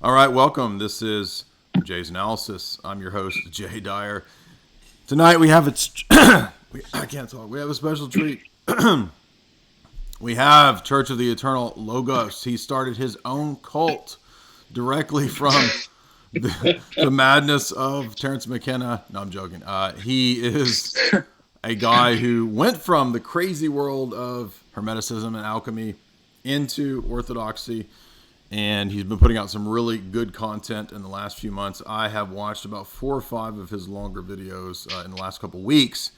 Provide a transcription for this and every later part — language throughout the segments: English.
All right, welcome. This is Jay's Analysis. I'm your host, Jay Dyer. Tonight we have I can't talk. We have a special treat. We have Church of the Eternal Logos. He started his own cult directly from the madness of Terence McKenna. No, I'm joking. He is a guy who went from the crazy world of Hermeticism and alchemy into orthodoxy. And he's been putting out some really good content in the last few months. I have watched about 4 or 5 of his longer videos in the last couple weeks.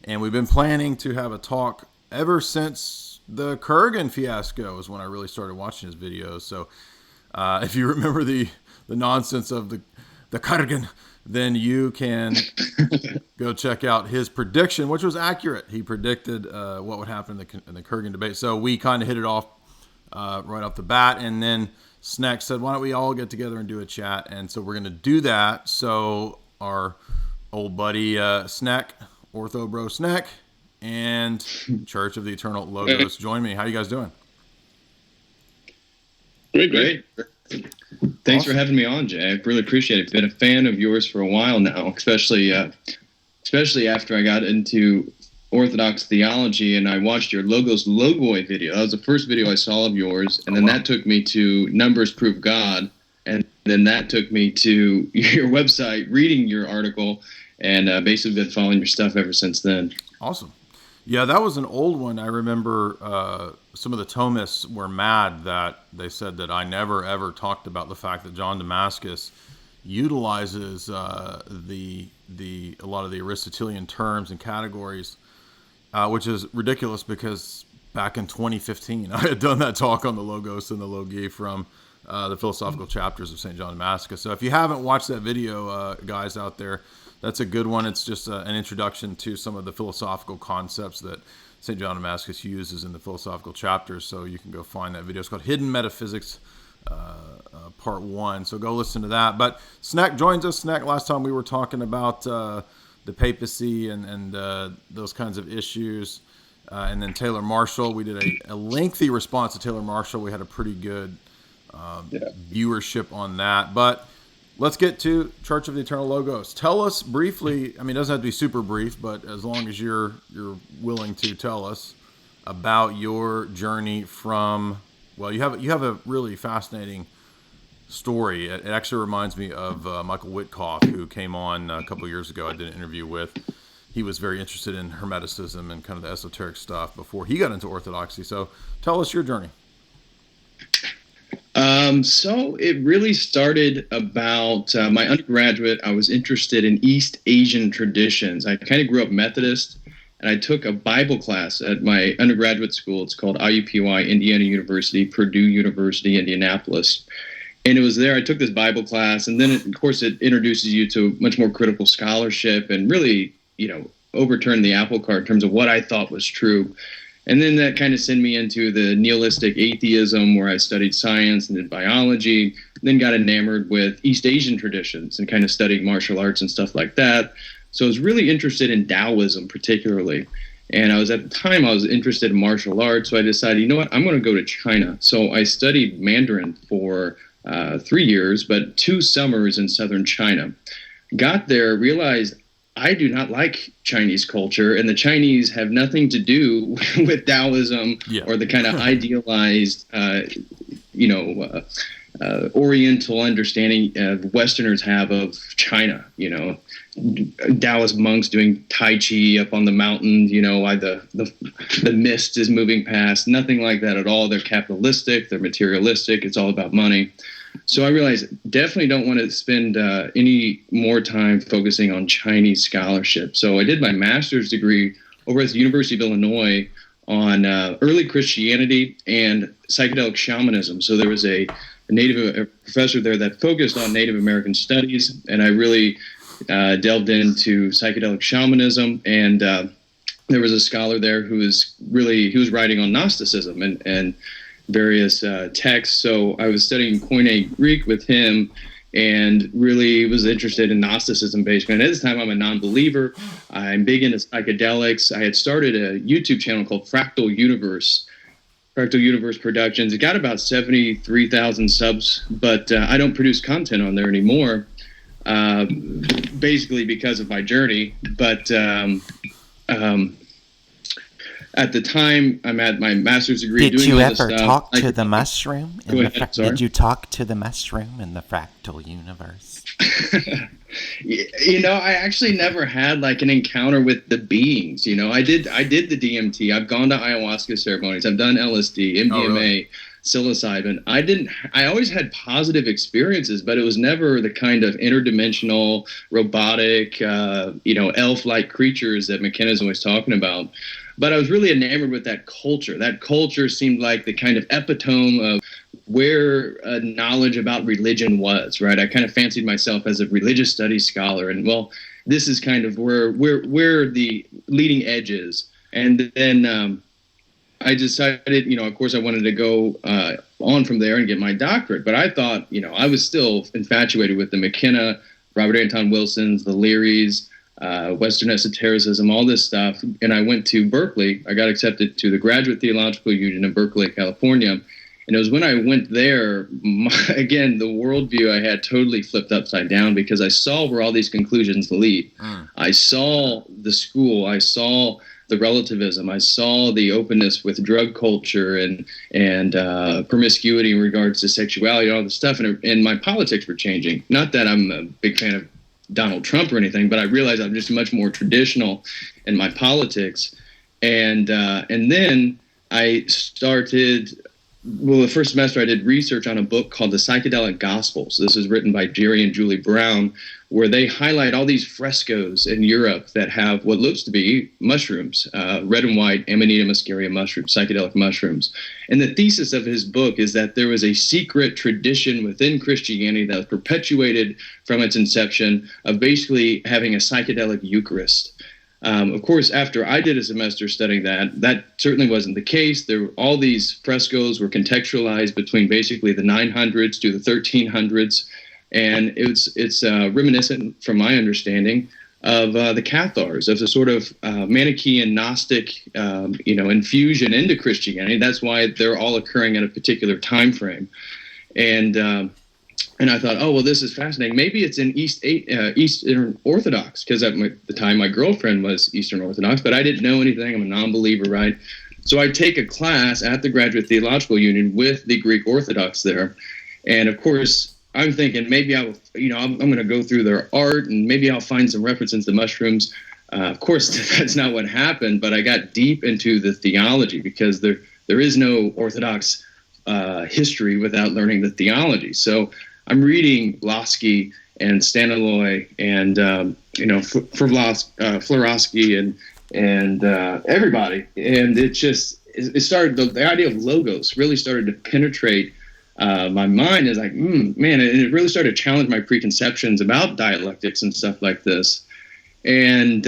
And we've been planning to have a talk ever since the Kurgan fiasco is when I really started watching his videos. So if you remember the nonsense of the Kurgan, then you can go check out his prediction, which was accurate. He predicted what would happen in the Kurgan debate. So we kind of hit it off right off the bat, and then Snek said, why don't we all get together and do a chat? And so we're going to do that. So our old buddy Snek, Ortho Bro Snek, and Church of the Eternal Logos join me. How you guys doing? Great. Thanks for having me on, Jay. I really appreciate it. Been a fan of yours for a while now, especially after I got into Orthodox theology, and I watched your logoi video. That was the first video I saw of yours, and then that took me to Numbers Prove God, and then that took me to your website, reading your article, and basically been following your stuff ever since then. Awesome. Yeah, that was an old one. I remember some of the Thomists were mad that they said that I never ever talked about the fact that John Damascus utilizes a lot of the Aristotelian terms and categories. Which is ridiculous because back in 2015, I had done that talk on the Logos and the Logoi from the philosophical chapters of St. John Damascus. So if you haven't watched that video, guys out there, that's a good one. It's just an introduction to some of the philosophical concepts that St. John Damascus uses in the philosophical chapters. So you can go find that video. It's called Hidden Metaphysics, Part 1. So go listen to that. But Snek joins us. Snek, last time we were talking about the papacy and those kinds of issues. And then Taylor Marshall, we did a lengthy response to Taylor Marshall. We had a pretty good viewership on that. But let's get to Church of the Eternal Logos. Tell us briefly, I mean, it doesn't have to be super brief, but as long as you're willing to tell us, about your journey from, well, you have a really fascinating story. It actually reminds me of Michael Witkoff, who came on a couple of years ago. I did an interview with. He was very interested in Hermeticism and kind of the esoteric stuff before he got into Orthodoxy. So tell us your journey. So it really started about my undergraduate. I was interested in East Asian traditions. I kind of grew up Methodist, and I took a Bible class at my undergraduate school. It's called IUPUI, Indiana University, Purdue University, Indianapolis. And it was there I took this Bible class, and then, of course, it introduces you to much more critical scholarship and really, overturned the apple cart in terms of what I thought was true. And then that kind of sent me into the nihilistic atheism, where I studied science and did biology, then got enamored with East Asian traditions and kind of studied martial arts and stuff like that. So I was really interested in Taoism particularly. And at the time, I was interested in martial arts. So I decided, you know what, I'm going to go to China. So I studied Mandarin for 3 years, but 2 summers in southern China. Got there, realized I do not like Chinese culture, and the Chinese have nothing to do with Taoism or the kind of idealized, Oriental understanding Westerners have of China. Taoist monks doing Tai Chi up on the mountain, why the mist is moving past. Nothing like that at all. They're capitalistic. They're materialistic. It's all about money. So I realized definitely don't want to spend any more time focusing on Chinese scholarship. So I did my master's degree over at the University of Illinois on early Christianity and psychedelic shamanism. So there was a professor there that focused on Native American studies, and I really delved into psychedelic shamanism. And there was a scholar there who was writing on Gnosticism and various texts. So I was studying Koine Greek with him and really was interested in Gnosticism basically. And at this time, I'm a non-believer. I'm big into psychedelics. I had started a YouTube channel called Fractal Universe Productions. It got about 73,000 subs, but I don't produce content on there anymore, basically because of my journey. But at the time, I'm at my master's degree. Did doing you all ever this stuff. talk to the mushroom? Did you talk to the mushroom in the fractal universe? I actually never had like an encounter with the beings. I did the DMT. I've gone to ayahuasca ceremonies. I've done LSD, MDMA, really? Psilocybin. I always had positive experiences, but it was never the kind of interdimensional, robotic, elf-like creatures that McKenna's always talking about. But I was really enamored with that culture. That culture seemed like the kind of epitome of where knowledge about religion was, right? I kind of fancied myself as a religious studies scholar. And, well, this is kind of where the leading edge is. And then I decided, of course, I wanted to go on from there and get my doctorate. But I thought, I was still infatuated with the McKenna, Robert Anton Wilson's, the Learys, Western esotericism, all this stuff. And I went to Berkeley. I got accepted to the Graduate Theological Union in Berkeley, California. And it was when I went there, again, the worldview I had totally flipped upside down because I saw where all these conclusions lead. I saw the school. I saw the relativism. I saw the openness with drug culture and promiscuity in regards to sexuality and all this stuff. And my politics were changing. Not that I'm a big fan of Donald Trump or anything, but I realized I'm just much more traditional in my politics. And then I started, the first semester I did research on a book called The Psychedelic Gospels. This is written by Jerry and Julie Brown, where they highlight all these frescoes in Europe that have what looks to be mushrooms, red and white Amanita muscaria mushrooms, psychedelic mushrooms. And the thesis of his book is that there was a secret tradition within Christianity that was perpetuated from its inception of basically having a psychedelic Eucharist. Of course, after I did a semester studying that certainly wasn't the case. All these frescoes were contextualized between basically the 900s to the 1300s. And it's reminiscent, from my understanding, of the Cathars, of the sort of Manichaean Gnostic, infusion into Christianity. That's why they're all occurring at a particular time frame. And I thought, oh, well, this is fascinating. Maybe it's in Eastern Orthodox, because at the time my girlfriend was Eastern Orthodox, but I didn't know anything. I'm a non-believer, right? So I take a class at the Graduate Theological Union with the Greek Orthodox there. And of course, I'm thinking maybe I'm going to go through their art and maybe I'll find some references to mushrooms. Of course, that's not what happened, but I got deep into the theology because there is no Orthodox history without learning the theology. So I'm reading Lasky and Staniloy and Florovsky and everybody, and it started. The idea of logos really started to penetrate my mind. Is like, man, and it really started to challenge my preconceptions about dialectics and stuff like this. And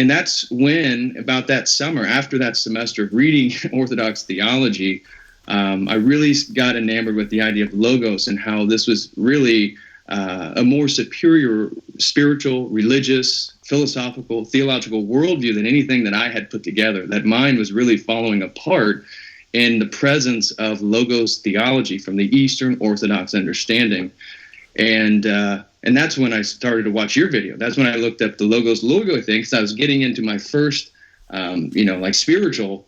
that's when, about that summer, after that semester of reading Orthodox theology, I really got enamored with the idea of logos and how this was really a more superior spiritual, religious, philosophical, theological worldview than anything that I had put together. That mine was really falling apart in the presence of logos theology from the Eastern Orthodox understanding. And that's when I started to watch your video. That's when I looked up the logoi thing, because I was getting into my first, spiritual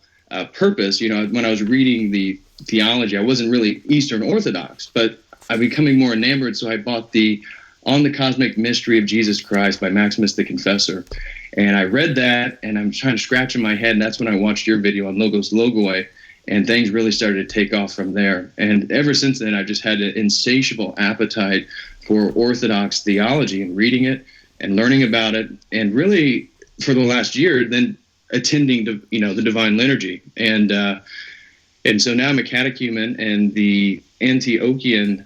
purpose. When I was reading the theology, I wasn't really Eastern Orthodox, but I'm becoming more enamored. So I bought On the Cosmic Mystery of Jesus Christ by Maximos the Confessor. And I read that, and I'm trying to scratch in my head, and that's when I watched your video on logoi, and things really started to take off from there. And ever since then, I've just had an insatiable appetite for Orthodox theology and reading it and learning about it. And really, for the last year, then attending the Divine Liturgy. And so now I'm a catechumen in the Antiochian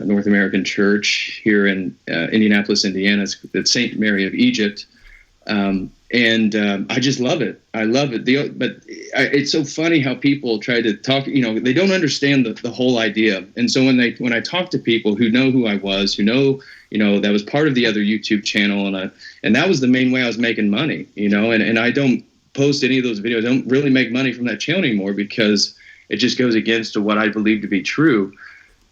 North American Church here in Indianapolis, Indiana. It's St. Mary of Egypt. I just love it. I love it. It's so funny how people try to talk, they don't understand the whole idea. And so when I talk to people who know who I was, who know, that was part of the other YouTube channel, and that was the main way I was making money, and I don't post any of those videos. I don't really make money from that channel anymore because it just goes against what I believe to be true.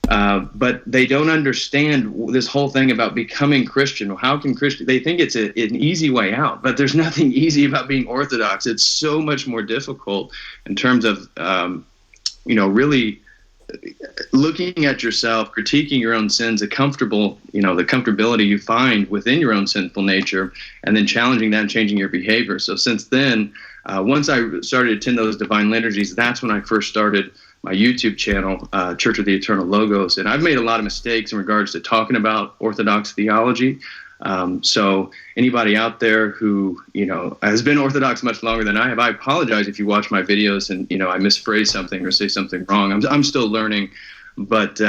But they don't understand this whole thing about becoming Christian. How can Christian? They think it's an easy way out, but there's nothing easy about being Orthodox. It's so much more difficult in terms of, really looking at yourself, critiquing your own sins, the comfortability you find within your own sinful nature, and then challenging that and changing your behavior. So since then, once I started to attend those divine liturgies, that's when I first started my YouTube channel, Church of the Eternal Logos. And I've made a lot of mistakes in regards to talking about Orthodox theology. So anybody out there who, has been Orthodox much longer than I have, I apologize if you watch my videos and, I misphrase something or say something wrong. I'm still learning, but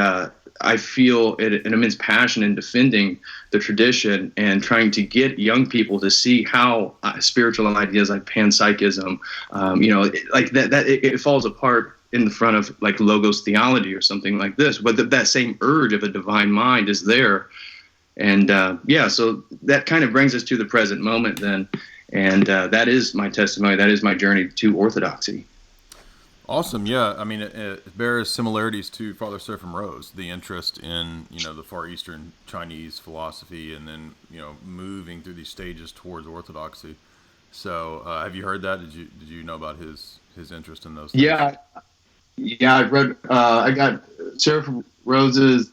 I feel an immense passion in defending the tradition and trying to get young people to see how spiritual ideas like panpsychism, it falls apart in the front of like logos theology or something like this, but that same urge of a divine mind is there. And so that kind of brings us to the present moment then. And that is my testimony. That is my journey to Orthodoxy. Awesome. Yeah. I mean, it bears similarities to Father Seraphim Rose, the interest in, the Far Eastern Chinese philosophy, and then, moving through these stages towards Orthodoxy. So have you heard that? Did you know about his interest in those things? Yeah, I've read, I got Seraphim Rose's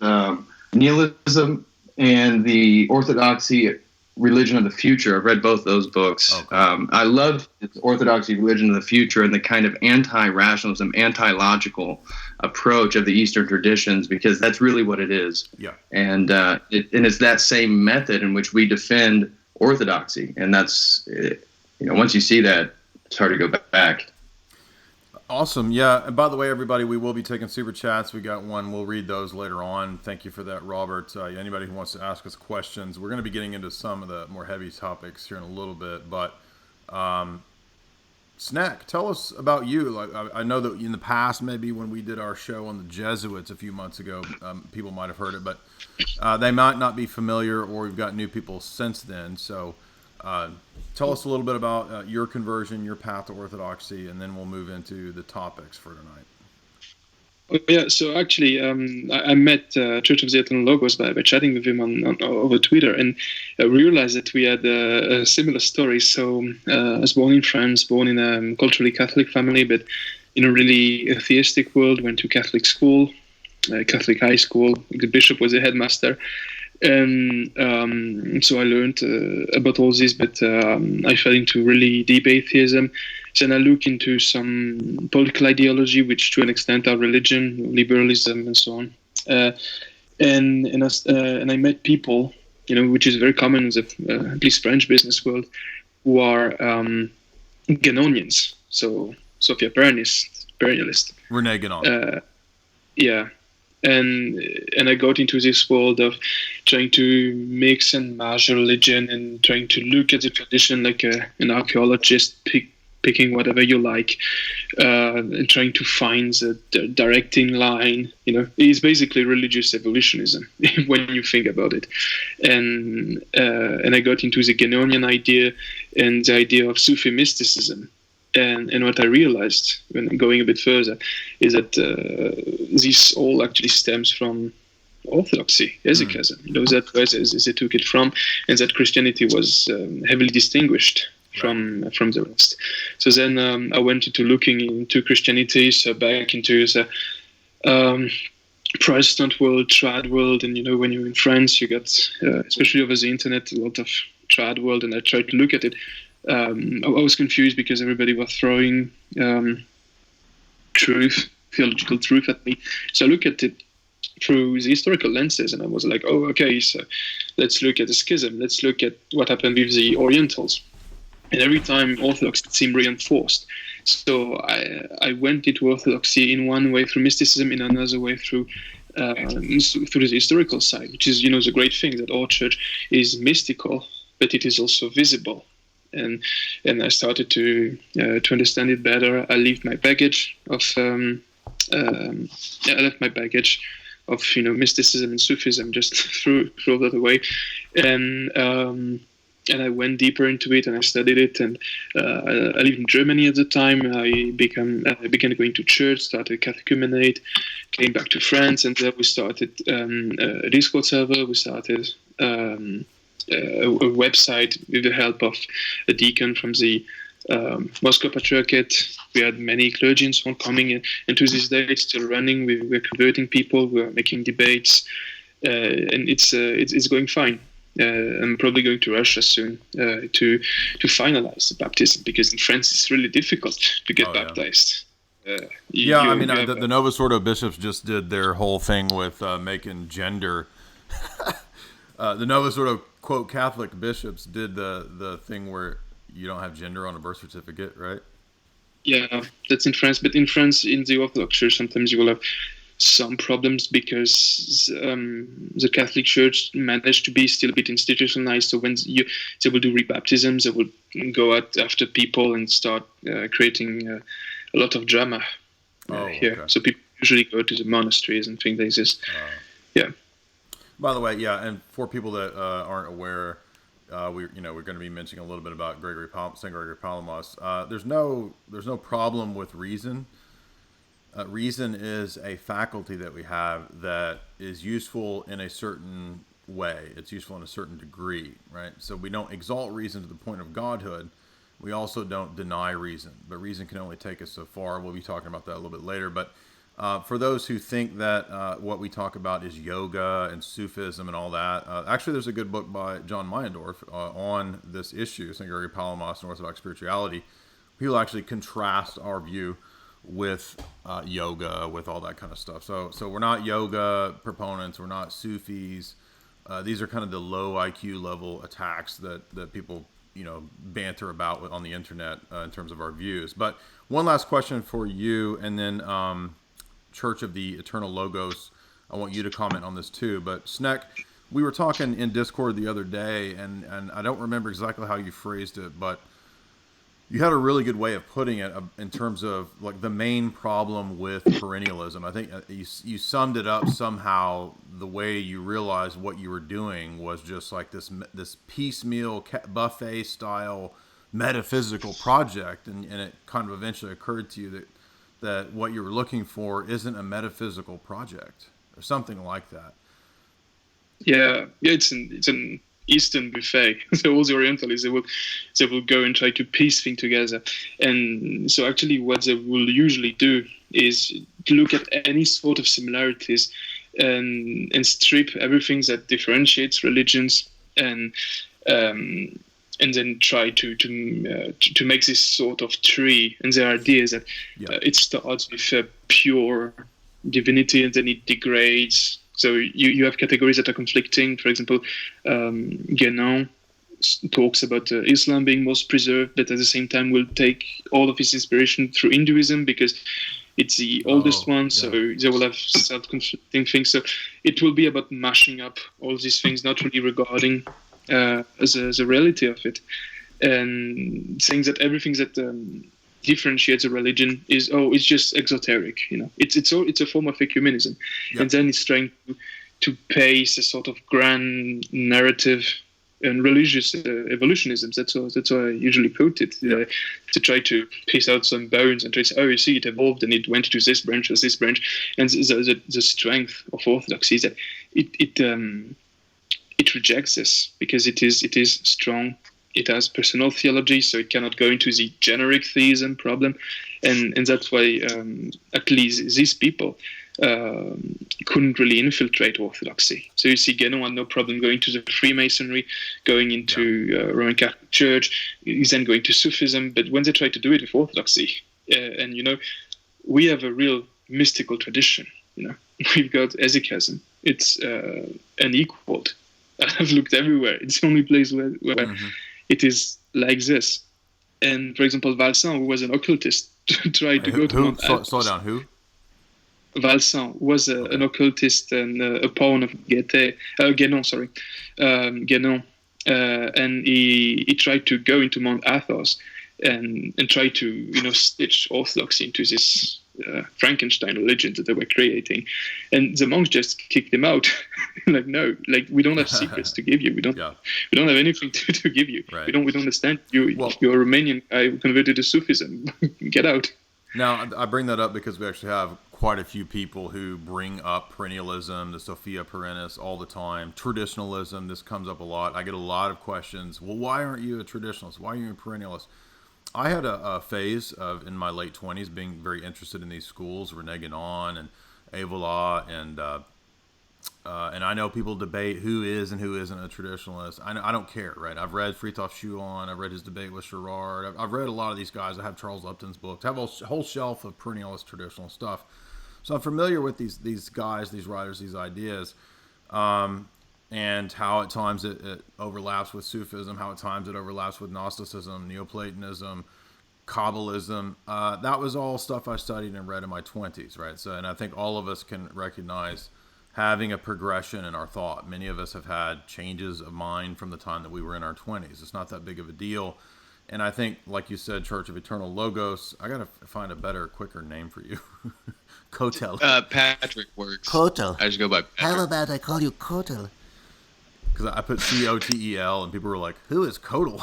Nihilism and the Orthodoxy Religion of the Future. I've read both those books. Okay. I love Orthodoxy Religion of the Future and the kind of anti-rationalism, anti-logical approach of the Eastern traditions, because that's really what it is. Yeah. And it's that same method in which we defend Orthodoxy. And that's, once you see that, it's hard to go back. Awesome. Yeah. And by the way, everybody, we will be taking super chats. We got one. We'll read those later on. Thank you for that, Robert. Anybody who wants to ask us questions, we're going to be getting into some of the more heavy topics here in a little bit. But Snek, tell us about you. Like, I know that in the past, maybe when we did our show on the Jesuits a few months ago, people might have heard it, but they might not be familiar, or we've got new people since then. So tell us a little bit about your conversion, your path to Orthodoxy, and then we'll move into the topics for tonight. Oh, yeah, so actually, I met Church of the Eternal Logos by chatting with him on over Twitter, and I realized that we had a similar story. So I was born in France, born in a culturally Catholic family, but in a really atheistic world. Went to Catholic school, Catholic high school. The bishop was a headmaster, and so I learned about all this, but I fell into really deep atheism. Then I look into some political ideology, which to an extent are religion, liberalism, and so on. And I met people, which is very common in the at least French business world, who are Guénonians. So Sophia Perennialist. Renee Guénon. Yeah, and I got into this world of trying to mix and match religion and trying to look at the tradition like an archaeologist picking whatever you like, and trying to find the directing line. It's basically religious evolutionism when you think about it. And I got into the Guénonian idea and the idea of Sufi mysticism. And what I realized when going a bit further is that this all actually stems from orthodoxy, hesychasm. That where they took it from, and that Christianity was heavily distinguished from the rest. So then I went into looking into Christianity, so back into the Protestant world, trad world, and when you're in France, you got especially over the internet a lot of trad world, and I tried to look at it. I was confused because everybody was throwing theological truth at me. So I looked at it through the historical lenses, and I was like, oh, okay, so let's look at the schism. Let's look at what happened with the Orientals. And every time Orthodox seemed reinforced. So I went into Orthodoxy in one way through mysticism, in another way through the historical side, which is, the great thing that our church is mystical, but it is also visible. And I started to understand it better. I left my baggage of mysticism and Sufism, just threw that away, and I went deeper into it and I studied it. And I lived in Germany at the time. I began going to church, started catechumenate, came back to France, and there we started a Discord server. We started a website with the help of a deacon from the Moscow Patriarchate. We had many clergy and so on coming in, and to this day it's still running. We're converting people, we're making debates, and it's going fine. I'm probably going to Russia soon to finalize the baptism, because in France it's really difficult to get baptized. The Novus Ordo bishops just did their whole thing with making gender. The Novus Ordo quote Catholic bishops did the thing where you don't have gender on a birth certificate, right? Yeah, that's in France. But in France, in the Orthodox Church, sometimes you will have some problems because the Catholic Church managed to be still a bit institutionalized. So when they will do rebaptisms, they will go out after people and start creating a lot of drama here. Okay. So people usually go to the monasteries and think like this. Yeah. By the way, and for people that aren't aware, we're going to be mentioning a little bit about St. Gregory Palamas. There's no problem with reason. Reason is a faculty that we have that is useful in a certain way. It's useful in a certain degree, right? So we don't exalt reason to the point of godhood. We also don't deny reason, but reason can only take us so far. We'll be talking about that a little bit later. But for those who think that what we talk about is yoga and Sufism and all that, actually there's a good book by John Meyendorff on this issue, St. Gregory Palamas and Orthodox spirituality. He'll actually contrast our view with yoga, with all that kind of stuff. So we're not yoga proponents, we're not Sufis. These are kind of the low IQ level attacks that people banter about on the internet in terms of our views. But one last question for you, and then Church of the Eternal Logos, I want you to comment on this too. But Snek, we were talking in Discord the other day, and I don't remember exactly how you phrased it, but you had a really good way of putting it in terms of like the main problem with perennialism. I think you summed it up somehow. The way you realized what you were doing was just like this piecemeal buffet style metaphysical project, and it kind of eventually occurred to you that that what you're looking for isn't a metaphysical project or something like that. Yeah, it's an Eastern buffet. So all the Orientalists, they will go and try to piece things together. And so actually what they will usually do is look at any sort of similarities and strip everything that differentiates religions, and then try to make this sort of tree. And the idea is that it starts with a pure divinity and then it degrades. So you have categories that are conflicting. For example, Guénon talks about Islam being most preserved, but at the same time will take all of its inspiration through Hinduism because it's the oldest one. So they will have self-conflicting things. So it will be about mashing up all these things, not really regarding the reality of it, and saying that everything that differentiates a religion is it's just exoteric. It's a form of ecumenism, and then it's trying to pace a sort of grand narrative and religious evolutionism. That's how I usually quote it, to try to piece out some bones and try to say, you see, it evolved and it went to this branch or this branch. And the strength of Orthodoxy is that it rejects this because it is strong. It has personal theology, so it cannot go into the generic theism problem, and that's why at least these people couldn't really infiltrate Orthodoxy. So you see, Guénon had no problem going to the Freemasonry, going into Roman Catholic Church, he's then going to Sufism. But when they try to do it with Orthodoxy, and we have a real mystical tradition. We've got hesychasm. It's unequaled. I've looked everywhere. It's the only place where it is like this. And for example, Valsin, who was an occultist, tried to go to Mount Athos. Slow down. Who? Valsin was an occultist and a pawn of Guénon. Guénon, and he tried to go into Mount Athos and try to stitch Orthodoxy into this Frankenstein religion that they were creating, and the monks just kicked him out. Like, no, we don't have secrets to give you. We don't have anything to give you. Right. We don't understand you. You're a Romanian guy who converted to Sufism. Get out. Now, I bring that up because we actually have quite a few people who bring up perennialism, the Sophia Perennis, all the time. Traditionalism, this comes up a lot. I get a lot of questions. Well, why aren't you a traditionalist? Why are you a perennialist? I had a phase in my late 20s being very interested in these schools, René Guénon and Evola, and I know people debate who is and who isn't a traditionalist. I don't care, right? I've read Fritjof Schuon, I've read his debate with Sherrard, I've read a lot of these guys. I have Charles Upton's books, I have a whole shelf of perennialist traditional stuff. So I'm familiar with these guys, these writers, these ideas. And how at times it overlaps with Sufism, how at times it overlaps with Gnosticism, Neoplatonism, Kabbalism. That was all stuff I studied and read in my 20s, right? So, and I think all of us can recognize having a progression in our thought. Many of us have had changes of mind from the time that we were in our 20s. It's not that big of a deal. And I think, like you said, Church of Eternal Logos, I got to find a better, quicker name for you. Kotel. Patrick works. Kotel. I just go by Patrick. How about I call you Kotel? Because I put Cotel, and people were like, who is Kotel?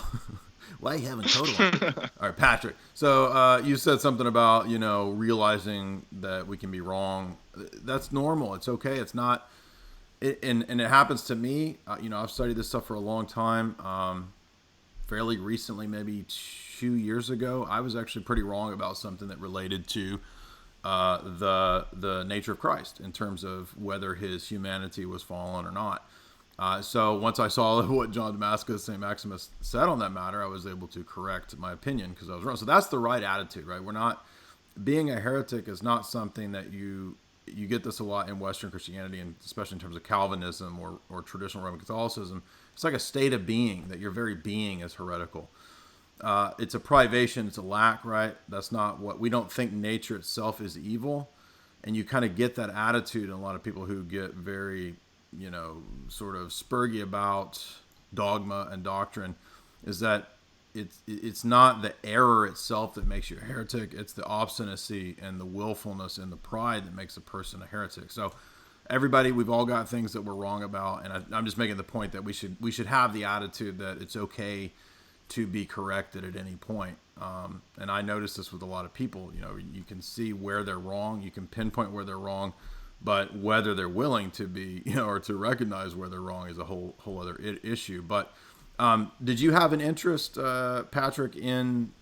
Why are you having Kotel? All right, Patrick. So you said something about, realizing that we can be wrong. That's normal. It's okay. It's not, and it happens to me. I've studied this stuff for a long time. Fairly recently, maybe 2 years ago, I was actually pretty wrong about something that related to the nature of Christ in terms of whether his humanity was fallen or not. So once I saw what John Damascus, St. Maximus said on that matter, I was able to correct my opinion because I was wrong. So that's the right attitude, right? We're not, being a heretic is not something that you get this a lot in Western Christianity, and especially in terms of Calvinism or traditional Roman Catholicism. It's like a state of being, that your very being is heretical. It's a privation, it's a lack, right? That's not what, we don't think nature itself is evil. And you kind of get that attitude in a lot of people who get very, sort of spurgy about dogma and doctrine, is that it's not the error itself that makes you a heretic. It's the obstinacy and the willfulness and the pride that makes a person a heretic. So everybody, we've all got things that we're wrong about, and I'm just making the point that we should have the attitude that it's okay to be corrected at any point. And I notice this with a lot of people. You can see where they're wrong, you can pinpoint where they're wrong, but whether they're willing to be, or to recognize where they're wrong is a whole other issue. But did you have an interest, Patrick, in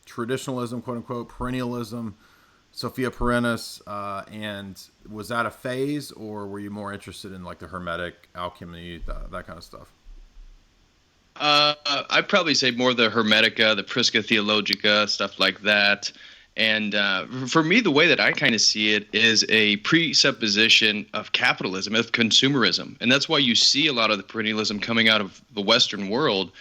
traditionalism, quote unquote, perennialism, Sophia Perennis, and was that a phase, or were you more interested in like the Hermetic, alchemy, that kind of stuff? I'd probably say more the Hermetica, the Prisca Theologica, stuff like that. And for me, the way that I kind of see it is a presupposition of capitalism, of consumerism. And that's why you see a lot of the perennialism coming out of the Western world,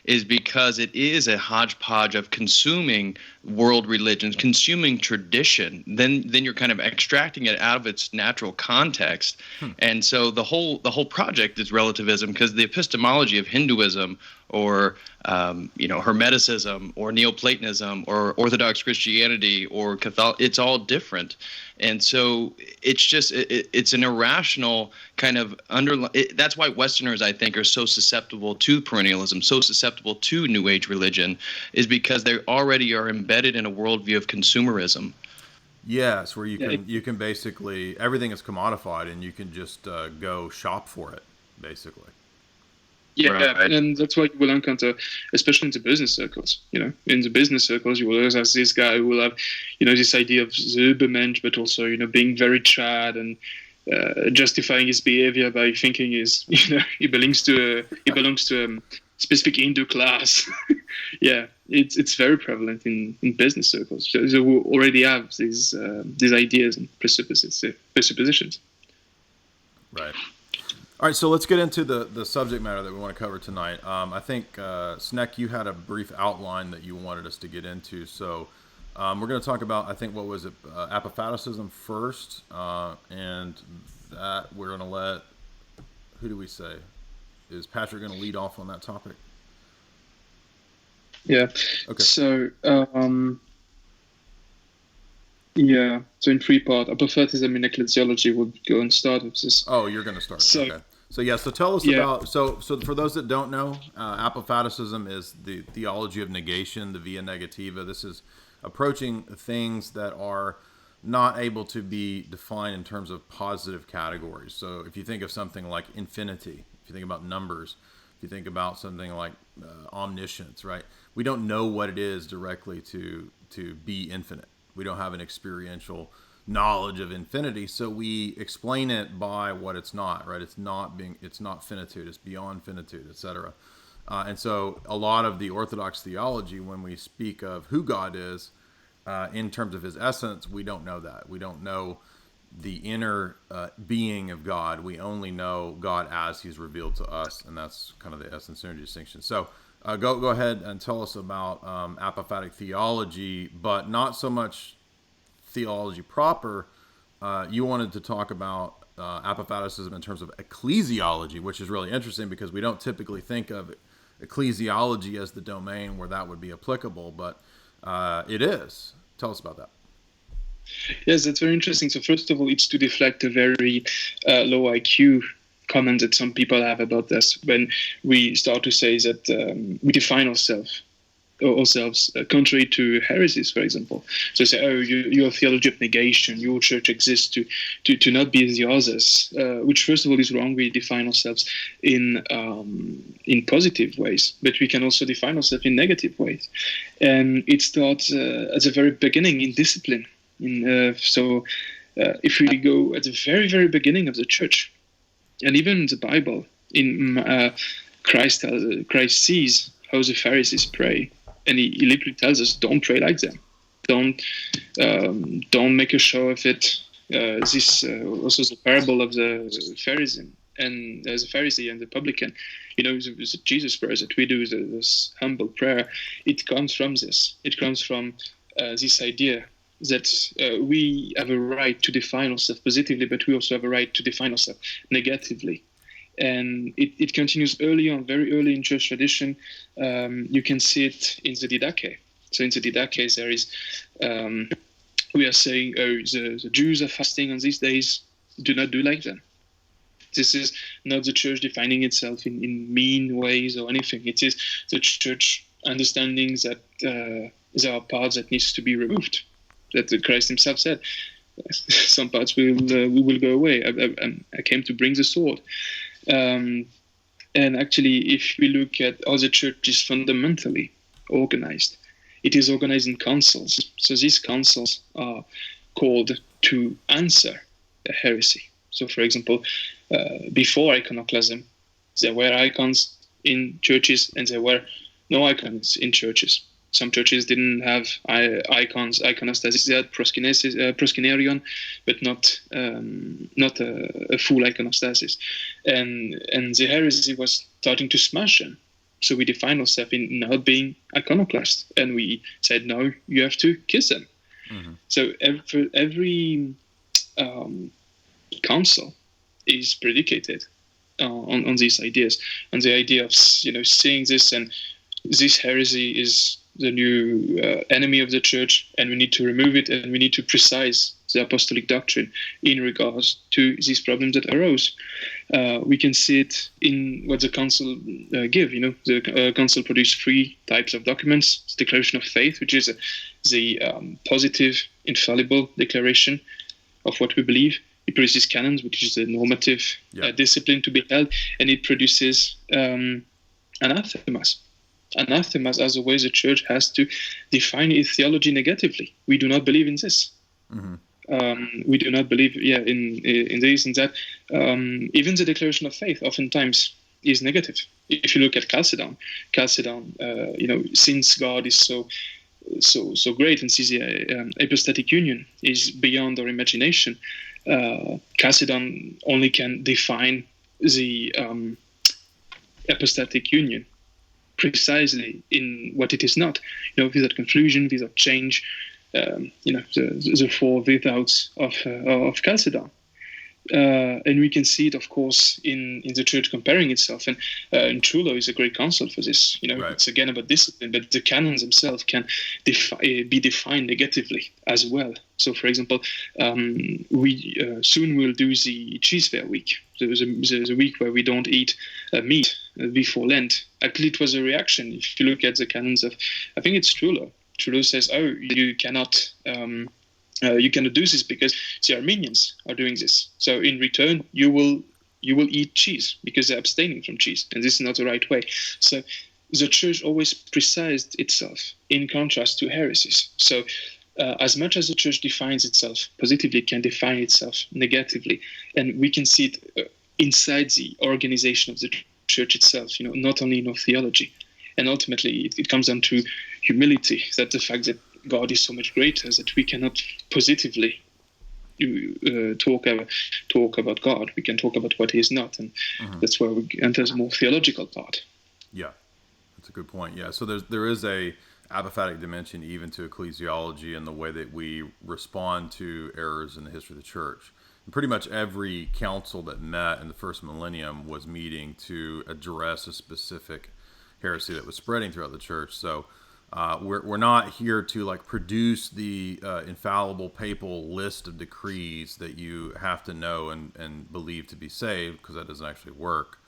is because it is a hodgepodge of consuming world religions, consuming tradition. Then you're kind of extracting it out of its natural context. And so the whole project is relativism, because the epistemology of Hinduism or Hermeticism or Neoplatonism or Orthodox Christianity or Catholic, it's all different. And so it's just it's an irrational kind of that's why Westerners, I think, are so susceptible to perennialism, so susceptible to New Age religion, is because they already are embedded in a worldview of consumerism. Yes, where you can basically, everything is commodified and you can just go shop for it, basically. Yeah, Right. and that's what you will encounter, especially in the business circles. In the business circles, you will always have this guy who will have, this idea of the Übermensch, but also, being very trad and justifying his behavior by thinking he belongs to a specific Hindu class. Yeah, it's very prevalent in business circles. So we already have these ideas and presuppositions. Right. All right, so let's get into the subject matter that we want to cover tonight. I think, Snek, you had a brief outline that you wanted us to get into. So we're going to talk about, I think, what was it, Apophaticism first, and that we're going to let, who do we say? Is Patrick going to lead off on that topic? Yeah. Okay. So, so in three-part, Apophatism in Ecclesiology will go and start with this. Oh, you're going to start. So, okay. So tell us about, so for those that don't know, Apophaticism is the theology of negation, the via negativa. This is approaching things that are not able to be defined in terms of positive categories. So if you think of something like infinity, if you think about numbers, if you think about something like omniscience, right? We don't know what it is directly to be infinite. We don't have an experiential knowledge of infinity, so we explain it by what it's not, right? It's not finitude, it's beyond finitude, etc. And so a lot of the Orthodox theology, when we speak of who God is in terms of his essence, we don't know that. We don't know the inner being of God. We only know God as he's revealed to us, and that's kind of the essence synergy distinction. So go ahead and tell us about apophatic theology, but not so much theology proper. You wanted to talk about apophaticism in terms of ecclesiology, which is really interesting because we don't typically think of ecclesiology as the domain where that would be applicable, but it is. Tell us about that. Yes, that's very interesting. So first of all, it's to deflect a very low IQ comment that some people have about this when we start to say that we define ourselves contrary to heresies, for example. So say, you're a theology of negation, your church exists to not be as the others, which first of all is wrong. We define ourselves in positive ways, but we can also define ourselves in negative ways. And it starts at the very beginning in discipline. If we go at the very, very beginning of the church, and even in the Bible, Christ sees how the Pharisees pray, and he literally tells us, don't pray like them. Don't make a show of it. This also the parable of the Pharisee and the Pharisee and the publican. The Jesus prayer that we do, this humble prayer. It comes from this. It comes from this idea that we have a right to define ourselves positively, but we also have a right to define ourselves negatively. And it continues early on, very early in church tradition. You can see it in the Didache. So in the Didache, there is, we are saying, the Jews are fasting on these days, do not do like them. This is not the church defining itself in mean ways or anything. It is the church understanding that there are parts that needs to be removed. That Christ himself said, some parts we will go away. I came to bring the sword. And actually, if we look at how the church is fundamentally organized, it is organized in councils. So these councils are called to answer a heresy. So, for example, before iconoclasm, there were icons in churches and there were no icons in churches. Some churches didn't have icons, iconostasis. They had proskyneirion, but not a full iconostasis. And the heresy was starting to smash them. So we defined ourselves in not being iconoclast, and we said, no, you have to kiss them. Mm-hmm. So every council is predicated on these ideas, and the idea of seeing this, and this heresy is the new enemy of the church, and we need to remove it, and we need to precise the apostolic doctrine in regards to these problems that arose. We can see it in what the council give. The council produced 3 types of documents: the Declaration of Faith, which is the positive, infallible declaration of what we believe. It produces canons, which is the normative discipline to be held, and it produces anathemas. Anathemas as a way the church has to define its theology negatively. We do not believe in this. Mm-hmm. We do not believe in this and that. Even the Declaration of Faith oftentimes is negative. If you look at Chalcedon, since God is so great and sees the hypostatic union is beyond our imagination, Chalcedon only can define the hypostatic union precisely in what it is not. Without confusion, without change, the 4 withouts of Chalcedon. And we can see it, of course, in the church comparing itself. And Trullo is a great counsel for this. Right. It's again about discipline, but the canons themselves can be defined negatively as well. So, for example, we soon will do the cheese fair week. There's a week where we don't eat meat before Lent. Actually, it was a reaction. If you look at the canons of, I think it's Trullo. Trullo says, you cannot do this because the Armenians are doing this. So in return, you will eat cheese because they're abstaining from cheese, and this is not the right way. So the church always precised itself in contrast to heresies. So as much as the church defines itself positively, it can define itself negatively, and we can see it inside the organization of the church itself. Not only in our theology, and ultimately it comes down to humility. That the fact that God is so much greater that we cannot positively talk about God. We can talk about what He is not, and that's where we enter the more theological part. Yeah, that's a good point. Yeah, so there is a apophatic dimension even to ecclesiology and the way that we respond to errors in the history of the church. And pretty much every council that met in the first millennium was meeting to address a specific heresy that was spreading throughout the church. So we're not here to produce the infallible papal list of decrees that you have to know and believe to be saved, because that doesn't actually work.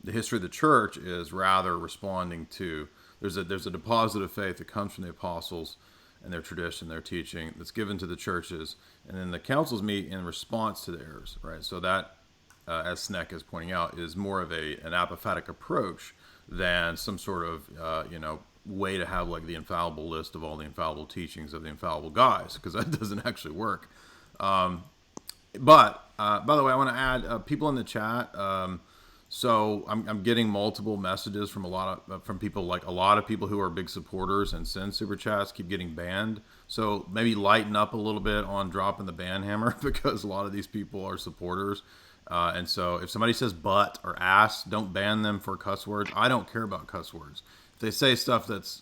The history of the church is rather responding to there's a deposit of faith that comes from the apostles and their tradition, their teaching, that's given to the churches, and then the councils meet in response to the errors, right? So that, as Snek is pointing out, is more of an apophatic approach than some sort of way to have the infallible list of all the infallible teachings of the infallible guys, because that doesn't actually work. But by the way, I want to add people in the chat. So I'm getting multiple messages from people, a lot of people who are big supporters and send super chats keep getting banned. So maybe lighten up a little bit on dropping the ban hammer, because a lot of these people are supporters. And so if somebody says but or ass, don't ban them for cuss words. I don't care about cuss words. If they say stuff that's,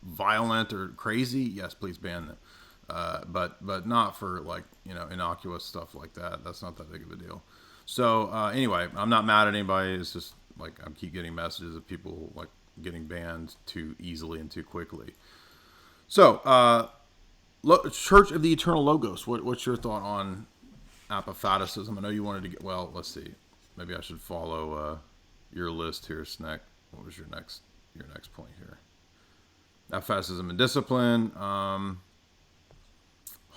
violent or crazy, yes, please ban them. But not for innocuous stuff like that. That's not that big of a deal. So anyway, I'm not mad at anybody. It's just I keep getting messages of people getting banned too easily and too quickly. So Church of the Eternal Logos. What's your thought on Apophaticism? I know you wanted to let's see. Maybe I should follow your list here, Snek. What was your next your next point here. Apophatism and discipline.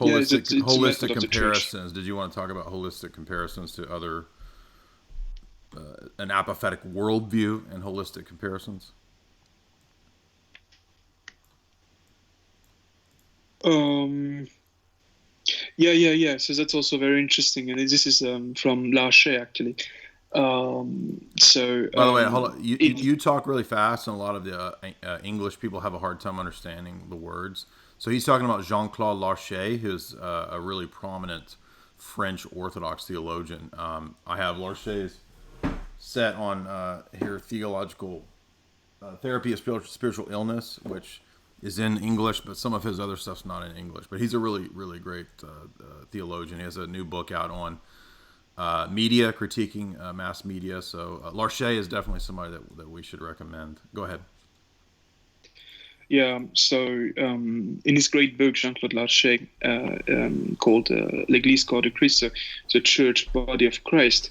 Holistic it's a method of the church. comparisons. Did you want to talk about holistic comparisons to other an apophatic worldview and holistic comparisons? Yeah. So that's also very interesting, and this is from Larcher actually. By the way, hold on. You talk really fast, and a lot of the English people have a hard time understanding the words. So he's talking about Jean-Claude Larcher, who's a really prominent French Orthodox theologian. I have Larcher's set on here, Theological Therapy of Spiritual Illness, which is in English, but some of his other stuff's not in English. But he's a really, really great theologian. He has a new book out on media, critiquing mass media. So Larcher is definitely somebody that we should recommend. Go ahead. Yeah, so in his great book, Jean-Claude Larcher, called L'Église corps de Christ, so the church body of Christ,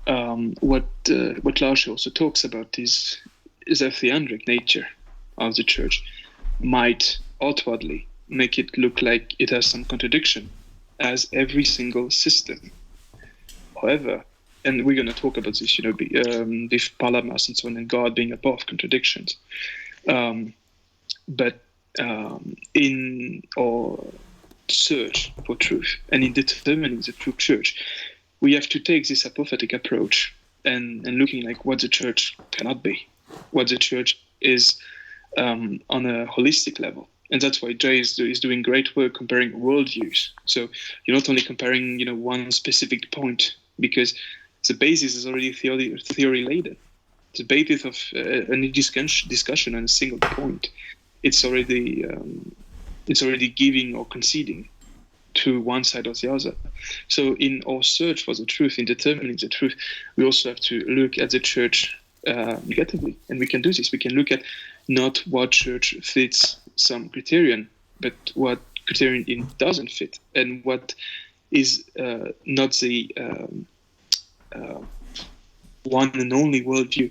what Larcher also talks about is a theandric nature of the church might outwardly make it look like it has some contradiction, as every single system. However, and we're going to talk about this, with Palamas and so on, and God being above contradictions. But in our search for truth and in determining the true church, we have to take this apophatic approach and looking like what the church cannot be, what the church is on a holistic level. And that's why Jay is doing great work comparing worldviews. So you're not only comparing one specific point, because the basis is already theory laden. The basis of any discussion on a single point, it's already giving or conceding to one side or the other. So in our search for the truth, in determining the truth, we also have to look at the church negatively. And we can do this. We can look at not what church fits some criterion, but what criterion it doesn't fit, and what is not the one and only worldview,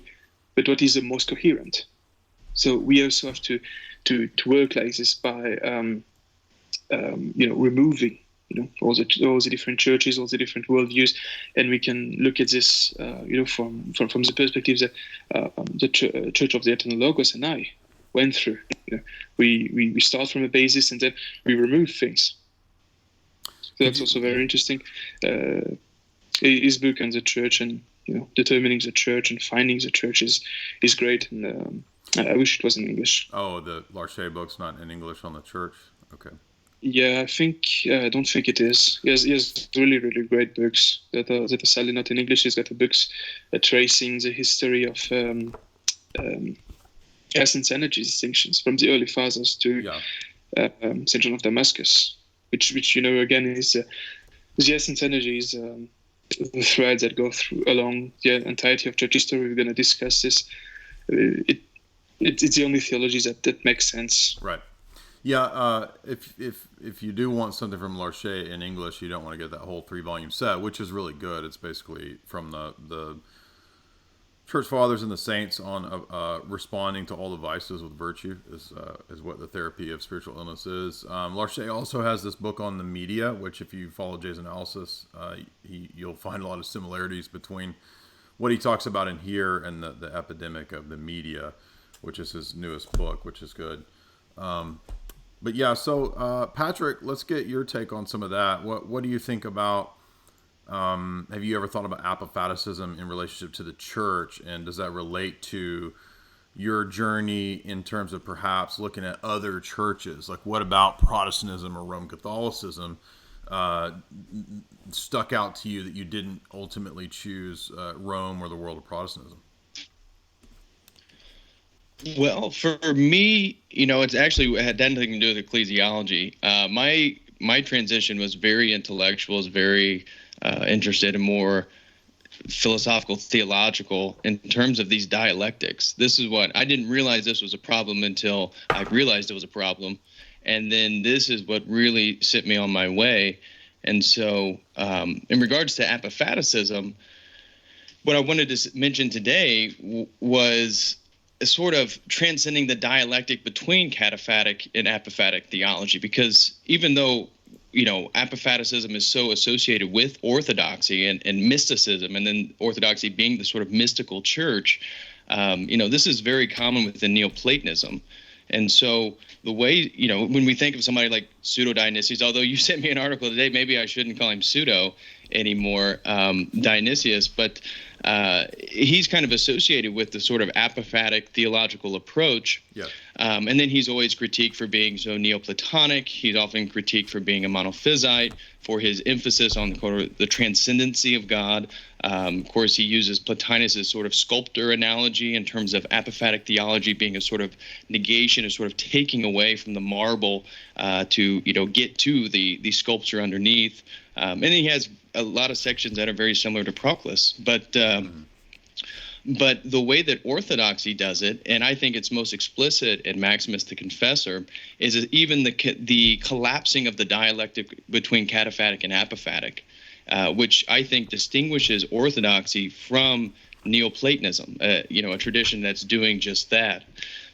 but what is the most coherent. So we also have to work like this by removing all the different churches, all the different worldviews, and we can look at this from the perspective that the Church of the Eternal Logos and I went through. We start from a basis and then we remove things. So that's also very interesting. His book on the church and determining the church and finding the church is great, and I wish it was in English. Oh, the Larcher book's not in English on the church? Okay. Yeah, I don't think it is. He has really, really great books that are sadly not in English. He's got the books tracing the history of essence energy distinctions from the early fathers to St. John of Damascus, which again is the essence energy is the thread that go through along the entirety of church history. We're going to discuss this. It's the only theology that makes sense. Right. Yeah. If you do want something from Larcher in English, you don't want to get that whole 3-volume set, which is really good. It's basically from the Church Fathers and the Saints on responding to all the vices with virtue is what the therapy of spiritual illness is. Larcher also has this book on the media, which if you follow Jay's analysis, you'll find a lot of similarities between what he talks about in here and the epidemic of the media, which is his newest book, which is good. But yeah, so Patrick, let's get your take on some of that. What do you think about? Have you ever thought about Apophaticism in relationship to the church, and does that relate to your journey in terms of perhaps looking at other churches? Like, what about Protestantism or Roman Catholicism stuck out to you that you didn't ultimately choose Rome or the world of Protestantism? Well, for me, it's actually it had nothing to do with ecclesiology. My transition was very intellectual, was very interested in more philosophical, theological in terms of these dialectics. This is what I didn't realize this was a problem until I realized it was a problem. And then this is what really set me on my way. And so in regards to Apophaticism, what I wanted to mention today was sort of transcending the dialectic between cataphatic and apophatic theology, because even though Apophaticism is so associated with orthodoxy and mysticism, and then orthodoxy being the sort of mystical church, this is very common within Neoplatonism. And so the way, when we think of somebody like Pseudo-Dionysius, although you sent me an article today, maybe I shouldn't call him pseudo anymore, Dionysius, but he's kind of associated with the sort of apophatic theological approach. Yeah. And then he's always critiqued for being so Neoplatonic. He's often critiqued for being a monophysite, for his emphasis on the transcendency of God. Of course, he uses Plotinus' as sort of sculptor analogy in terms of apophatic theology being a sort of negation, a sort of taking away from the marble to get to the sculpture underneath. And then he has a lot of sections that are very similar to Proclus, but the way that orthodoxy does it, and I think it's most explicit in Maximus the Confessor, is even the collapsing of the dialectic between cataphatic and apophatic, which I think distinguishes orthodoxy from Neoplatonism, a tradition that's doing just that.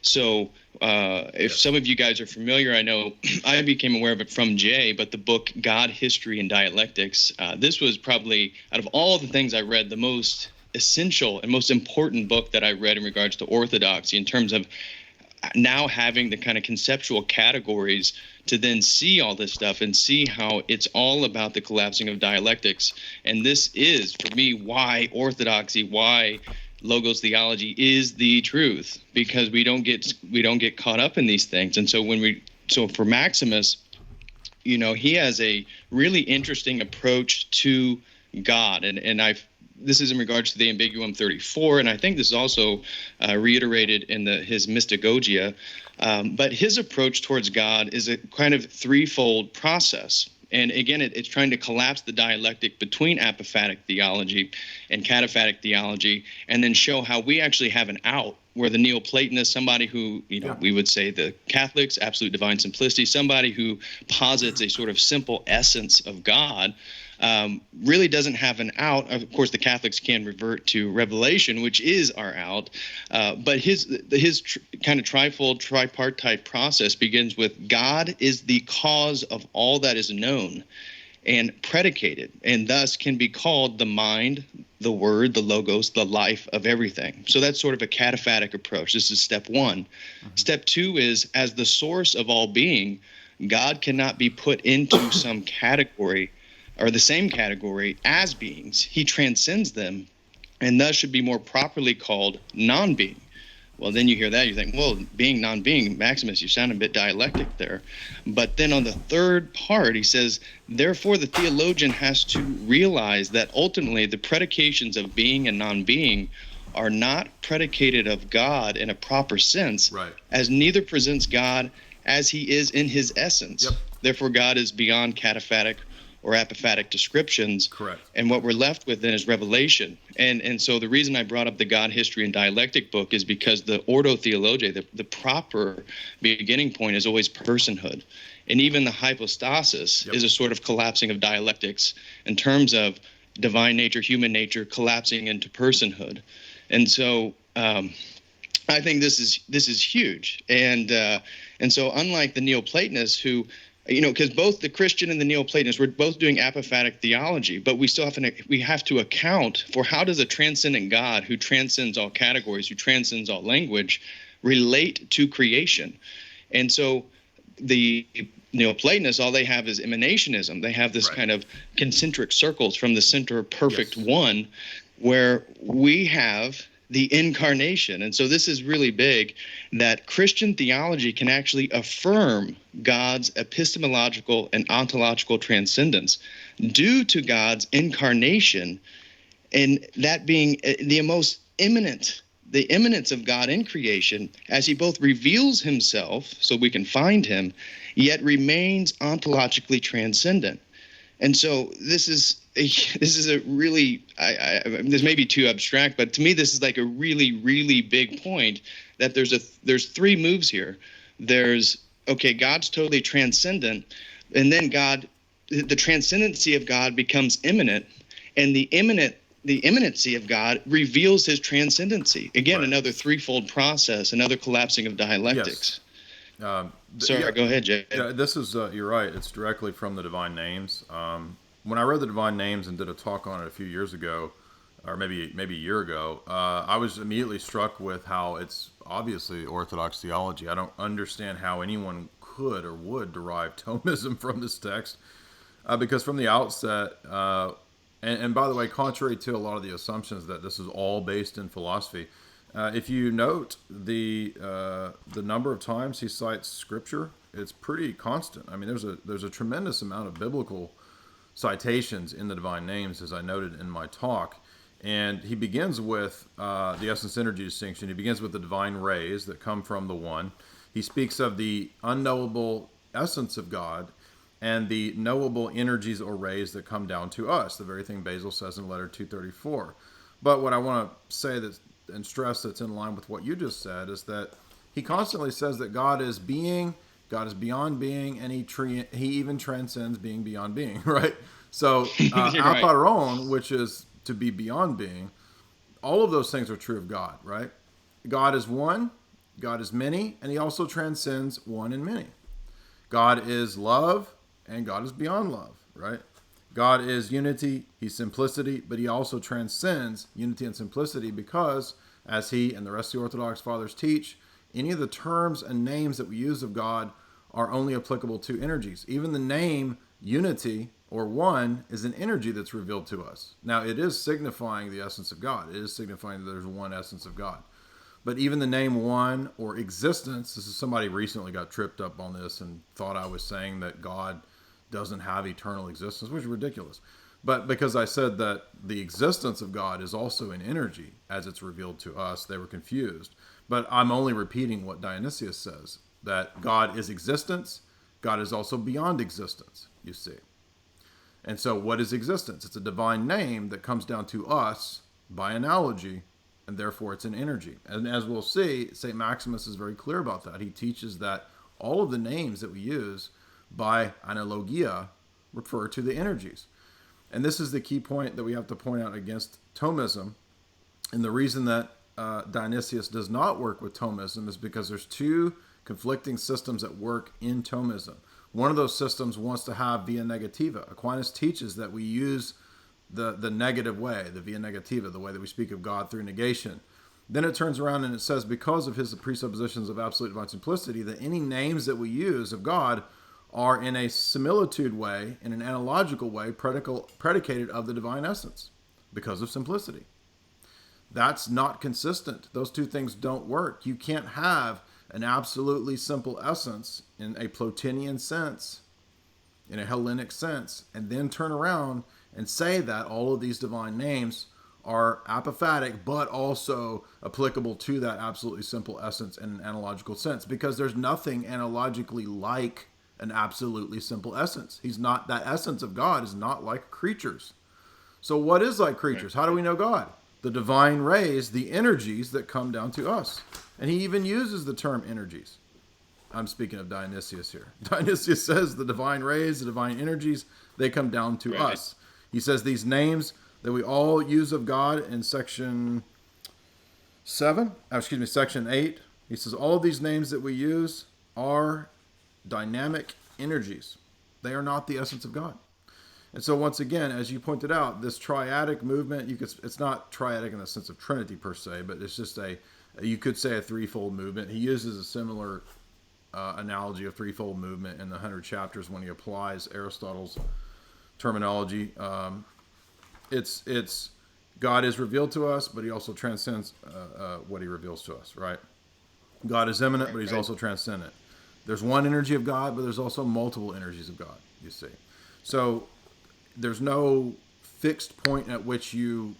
So if some of you guys are familiar, I know I became aware of it from Jay, but the book God, History, and Dialectics, this was probably, out of all the things I read, the most essential and most important book that I read in regards to orthodoxy, in terms of now having the kind of conceptual categories to then see all this stuff and see how it's all about the collapsing of dialectics. And this is, for me, why orthodoxy, why logos theology is the truth, because we don't get caught up in these things. And so for Maximus, he has a really interesting approach to God, and this is in regards to the Ambiguum 34, and I think this is also reiterated in his Mystagogia. But his approach towards God is a kind of threefold process. And again, it's trying to collapse the dialectic between apophatic theology and cataphatic theology, and then show how we actually have an out, where the Neoplatonists, somebody who, we would say the Catholics, absolute divine simplicity, somebody who posits a sort of simple essence of God, really doesn't have an out. Of course, the Catholics can revert to revelation, which is our out. But his kind of trifold, tripartite process begins with God is the cause of all that is known and predicated, and thus can be called the mind, the word, the logos, the life of everything. So that's sort of a cataphatic approach. This is step one. Mm-hmm. Step two is, as the source of all being, God cannot be put into some category or the same category as beings. He transcends them, and thus should be more properly called non-being. Well, then you hear that, you think, well, being, non-being, Maximus, you sound a bit dialectic there. But then on the third part, he says, therefore the theologian has to realize that ultimately the predications of being and non-being are not predicated of God in a proper sense, right, as neither presents God as he is in his essence. Yep. Therefore, God is beyond cataphatic or apophatic descriptions. Correct. And what we're left with then is revelation. And so the reason I brought up the God, History, and Dialectic book is because the Ordo Theologiae, the proper beginning point, is always personhood. And even the hypostasis is a sort of collapsing of dialectics in terms of divine nature, human nature, collapsing into personhood. And so I think this is huge. And so unlike the Neoplatonists who, because both the Christian and the Neoplatonists, we're both doing apophatic theology, but we still have to account for how does a transcendent God who transcends all categories, who transcends all language, relate to creation. And so the Neoplatonists, all they have is emanationism. They have this kind of concentric circles from the center of perfect one, where we have the incarnation. And so this is really big, that Christian theology can actually affirm God's epistemological and ontological transcendence due to God's incarnation, and that being the most imminent, the imminence of God in creation, as he both reveals himself so we can find him, yet remains ontologically transcendent. And so this is a really, this may be too abstract, but to me this is like a really, really big point, that there's three moves here. There's, okay, God's totally transcendent, and then the transcendency of God becomes immanent, and the immanent the immanency of God reveals his transcendency. Again, Right. another threefold process, another collapsing of dialectics. Sorry, go ahead, Jay. Yeah, this is, you're right. It's directly from the divine names. When I read the divine names and did a talk on it a few years ago, or maybe a year ago, I was immediately struck with how it's obviously orthodox theology. I don't understand how anyone could or would derive Thomism from this text, because from the outset, and by the way, contrary to a lot of the assumptions that this is all based in philosophy, if you note the number of times he cites scripture, it's pretty constant. I mean, there's a tremendous amount of biblical citations in the divine names, as I noted in my talk. And he begins with the essence energy distinction. He begins with the divine rays that come from the one. He speaks of the unknowable essence of God and the knowable energies or rays that come down to us, the very thing Basil says in letter 234. But what I want to say and stress that's in line with what you just said is that he constantly says that God is being, God is beyond being, and he even transcends being beyond being, right? So aparon, which is to be beyond being, all of those things are true of God, right? God is one, God is many, and he also transcends one and many. God is love, and God is beyond love, right? God is unity, he's simplicity, but he also transcends unity and simplicity because, as he and the rest of the Orthodox fathers teach, any of the terms and names that we use of God are only applicable to energies. Even the name unity or one is an energy that's revealed to us. Now, it is signifying the essence of God. It is signifying that there's one essence of God. But even the name one or existence, this is somebody recently got tripped up on this and thought I was saying that God doesn't have eternal existence, which is ridiculous. But because I said that the existence of God is also an energy as it's revealed to us, they were confused. But I'm only repeating what Dionysius says, that God is existence, God is also beyond existence, you see. And so what is existence? It's a divine name that comes down to us by analogy, and therefore it's an energy. And as we'll see, St. Maximus is very clear about that. He teaches that all of the names that we use by analogia refer to the energies. And this is the key point that we have to point out against Thomism. And the reason that Dionysius does not work with Thomism is because there's two conflicting systems at work in Thomism. One of those systems wants to have via negativa. Aquinas teaches that we use the negative way, the via negativa, the way that we speak of God through negation. Then it turns around and it says, because of his presuppositions of absolute divine simplicity, that any names that we use of God are in a similitude way, in an analogical way, predicated of the divine essence because of simplicity. That's not consistent. Those two things don't work. You can't have an absolutely simple essence in a Plotinian sense, in a Hellenic sense, and then turn around and say that all of these divine names are apophatic, but also applicable to that absolutely simple essence in an analogical sense, because there's nothing analogically like an absolutely simple essence. He's not, that essence of God is not like creatures. So what is like creatures? How do we know God? The divine rays, the energies that come down to us. And he even uses the term energies. I'm speaking of Dionysius here. Dionysius says the divine rays, the divine energies, they come down to us. He says these names that we all use of God in section 8. He says all of these names that we use are dynamic energies. They are not the essence of God. And so once again, as you pointed out, this triadic movement, it's not triadic in the sense of Trinity per se, but it's just you could say a threefold movement. He uses a similar analogy of threefold movement in the 100 chapters when he applies Aristotle's terminology. It's God is revealed to us, but he also transcends what he reveals to us, right? God is immanent, but he's also transcendent. There's one energy of God, but there's also multiple energies of God, you see. So there's no fixed point at which you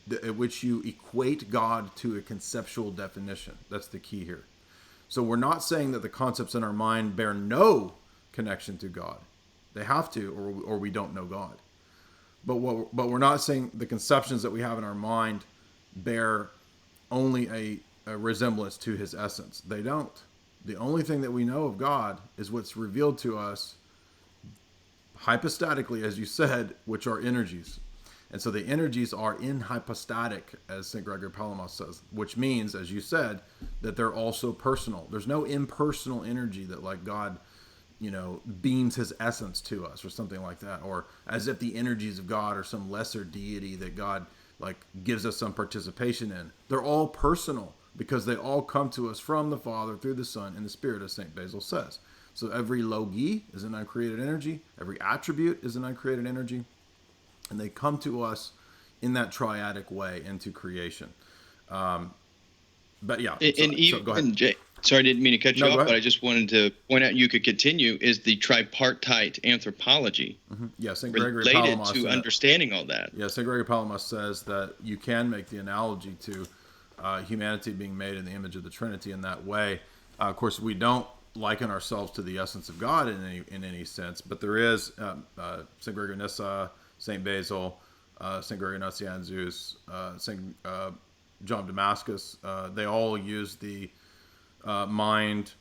equate God to a conceptual definition. That's the key here. So we're not saying that the concepts in our mind bear no connection to God. They have to, or we don't know God. But we're not saying the conceptions that we have in our mind bear only a resemblance to his essence. They don't. The only thing that we know of God is what's revealed to us hypostatically, as you said, which are energies. And so the energies are inhypostatic, as St. Gregory Palamas says, which means, as you said, that they're also personal. There's no impersonal energy that, like, God, beams his essence to us or something like that, or as if the energies of God are some lesser deity that God, like, gives us some participation in. They're all personal because they all come to us from the Father through the Son and the Spirit, as St. Basil says. So every logoi is an uncreated energy. Every attribute is an uncreated energy. And they come to us in that triadic way into creation. But yeah. And even, go ahead. Jay, sorry, I didn't mean to cut you go off, ahead. but I just wanted to point out, you could continue, is the tripartite anthropology. Yeah, St. Gregory related Palamas to understanding all that. Yeah, St. Gregory Palamas says that you can make the analogy to humanity being made in the image of the Trinity in that way. Of course, we don't liken ourselves to the essence of God in any sense, but there is St. Gregory Nyssa, St. Basil, St. Gregory Nazianzus, St. John of Damascus. They all use the mind,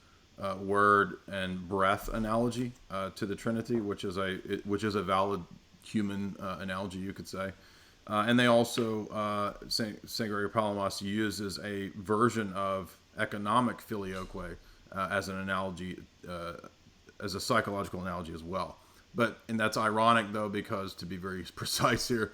word, and breath analogy to the Trinity, which is a valid human analogy, you could say. And they also, St. Gregory Palamas uses a version of economic filioque as an analogy, as a psychological analogy as well. And that's ironic, though, because, to be very precise here,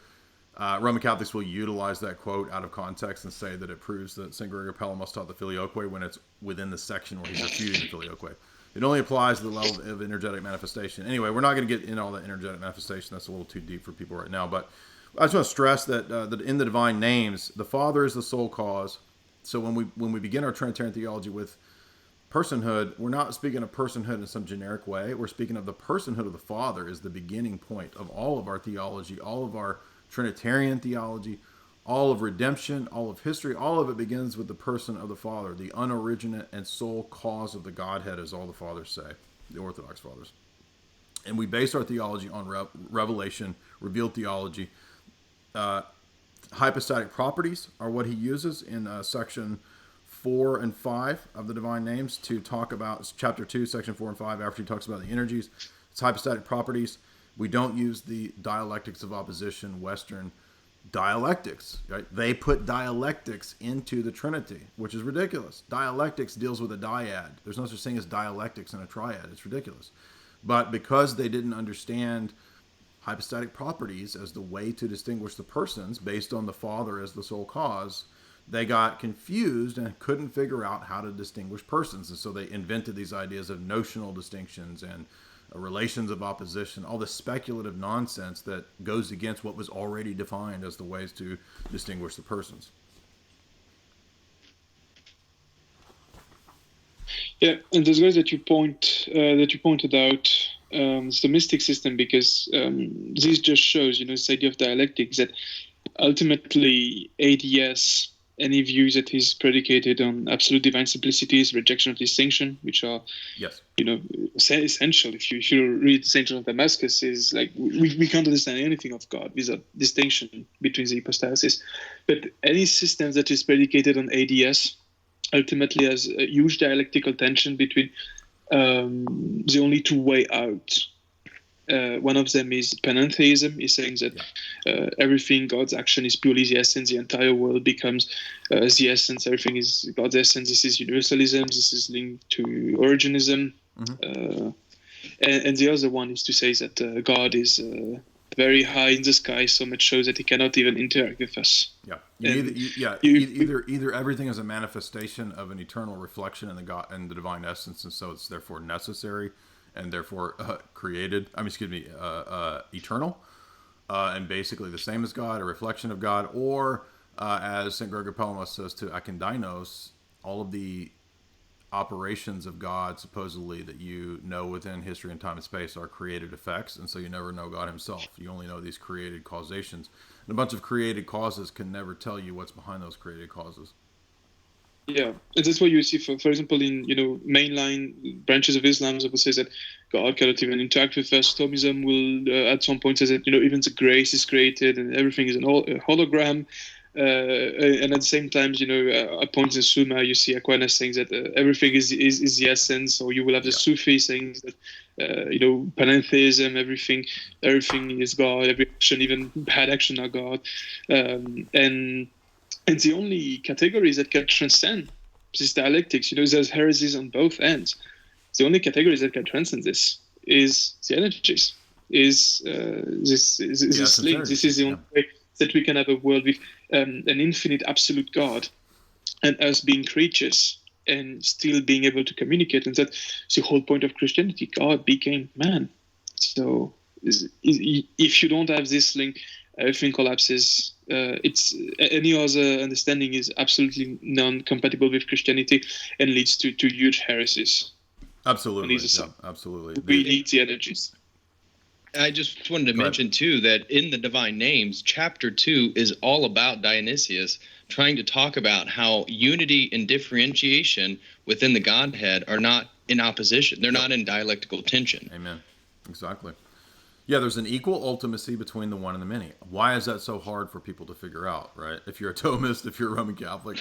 Roman Catholics will utilize that quote out of context and say that it proves that St. Gregory Palamas taught the filioque when it's within the section where he's refuting the filioque. It only applies to the level of energetic manifestation. Anyway, we're not going to get into all the energetic manifestation. That's a little too deep for people right now. But I just want to stress that in the divine names, the Father is the sole cause. So when we begin our Trinitarian theology with personhood, we're not speaking of personhood in some generic way. We're speaking of the personhood of the Father is the beginning point of all of our theology, all of our Trinitarian theology, all of redemption, all of history. All of it begins with the person of the Father, the unoriginate and sole cause of the Godhead, as all the fathers say, the Orthodox fathers. And we base our theology on revelation, revealed theology. Hypostatic properties are what he uses in section 4 and 5 of the Divine Names to talk about chapter 2, section 4 and 5, after he talks about the energies. It's hypostatic properties. We don't use the dialectics of opposition, Western dialectics. Right? They put dialectics into the Trinity, which is ridiculous. Dialectics deals with a dyad. There's no such thing as dialectics in a triad. It's ridiculous. But because they didn't understand hypostatic properties as the way to distinguish the persons based on the Father as the sole cause, they got confused and couldn't figure out how to distinguish persons. And so they invented these ideas of notional distinctions and relations of opposition, all this speculative nonsense that goes against what was already defined as the ways to distinguish the persons. Yeah, and those guys that you pointed out, it's the mystic system, because this just shows, this idea of dialectics, that ultimately ADS, any views that is predicated on absolute divine simplicities, rejection of distinction, which are, yes, essential. If you read Saint John of Damascus, is like we can't understand anything of God without distinction between the hypostases. But any system that is predicated on ADS ultimately has a huge dialectical tension between the only two way out. One of them is Perennialism, is saying that everything, God's action is purely the essence, the entire world becomes the essence, everything is God's essence. This is universalism, this is linked to Origenism. Mm-hmm. And the other one is to say that God is very high in the sky, so much so that he cannot even interact with us. Yeah, either everything is a manifestation of an eternal reflection in the God and the divine essence, and so it's therefore necessary and therefore eternal, and basically the same as God, a reflection of God, or as St. Gregory Palamas says to Akendinos, all of the operations of God, supposedly, that you know within history and time and space are created effects, and so you never know God himself. You only know these created causations. And a bunch of created causes can never tell you what's behind those created causes. Yeah, and that's what you see, for example, in mainline branches of Islam, that would say that God cannot even interact with us. Thomism will at some point say that even the grace is created and everything is a hologram. And at the same time, at points in Summa, you see Aquinas saying that everything is the essence, or you will have the Sufi saying that panentheism, everything is God, every action, even bad action, are God, and the only categories that can transcend this dialectics, there's heresies on both ends. The only categories that can transcend this is the energies, is this link. This is the only way that we can have a world with an infinite absolute God and us being creatures and still being able to communicate. And that's the whole point of Christianity. God became man. So if you don't have this link, everything collapses. It's any other understanding is absolutely non-compatible with Christianity and leads to huge heresies. Absolutely, absolutely. We need the energies. I just wanted to mention, too, that in the Divine Names, Chapter 2 is all about Dionysius, trying to talk about how unity and differentiation within the Godhead are not in opposition. They're not in dialectical tension. Amen. Exactly. Yeah, there's an equal ultimacy between the one and the many. Why is that so hard for people to figure out, right? If you're a Thomist, if you're a Roman Catholic,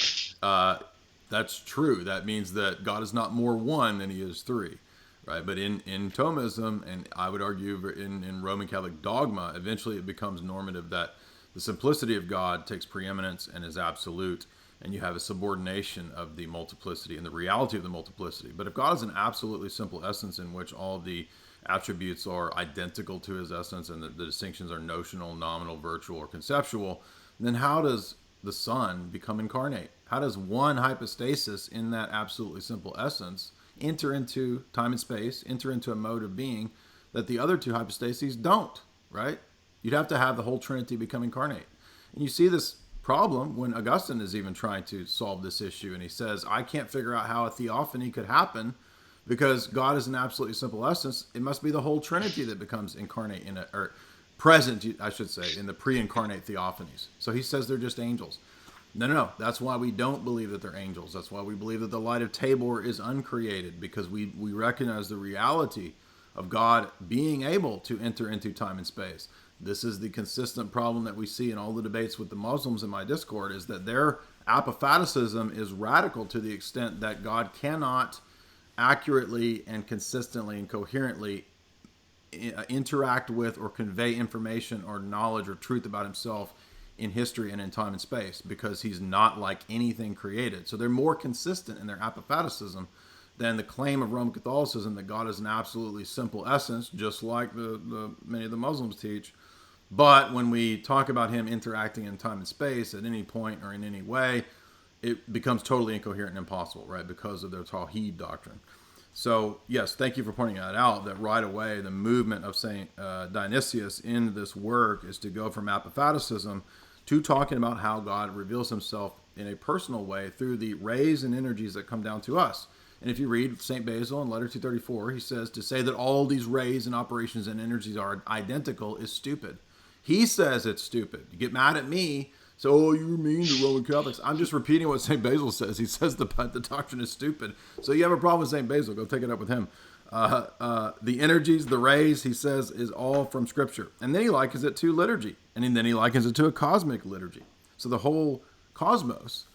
that's true. That means that God is not more one than he is three. Right, but in Thomism, and I would argue in Roman Catholic dogma, eventually it becomes normative that the simplicity of God takes preeminence and is absolute, and you have a subordination of the multiplicity and the reality of the multiplicity. But if God is an absolutely simple essence in which all of the attributes are identical to his essence and the distinctions are notional, nominal, virtual, or conceptual, then how does the Son become incarnate? How does one hypostasis in that absolutely simple essence enter into time and space, enter into a mode of being that the other two hypostases don't, right? You'd have to have the whole Trinity become incarnate. And you see this problem when Augustine is even trying to solve this issue, and he says, I can't figure out how a theophany could happen because God is an absolutely simple essence. It must be the whole Trinity that becomes incarnate or present, I should say, in the pre-incarnate theophanies. So he says they're just angels. No. That's why we don't believe that they're angels. That's why we believe that the light of Tabor is uncreated, because we recognize the reality of God being able to enter into time and space. This is the consistent problem that we see in all the debates with the Muslims in my Discord, is that their Apophaticism is radical to the extent that God cannot accurately and consistently and coherently interact with or convey information or knowledge or truth about himself in history and in time and space, because he's not like anything created. So they're more consistent in their Apophaticism than the claim of Roman Catholicism that God is an absolutely simple essence, just like the many of the Muslims teach. But when we talk about him interacting in time and space at any point or in any way, it becomes totally incoherent and impossible, right? Because of their Tawhid doctrine. So, yes, thank you for pointing that out, that right away the movement of St. Dionysius in this work is to go from Apophaticism to talking about how God reveals himself in a personal way through the rays and energies that come down to us. And if you read St. Basil in letter 234, he says to say that all these rays and operations and energies are identical is stupid. He says it's stupid. You get mad at me, so, oh, you're mean to Roman Catholics. I'm just repeating what St. Basil says. He says the doctrine is stupid. So you have a problem with St. Basil, go take it up with him. The energies, the rays, he says, is all from Scripture. And then he likens it to liturgy. And then he likens it to a cosmic liturgy. So the whole cosmos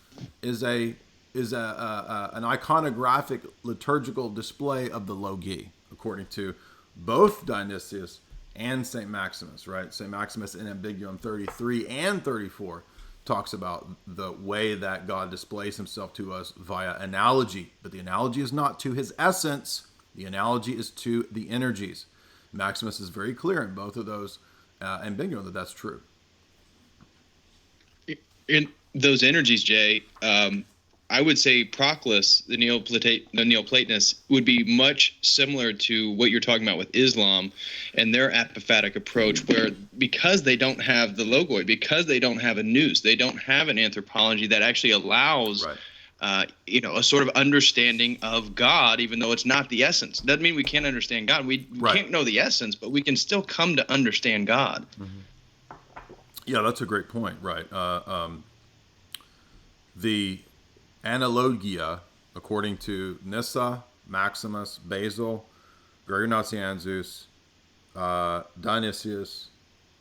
is an iconographic liturgical display of the logoi, according to both Dionysius and St. Maximus, right? St. Maximus in Ambiguum 33 and 34 talks about the way that God displays himself to us via analogy. But the analogy is not to his essence. The analogy is to the energies. Maximus is very clear in both of those Ambiguum that that's true. In those energies, Jay, I would say Proclus, the Neoplatonist, would be much similar to what you're talking about with Islam and their apophatic approach, where because they don't have the logoi, because they don't have a nous, they don't have an anthropology that actually allows a sort of understanding of God, even though it's not the essence. Doesn't mean we can't understand God. We can't know the essence, but we can still come to understand God. Mm-hmm. Yeah, that's a great point, right? The analogia, according to Nyssa, Maximus, Basil, Gregory Nazianzus, Dionysius,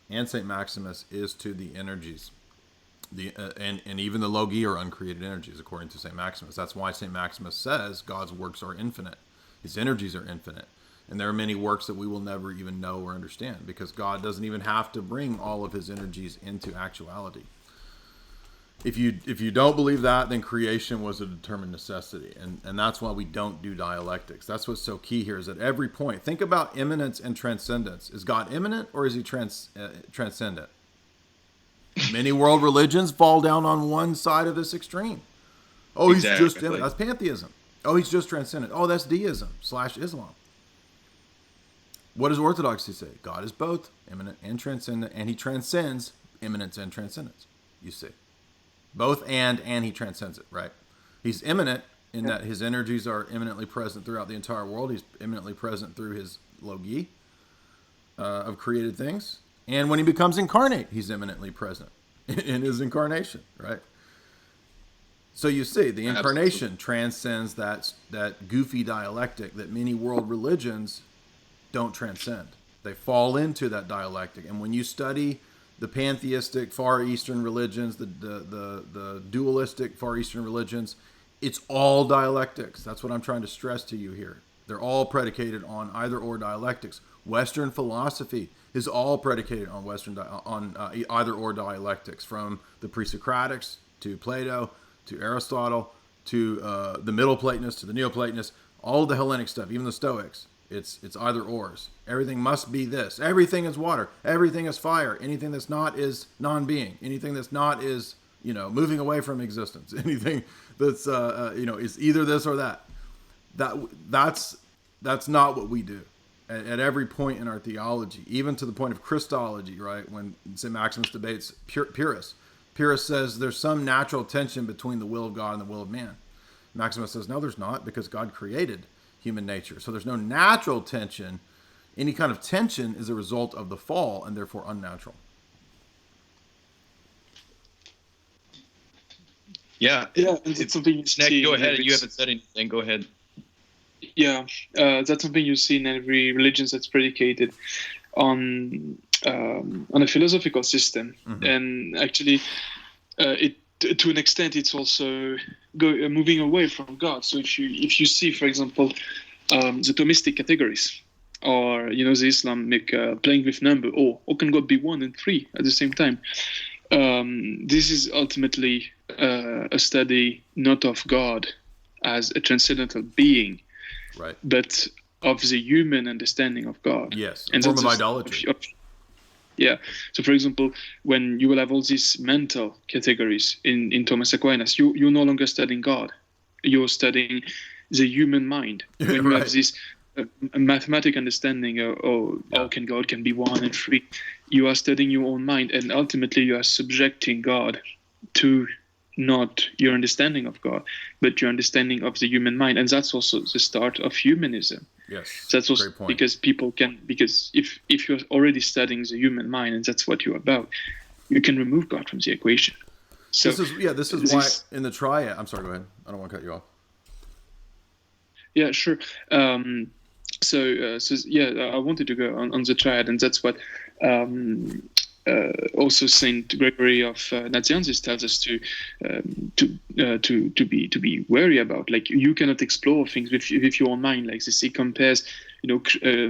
and St. Maximus, is to the energies. And even the logoi are uncreated energies, according to St. Maximus. That's why St. Maximus says God's works are infinite. His energies are infinite. And there are many works that we will never even know or understand, because God doesn't even have to bring all of his energies into actuality. If you don't believe that, then creation was a determined necessity. And that's why we don't do dialectics. That's what's so key here, is at every point, think about immanence and transcendence. Is God immanent, or is he transcendent? Many world religions fall down on one side of this extreme. Oh, he's just immanent. That's pantheism. Oh, he's just transcendent. Oh, that's deism / Islam. What does Orthodoxy say? God is both immanent and transcendent, and he transcends immanence and transcendence. You see. Both and he transcends it, right? He's immanent in that his energies are immanently present throughout the entire world. He's immanently present through his logoi of created things. And when he becomes incarnate, he's immanently present in his incarnation, right? So you see, the incarnation transcends that goofy dialectic that many world religions don't transcend. They fall into that dialectic. And when you study the pantheistic Far Eastern religions, the dualistic Far Eastern religions, it's all dialectics. That's what I'm trying to stress to you here. They're all predicated on either or dialectics. Western philosophy is all predicated on either or dialectics, from the pre-Socratics to Plato to Aristotle to the Middle Platonists to the Neoplatonists, all of the Hellenic stuff, even the Stoics. It's either ors. Everything must be this. Everything is water. Everything is fire. Anything that's not is non-being. Anything that's not is, moving away from existence. Anything that's, is either this or that. That's not what we do. At every point in our theology, even to the point of Christology, right? When St. Maximus debates Pyrrhus. Pyrrhus says there's some natural tension between the will of God and the will of man. Maximus says, no, there's not, because God created human nature. So there's no natural tension. Any kind of tension is a result of the fall, and therefore unnatural. Yeah. It's something you Snek, see. go ahead. You haven't said anything. Go ahead. Yeah, that's something you see in every religion that's predicated on a philosophical system, and actually, it to an extent it's also moving away from God. So if you see, for example, the Thomistic categories, or the Islamic playing with number, or can God be 1 and 3 at the same time? This is ultimately a study not of God as a transcendental being, right, but of the human understanding of God. Yes, and form of idolatry. Yeah. So, for example, when you will have all these mental categories in Thomas Aquinas, you're no longer studying God. You're studying the human mind. When you have this mathematical understanding of can God can be 1 and 3, you are studying your own mind, and ultimately you are subjecting God to not your understanding of God, but your understanding of the human mind. And that's also the start of humanism. Yes, that's also great point. Because if you're already studying the human mind and that's what you're about, you can remove God from the equation. So this is why in the triad. I'm sorry, go ahead. I don't want to cut you off. Yeah, sure. I wanted to go on the triad, and that's what also Saint Gregory of Nazianzus tells us to be wary about. Like, you cannot explore things with your own mind like this. He compares,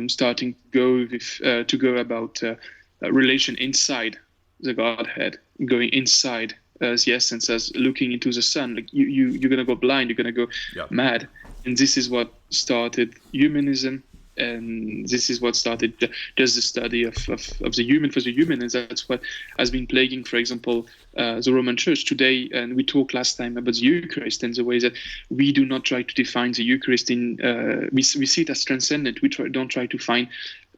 starting to go about relation inside the Godhead, going inside the essence, as looking into the sun. Like you're gonna go blind, you're gonna go mad, and this is what started humanism. And this is what started just the study of the human for the human, and that's what has been plaguing, for example, the Roman Church today. And we talked last time about the Eucharist and the way that we do not try to define the Eucharist we see it as transcendent. We don't try to find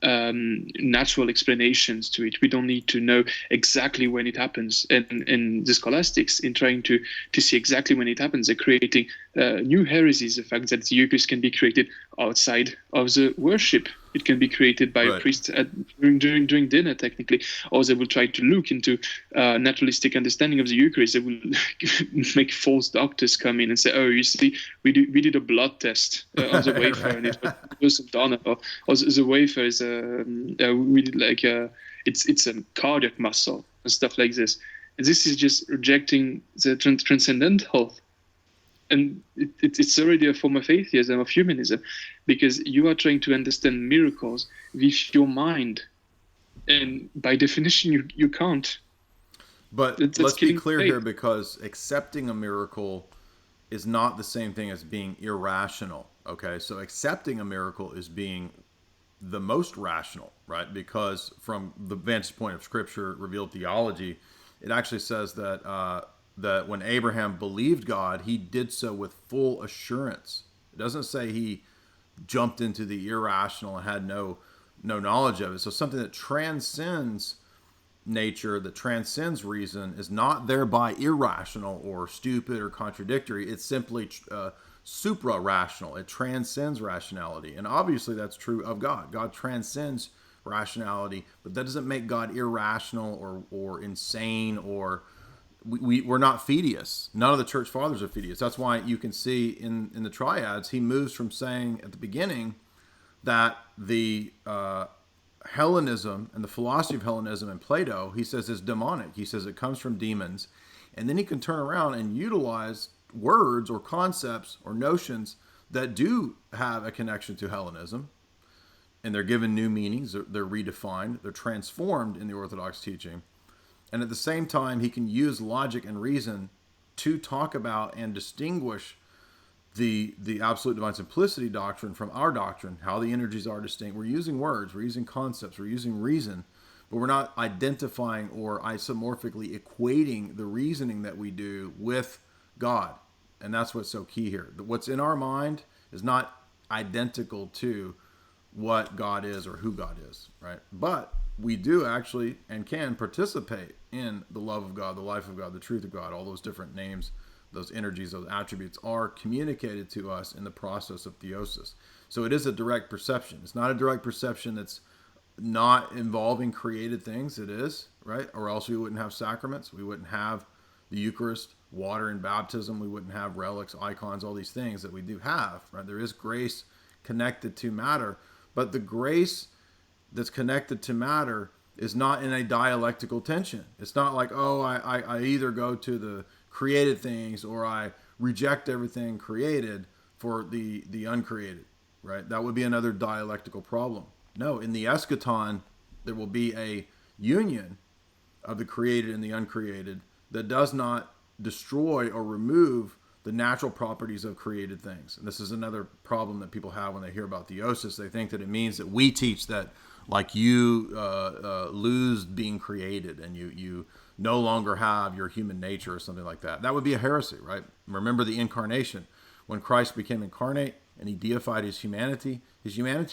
natural explanations to it. We don't need to know exactly when it happens. And the scholastics, in trying to see exactly when it happens, they're creating new heresies. The fact that the Eucharist can be created outside of the worship. It can be created by a priest during dinner, technically. Or they will try to look into naturalistic understanding of the Eucharist. They will make false doctors come in and say, "Oh, you see, we did a blood test on the wafer, and it wasn't done." Or the wafer is we did it's a cardiac muscle and stuff like this. And this is just rejecting the transcendental. And it's already a form of atheism, of humanism, because you are trying to understand miracles with your mind. And by definition, you can't. But let's be clear here, because accepting a miracle is not the same thing as being irrational. Okay, so accepting a miracle is being the most rational, right? Because from the vantage point of Scripture, revealed theology, it actually says that that when Abraham believed God, he did so with full assurance. It doesn't say he jumped into the irrational and had no knowledge of it. So something that transcends nature, that transcends reason, is not thereby irrational or stupid or contradictory. It's simply supra-rational. It transcends rationality. And obviously that's true of God. God transcends rationality, but that doesn't make God irrational or insane, or we're not Photius. None of the church fathers are Photius. That's why you can see in the triads, he moves from saying at the beginning that the Hellenism and the philosophy of Hellenism and Plato, he says, is demonic. He says it comes from demons. And then he can turn around and utilize words or concepts or notions that do have a connection to Hellenism. And they're given new meanings. They're redefined. They're transformed in the Orthodox teaching. And at the same time, he can use logic and reason to talk about and distinguish the absolute divine simplicity doctrine from our doctrine, how the energies are distinct. We're using words, we're using concepts, we're using reason, but we're not identifying or isomorphically equating the reasoning that we do with God. And that's what's so key here. What's in our mind is not identical to what God is or who God is, right? But we do actually and can participate in the love of God, the life of God, the truth of God. All those different names, those energies, those attributes are communicated to us in the process of theosis. So it is a direct perception. It's not a direct perception that's not involving created things. It is, right? Or else we wouldn't have sacraments. We wouldn't have the Eucharist, water and baptism. We wouldn't have relics, icons, all these things that we do have, right? There is grace connected to matter, but the grace that's connected to matter is not in a dialectical tension. It's not like, oh, I either go to the created things or I reject everything created for the uncreated, right? That would be another dialectical problem. No, in the eschaton, there will be a union of the created and the uncreated that does not destroy or remove the natural properties of created things. And this is another problem that people have when they hear about theosis. They think that it means that we teach that, like, you lose being created and you no longer have your human nature or something like that. That would be a heresy, right? Remember the incarnation. When Christ became incarnate and he deified his humanity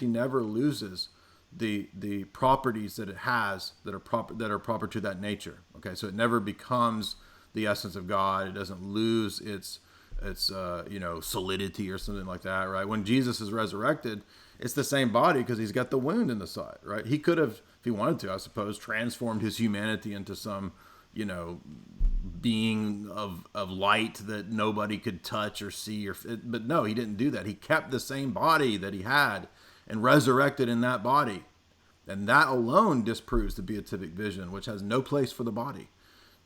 never loses the properties that it has that are proper to that nature. Okay, so it never becomes the essence of God. It doesn't lose its solidity or something like that, right? When Jesus is resurrected, it's the same body because he's got the wound in the side, right? He could have, if he wanted to, I suppose, transformed his humanity into some, being of light that nobody could touch or see, but no, he didn't do that. He kept the same body that he had and resurrected in that body. And that alone disproves the beatific vision, which has no place for the body.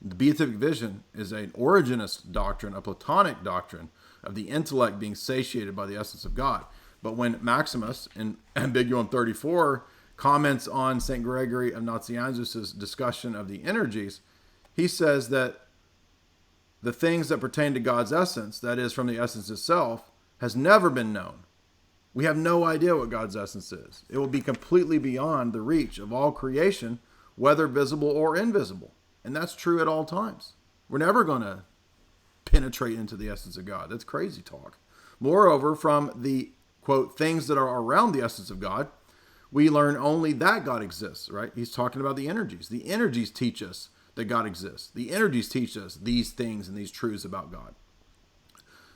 The beatific vision is an Origenist doctrine, a Platonic doctrine of the intellect being satiated by the essence of God. But when Maximus in Ambiguum 34 comments on St. Gregory of Nazianzus' discussion of the energies, he says that the things that pertain to God's essence, that is from the essence itself, has never been known. We have no idea what God's essence is. It will be completely beyond the reach of all creation, whether visible or invisible. And that's true at all times. We're never going to penetrate into the essence of God. That's crazy talk. Moreover, from the, quote, things that are around the essence of God, we learn only that God exists, right? He's talking about the energies. The energies teach us that God exists. The energies teach us these things and these truths about God.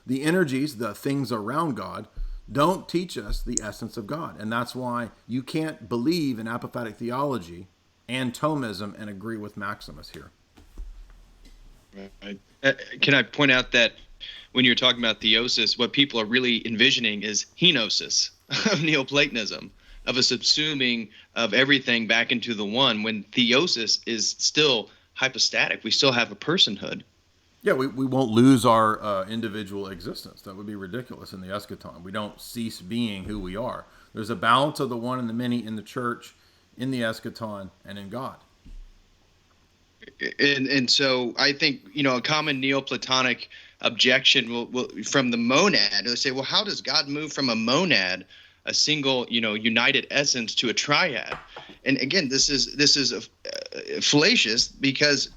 The energies, the things around God, don't teach us the essence of God. And that's why you can't believe in apophatic theology and Thomism and agree with Maximus here. Right. Can I point out that when you're talking about theosis, what people are really envisioning is henosis of Neoplatonism, of a subsuming of everything back into the one, when theosis is still hypostatic. We still have a personhood. Yeah, we won't lose our individual existence. That would be ridiculous in the eschaton. We don't cease being who we are. There's a balance of the one and the many in the church, in the eschaton, and in God. And so I think, a common Neoplatonic objection will from the monad, they'll say, well, how does God move from a monad, a single, united essence, to a triad? And again, this is fallacious, because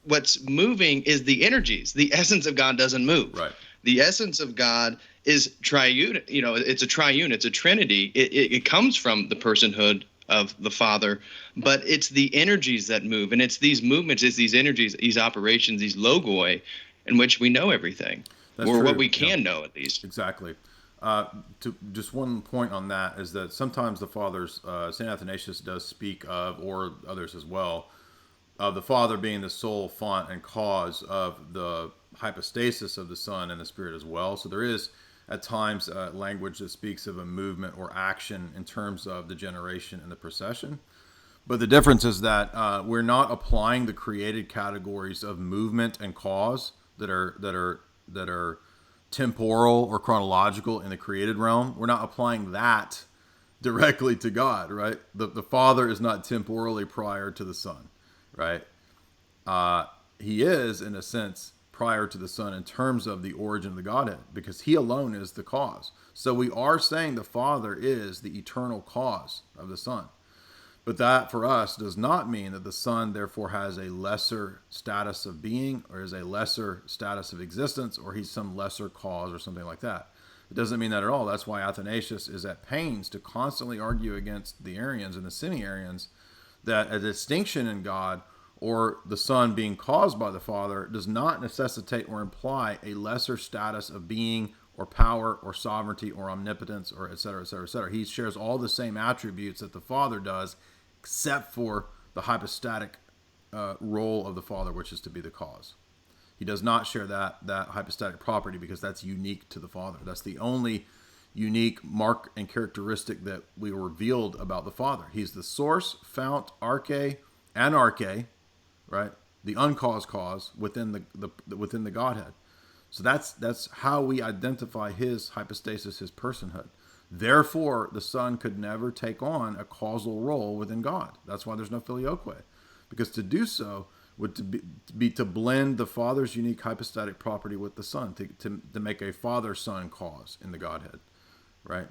what's moving is the energies. The essence of God doesn't move. Right. The essence of God is triune. It's a triune. It's a trinity. It comes from the personhood of the Father, but it's the energies that move, and it's these movements, it's these energies, these operations, these logoi, in which we know everything. That's or true. what we can know, at least. Exactly. To just one point on that is that sometimes the fathers, St. Athanasius does speak of, or others as well, of the Father being the sole font and cause of the hypostasis of the Son and the Spirit as well. So there is at times language that speaks of a movement or action in terms of the generation and the procession. But the difference is that we're not applying the created categories of movement and cause that are temporal or chronological in the created realm. We're not applying that directly to God, right? The Father is not temporally prior to the Son, right? He is, in a sense, prior to the Son in terms of the origin of the Godhead, because he alone is the cause. So we are saying the Father is the eternal cause of the Son. But that, for us, does not mean that the Son, therefore, has a lesser status of being, or is a lesser status of existence, or he's some lesser cause, or something like that. It doesn't mean that at all. That's why Athanasius is at pains to constantly argue against the Arians and the Semi-Arians that a distinction in God, or the Son being caused by the Father, does not necessitate or imply a lesser status of being, or power, or sovereignty, or omnipotence, or et cetera, et cetera, et cetera. He shares all the same attributes that the Father does, except for the hypostatic role of the Father, which is to be the cause. He does not share that hypostatic property, because that's unique to the Father. That's the only unique mark and characteristic that we were revealed about the Father. He's the source, fount, arche, anarche, right? The uncaused cause within the Godhead. So that's how we identify his hypostasis, his personhood. Therefore, the Son could never take on a causal role within God. That's why there's no filioque, because to do so would be to blend the Father's unique hypostatic property with the Son, to make a Father-Son cause in the Godhead, right?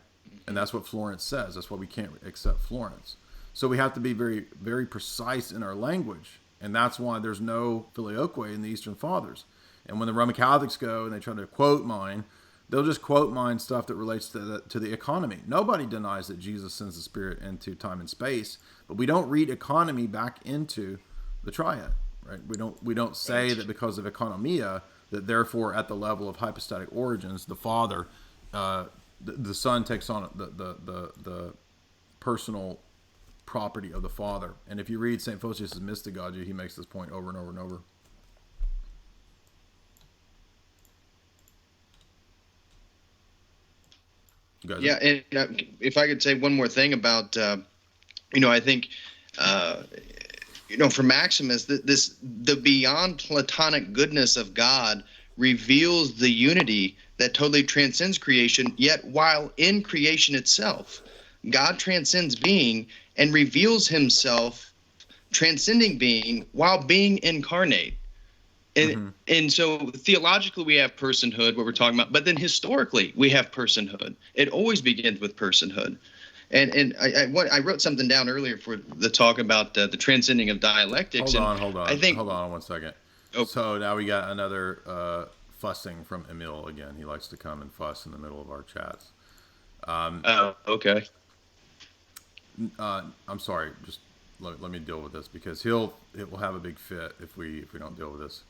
And that's what Florence says. That's why we can't accept Florence. So we have to be very, very precise in our language, and that's why there's no filioque in the Eastern Fathers. And when the Roman Catholics go and they try to quote mine, they'll just quote mine stuff that relates to the economy. Nobody denies that Jesus sends the Spirit into time and space, but we don't read economy back into the triad, right? We don't say that because of economia, that therefore at the level of hypostatic origins, the Father, the Son takes on the personal property of the Father. And if you read St. Photius' Mystagogy, he makes this point over and over and over. Yeah, and if I could say one more thing about, I think, for Maximus, the beyond Platonic goodness of God reveals the unity that totally transcends creation, yet while in creation itself, God transcends being and reveals himself transcending being while being incarnate. And so theologically we have personhood, what we're talking about, but then historically we have personhood. It always begins with personhood. And I wrote something down earlier for the talk about the transcending of dialectics. Hold on. I think, hold on 1 second. Oh. So now we got another fussing from Emil again. He likes to come and fuss in the middle of our chats. Okay. I'm sorry. Just let me deal with this, because it will have a big fit if we don't deal with this.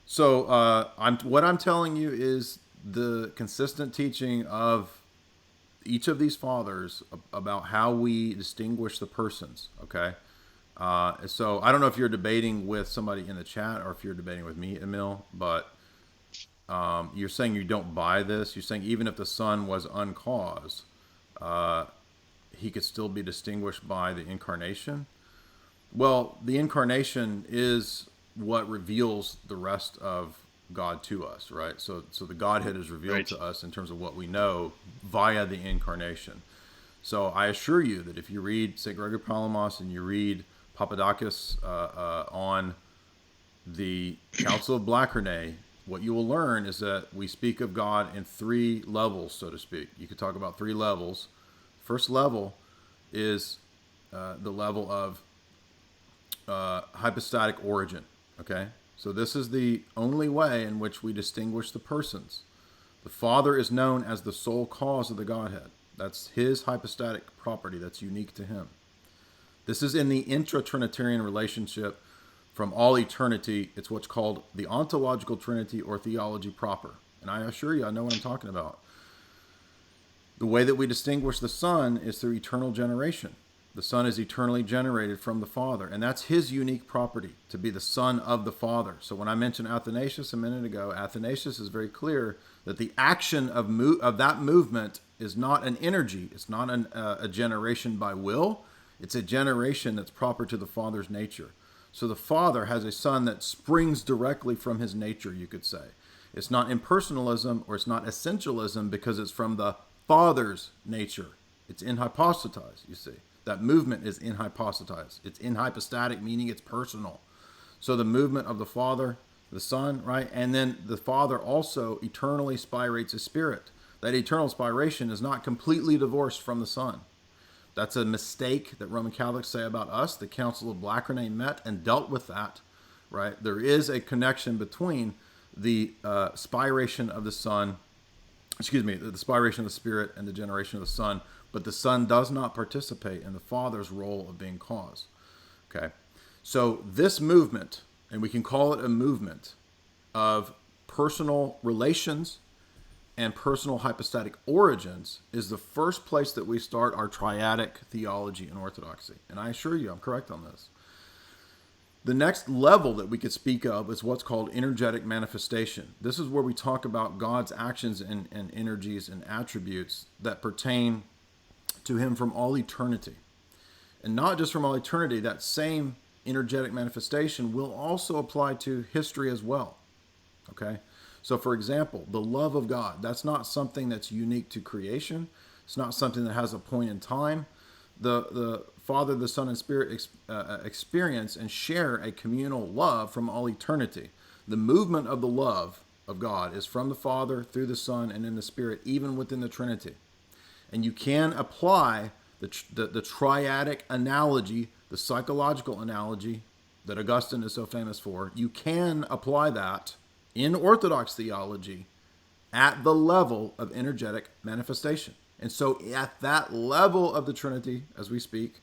So what I'm telling you is the consistent teaching of each of these fathers about how we distinguish the persons. Okay. So I don't know if you're debating with somebody in the chat or if you're debating with me, Emil, but you're saying you don't buy this. You're saying even if the Son was uncaused, he could still be distinguished by the incarnation. Well, the incarnation is what reveals the rest of God to us, right? So the Godhead is revealed to us in terms of what we know via the incarnation. So I assure you that if you read St. Gregory Palamas and you read Papadakis on the Council of Blackernay, what you will learn is that we speak of God in three levels, so to speak. You could talk about three levels. First level is the level of hypostatic origin, okay? So this is the only way in which we distinguish the persons. The Father is known as the sole cause of the Godhead. That's his hypostatic property that's unique to him. This is in the intra-Trinitarian relationship from all eternity. It's what's called the ontological Trinity or theology proper. And I assure you, I know what I'm talking about. The way that we distinguish the Son is through eternal generation. The Son is eternally generated from the Father, and that's his unique property, to be the Son of the Father. So when I mentioned Athanasius a minute ago, Athanasius is very clear that the action of that movement is not an energy. It's not a generation by will. It's a generation that's proper to the Father's nature. So the Father has a Son that springs directly from his nature, you could say. It's not impersonalism or it's not essentialism because it's from the Father's nature. It's inhypostatized, you see. That movement is inhypostatized. It's inhypostatic, meaning it's personal. So the movement of the Father, the Son, right? And then the Father also eternally spirates his Spirit. That eternal spiration is not completely divorced from the Son. That's a mistake that Roman Catholics say about us. The Council of Blackernay met and dealt with that, right? There is a connection between the spiration of the Son, the spiration of the Spirit and the generation of the Son, but the Son does not participate in the Father's role of being cause. Okay? So this movement, and we can call it a movement of personal relations and personal hypostatic origins, is the first place that we start our triadic theology and orthodoxy. And I assure you, I'm correct on this. The next level that we could speak of is what's called energetic manifestation. This is where we talk about God's actions and energies and attributes that pertain to him from all eternity. And not just from all eternity, that same energetic manifestation will also apply to history as well. Okay? So for example, the love of God, that's not something that's unique to creation. It's not something that has a point in time. The Father, the Son, and Spirit experience and share a communal love from all eternity. The movement of the love of God is from the Father, through the Son, and in the Spirit, even within the Trinity. And you can apply the triadic analogy, the psychological analogy that Augustine is so famous for. You can apply that in Orthodox theology at the level of energetic manifestation. And so at that level of the Trinity, as we speak,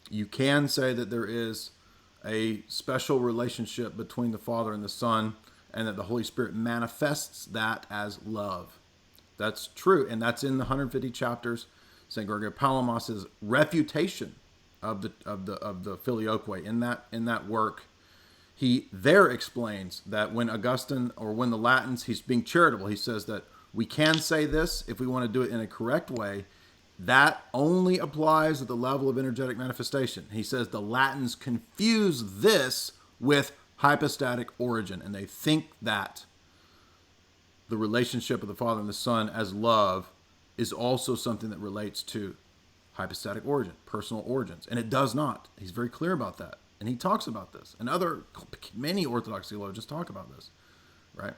you can say that there is a special relationship between the Father and the Son, and that the Holy Spirit manifests that as love. That's true, and that's in the 150 chapters. St. Gregory Palamas's refutation of the filioque in that work. He there explains that when Augustine, or when the Latins, he's being charitable. He says that we can say this if we want to do it in a correct way. That only applies at the level of energetic manifestation. He says the Latins confuse this with hypostatic origin, and they think that the relationship of the Father and the Son as love is also something that relates to hypostatic origin, personal origins. And it does not. He's very clear about that. And he talks about this. And many Orthodox theologians talk about this, right?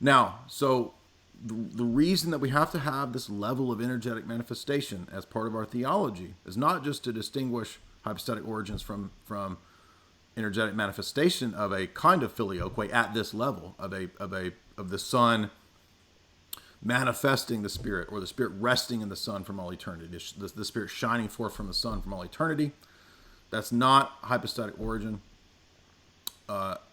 Now, so the reason that we have to have this level of energetic manifestation as part of our theology is not just to distinguish hypostatic origins from energetic manifestation of a kind of filioque at this level of the Son manifesting the Spirit, or the Spirit resting in the Son from all eternity, the Spirit shining forth from the Son from all eternity. That's not hypostatic origin.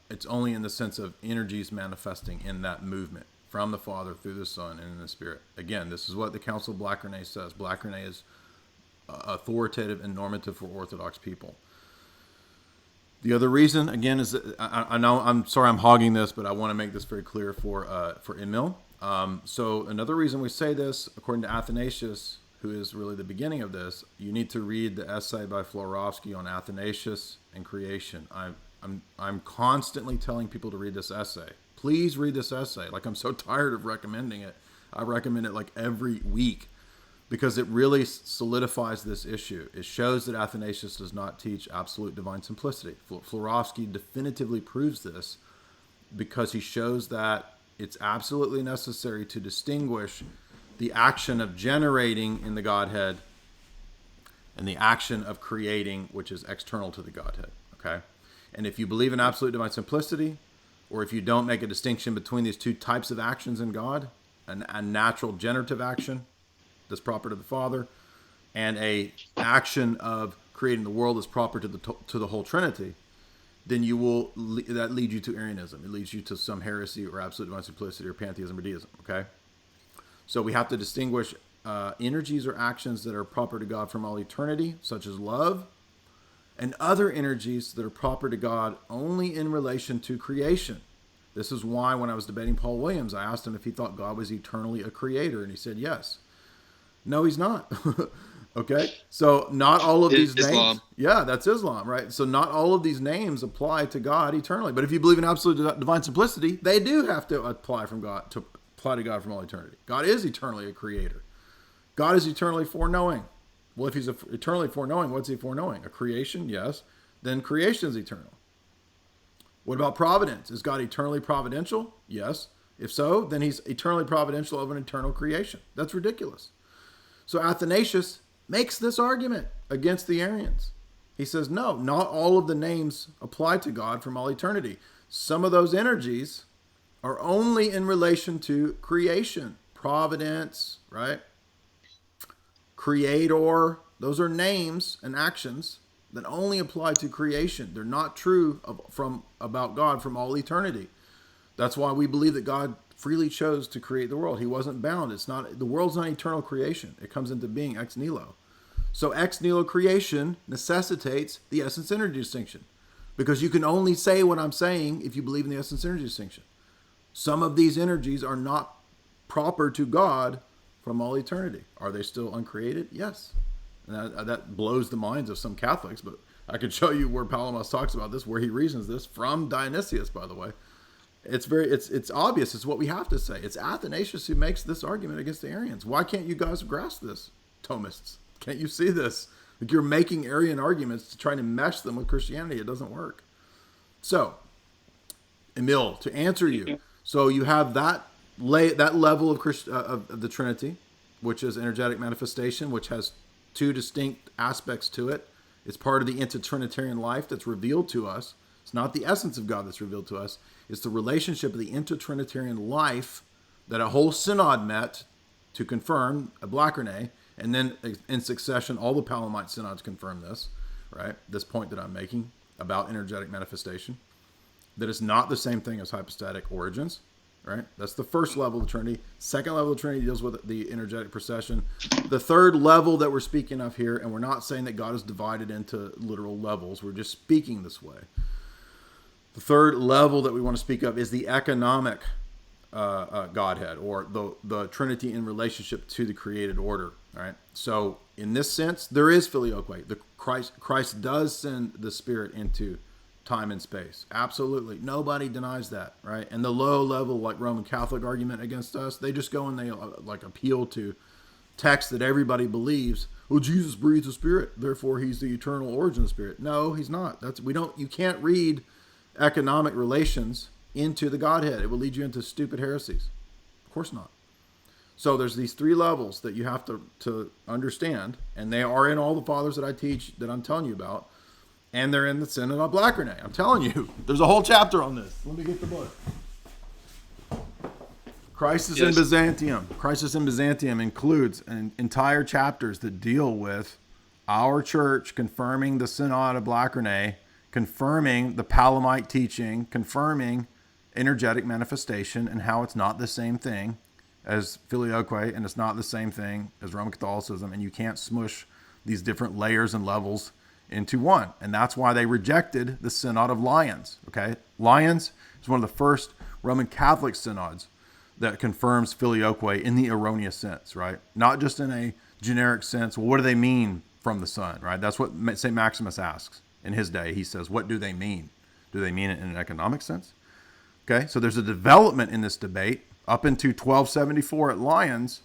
It's only in the sense of energies manifesting in that movement from the Father through the Son and in the Spirit. Again, this is what the Council of Blackernay says. Blackernay is authoritative and normative for Orthodox people. The other reason, again, is that I know, I'm sorry I'm hogging this, but I want to make this very clear for Emil. So another reason we say this, according to Athanasius, who is really the beginning of this, you need to read the essay by Florovsky on Athanasius and creation. I'm constantly telling people to read this essay. Please read this essay. Like, I'm so tired of recommending it. I recommend it like every week because it really solidifies this issue. It shows that Athanasius does not teach absolute divine simplicity. Florovsky definitively proves this because he shows that it's absolutely necessary to distinguish the action of generating in the Godhead and the action of creating, which is external to the Godhead. Okay? And if you believe in absolute divine simplicity, or if you don't make a distinction between these two types of actions in God, a natural generative action that's proper to the Father, and a action of creating the world that's proper to the whole Trinity, then that leads you to Arianism. It leads you to some heresy or absolute divine simplicity or pantheism or deism. Okay, so we have to distinguish energies or actions that are proper to God from all eternity, such as love, and other energies that are proper to God only in relation to creation. This is why when I was debating Paul Williams, I asked him if he thought God was eternally a creator, and he said yes. No, he's not. Okay? So not all of these Islam. names... Yeah, that's Islam, right? So not all of these names apply to God eternally. But if you believe in absolute divine simplicity, they do have to apply to God from all eternity. God is eternally a creator. God is eternally foreknowing. Well, if he's eternally foreknowing, what's he foreknowing? A creation? Yes. Then creation is eternal. What about providence? Is God eternally providential? Yes. If so, then he's eternally providential of an eternal creation. That's ridiculous. So Athanasius makes this argument against the Arians. He says, no, not all of the names apply to God from all eternity. Some of those energies are only in relation to creation. Providence, right? Creator, those are names and actions that only apply to creation. They're not true about God from all eternity. That's why we believe that God freely chose to create the world. He wasn't bound. The world's not eternal creation. It comes into being ex nihilo. So ex nihilo creation necessitates the essence energy distinction, because you can only say what I'm saying if you believe in the essence energy distinction. Some of these energies are not proper to God from all eternity. Are they still uncreated? Yes. And that blows the minds of some Catholics, but I could show you where Palamos talks about this, where he reasons this from Dionysius, by the way. It's obvious. It's what we have to say. It's Athanasius who makes this argument against the Arians. Why can't you guys grasp this, Thomists? Can't you see this? Like, you're making Arian arguments to try to mesh them with Christianity. It doesn't work. So, Emil, to answer you, so you have that level of the Trinity, which is energetic manifestation, which has two distinct aspects to it. It's part of the inter-Trinitarian life that's revealed to us. It's not the essence of God that's revealed to us. It's the relationship of the inter-Trinitarian life that a whole synod met to confirm a Blackernay, and then in succession, all the Palamite synods confirm this, right? This point that I'm making about energetic manifestation, that it's not the same thing as hypostatic origins, right? That's the first level of the Trinity. Second level of the Trinity deals with the energetic procession. The third level that we're speaking of here, and we're not saying that God is divided into literal levels. We're just speaking this way. The third level that we want to speak of is the economic Godhead, or the Trinity in relationship to the created order. All right. So in this sense, there is filioque. Christ does send the Spirit into time and space. Absolutely. Nobody denies that, right? And the low level, like Roman Catholic argument against us, they just go and they appeal to texts that everybody believes. Well, Jesus breathes the Spirit, therefore he's the eternal origin of the Spirit. No, he's not. You can't read economic relations into the Godhead. It will lead you into stupid heresies. Of course not. So there's these three levels that you have to understand, and they are in all the fathers that I teach, that I'm telling you about, and they're in the Synod of Blackernay. I'm telling you, there's a whole chapter on this. Let me get the book. Crisis in Byzantium. Crisis in Byzantium includes entire chapters that deal with our church confirming the Synod of Blackernay, confirming the Palamite teaching, confirming energetic manifestation, and how it's not the same thing as filioque, and it's not the same thing as Roman Catholicism, and you can't smush these different layers and levels into one. And that's why they rejected the Synod of Lyons. Okay, Lyons is one of the first Roman Catholic synods that confirms filioque in the erroneous sense, right? Not just in a generic sense, well, what do they mean from the Son, right? That's what St. Maximus asks in his day. He says, what do they mean? Do they mean it in an economic sense? Okay, so there's a development in this debate up into 1274 at Lyons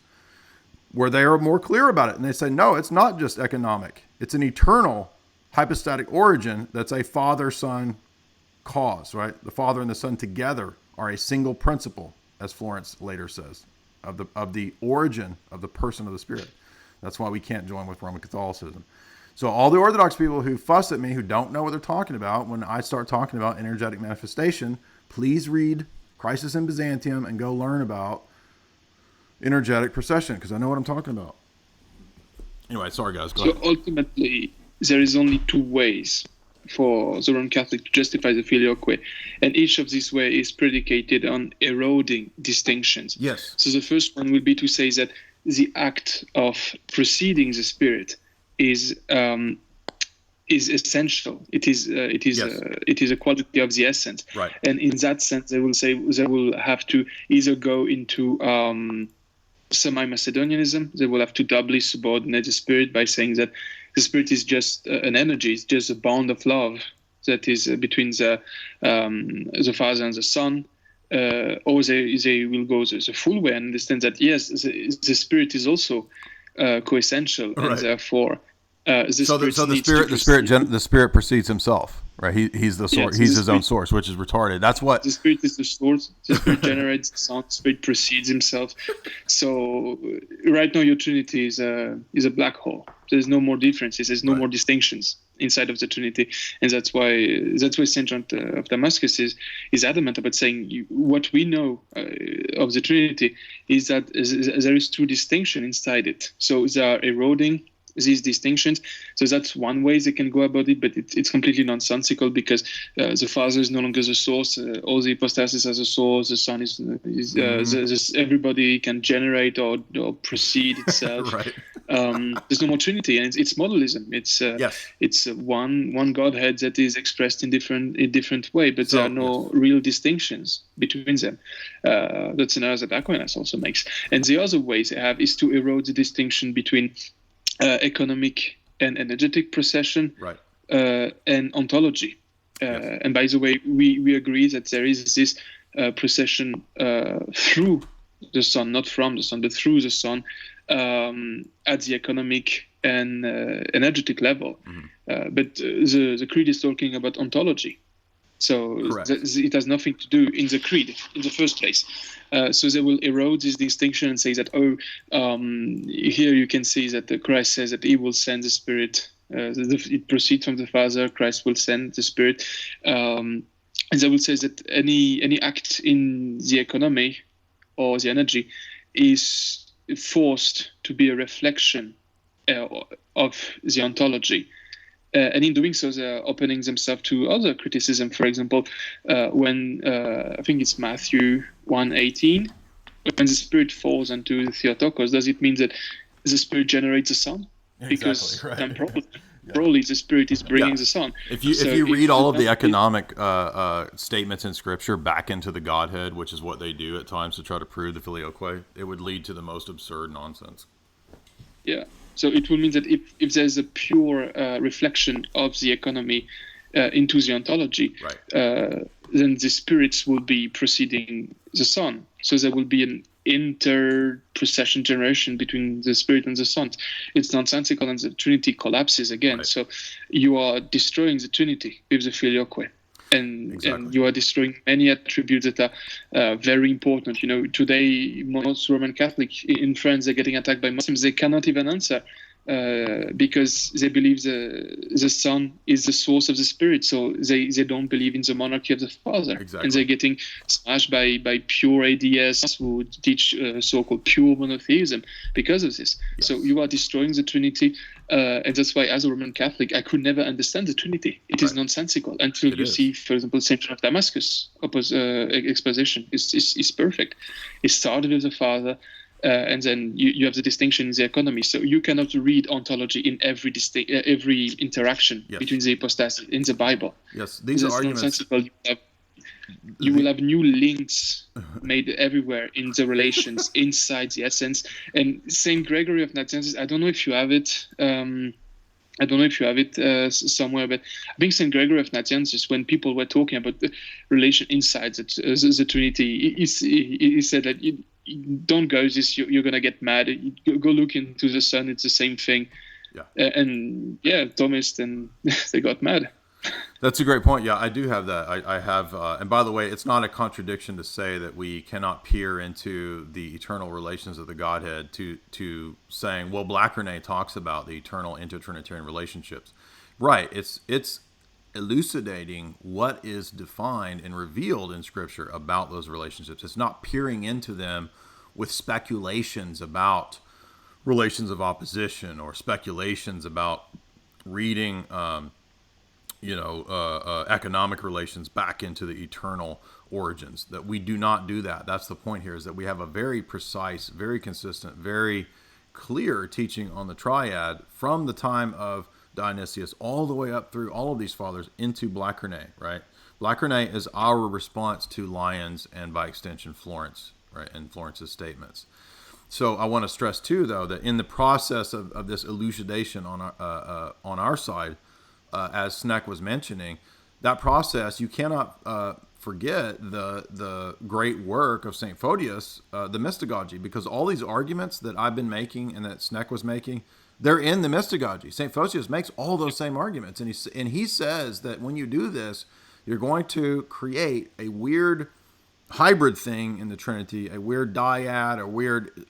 where they are more clear about it. And they say, no, it's not just economic. It's an eternal hypostatic origin that's a Father-Son cause, right? The Father and the Son together are a single principle, as Florence later says, of the origin of the person of the Spirit. That's why we can't join with Roman Catholicism. So all the Orthodox people who fuss at me, who don't know what they're talking about, when I start talking about energetic manifestation, please read Crisis in Byzantium and go learn about energetic procession, because I know what I'm talking about. Anyway, sorry guys, go ahead. So ultimately, there is only two ways for the Roman Catholic to justify the filioque, and each of these ways is predicated on eroding distinctions. Yes. So the first one will be to say that the act of preceding the Spirit is essential. It is a quality of the essence. Right. And in that sense, they will say they will have to either go into semi-Macedonianism. They will have to doubly subordinate the Spirit by saying that the Spirit is just an energy. It's just a bond of love that is between the Father and the Son. Or they will go the full way and understand that yes, the Spirit is also coessential, right. and therefore the Spirit precedes himself, right? He's the source. He's his own source, which is retarded. That's what the Spirit is the source. The Spirit generates the Son. The Spirit precedes himself. So right now, your Trinity is a black hole. There's no more differences. There's no more distinctions inside of the Trinity, and that's why Saint John of Damascus is adamant about saying what we know of the Trinity is that there is true distinction inside it. So they are eroding these distinctions. So that's one way they can go about it, but it's completely nonsensical, because the Father is no longer the source. All the hypostasis as a source. The Son is everybody can generate or precede itself. Right. There's no more Trinity, and it's modalism. It's one Godhead that is expressed in different way, but there are no real distinctions between them. That's an error that Aquinas also makes. And the other way they have is to erode the distinction between economic and energetic procession, right, and ontology. And by the way, we agree that there is this procession through the Son, not from the Son, but through the Son, at the economic and energetic level. Mm-hmm. But the creed is talking about ontology. So it has nothing to do in the creed in the first place. So they will erode this distinction and say that, here you can see that Christ says that he will send the Spirit. It proceeds from the Father. Christ will send the Spirit. And they will say that any act in the economy or the energy is forced to be a reflection of the ontology. And in doing so, they're opening themselves to other criticism. For example, when I think it's Matthew 1:18, when the Spirit falls into the Theotokos, does it mean that the Spirit generates the Son? Because probably the Spirit is bringing the Son. If you read all of the economic statements in Scripture back into the Godhead, which is what they do at times to try to prove the filioque, it would lead to the most absurd nonsense. Yeah. So it will mean that if there's a pure reflection of the economy into the ontology, then the spirits will be preceding the Son. So there will be an inter-procession generation between the Spirit and the Son. It's nonsensical, and the Trinity collapses again. Right. So you are destroying the Trinity with the filioque. And you are destroying many attributes that are very important. You know, today most Roman Catholics in France, they're getting attacked by Muslims. They cannot even answer because they believe the Son is the source of the Spirit. So they don't believe in the monarchy of the Father. Exactly. And they're getting smashed by pure ADS who teach so-called pure monotheism because of this. Yes. So you are destroying the Trinity. And that's why, as a Roman Catholic, I could never understand the Trinity. It is nonsensical until you see, for example, St. John of Damascus exposition. It's perfect. It started with the Father, and then you have the distinction in the economy. So you cannot read ontology in every interaction between the hypostases in the Bible. Yes, these that's arguments. Nonsensical. you will have new links made everywhere in the relations inside the essence. And Saint Gregory of Nazianzus, I don't know if you have it. Somewhere, but I think Saint Gregory of Nazianzus, when people were talking about the relation inside the Trinity, he said that you don't go this, you're gonna get mad. You go look into the sun; it's the same thing. Yeah. And Thomas, and they got mad. That's a great point. Yeah, I do have that. I have, and by the way, it's not a contradiction to say that we cannot peer into the eternal relations of the Godhead to saying, well, Blackernay talks about the eternal inter-Trinitarian relationships. Right. It's elucidating what is defined and revealed in Scripture about those relationships. It's not peering into them with speculations about relations of opposition or speculations about reading economic relations back into the eternal origins. That we do not do that. That's the point here, is that we have a very precise, very consistent, very clear teaching on the triad from the time of Dionysius all the way up through all of these fathers into Blackernay, right? Blackernay is our response to Lyons and by extension Florence, right? And Florence's statements. So I want to stress too, though, that in the process of this elucidation on our side, as Snek was mentioning, that process, you cannot forget the great work of St. Photius, the mystagogy, because all these arguments that I've been making and that Snek was making, they're in the mystagogy. St. Photius makes all those same arguments, and he says that when you do this, you're going to create a weird hybrid thing in the Trinity, a weird dyad, a weird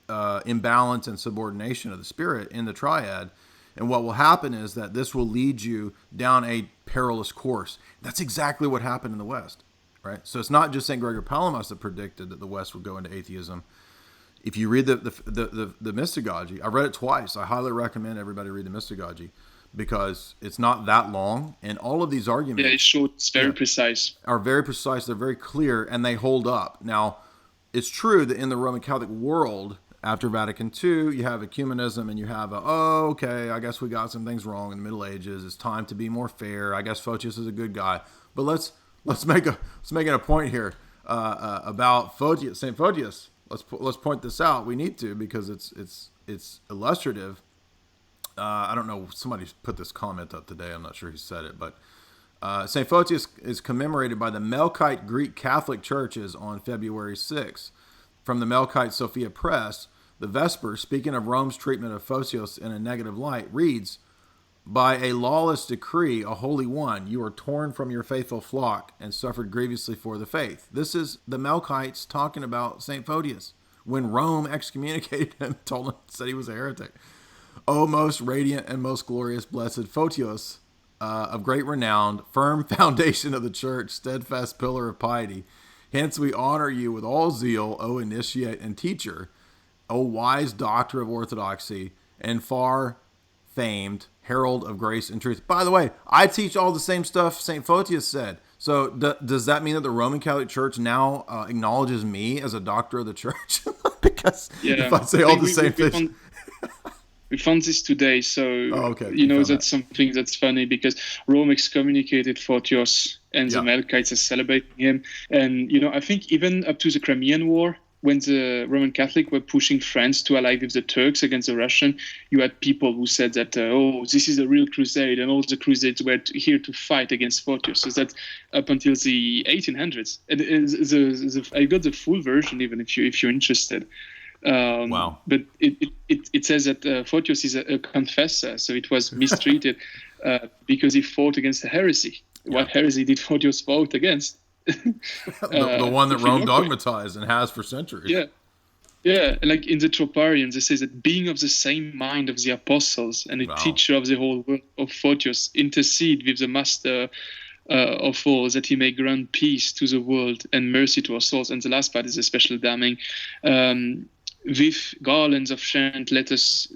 imbalance and subordination of the Spirit in the triad. And what will happen is that this will lead you down a perilous course. That's exactly what happened in the West, right? So it's not just St. Gregory Palamas that predicted that the West would go into atheism. If you read the mystagogy, I read it twice. I highly recommend everybody read the mystagogy because it's not that long, and all of these arguments, it's short, it's very precise, are very precise. They're very clear, and they hold up. Now, it's true that in the Roman Catholic world, after Vatican II, you have ecumenism, and you have I guess we got some things wrong in the Middle Ages. It's time to be more fair. I guess Photius is a good guy, but let's make a point here about Photius, Saint Photius. Let's point this out. We need to, because it's illustrative. I don't know. Somebody put this comment up today. I'm not sure who said it, but Saint Photius is commemorated by the Melkite Greek Catholic churches on February 6th. From the Melkite Sophia Press, the Vespers, speaking of Rome's treatment of Photius in a negative light, reads, "By a lawless decree, a holy one, you are torn from your faithful flock and suffered grievously for the faith." This is the Melkites talking about St. Photius when Rome excommunicated him, said he was a heretic. "O most radiant and most glorious blessed Photius, of great renown, firm foundation of the church, steadfast pillar of piety, hence we honor you with all zeal, O initiate and teacher, O wise doctor of orthodoxy, and far famed herald of grace and truth." By the way, I teach all the same stuff St. Photius said. So does that mean that the Roman Catholic Church now acknowledges me as a doctor of the church? Because if I say all the same things... We found this today, so that's something that's funny, because Rome excommunicated Photius, and the Melkites are celebrating him. And I think even up to the Crimean War, when the Roman Catholic were pushing France to ally with the Turks against the Russian, you had people who said that this is a real crusade, and all the crusades were here to fight against Photius. So that up until the 1800s, and I got the full version, even if you're interested. Wow! But it says that Photius is a confessor, so it was mistreated because he fought against a heresy. Yeah. What heresy did Photius vote against? the one that Rome dogmatized and has for centuries. Yeah. Like in the Troparians, it says that being of the same mind of the apostles and a teacher of the whole world of Photius, intercede with the master of all, that he may grant peace to the world and mercy to our souls. And the last part is especially damning. With garlands of chant, let us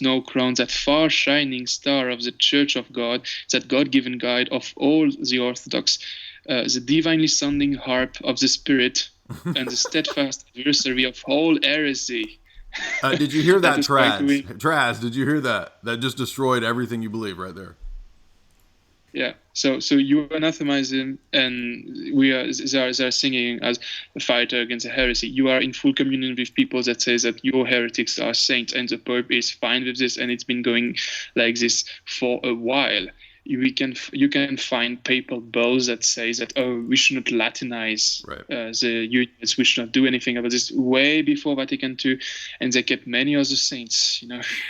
now crown that far shining star of the Church of God, that God-given guide of all the Orthodox, the divinely sounding harp of the Spirit, and the steadfast adversary of all heresy. Did you hear that, Traz? Traz, did you hear that? That just destroyed everything you believe right there. Yeah. So you anathemize him, and they're singing as a fighter against a heresy. You are in full communion with people that say that your heretics are saints, and the Pope is fine with this, and it's been going like this for a while. You can find papal bulls that say that we should not Latinize the unions, we should not do anything about this way before Vatican II, and they kept many other saints.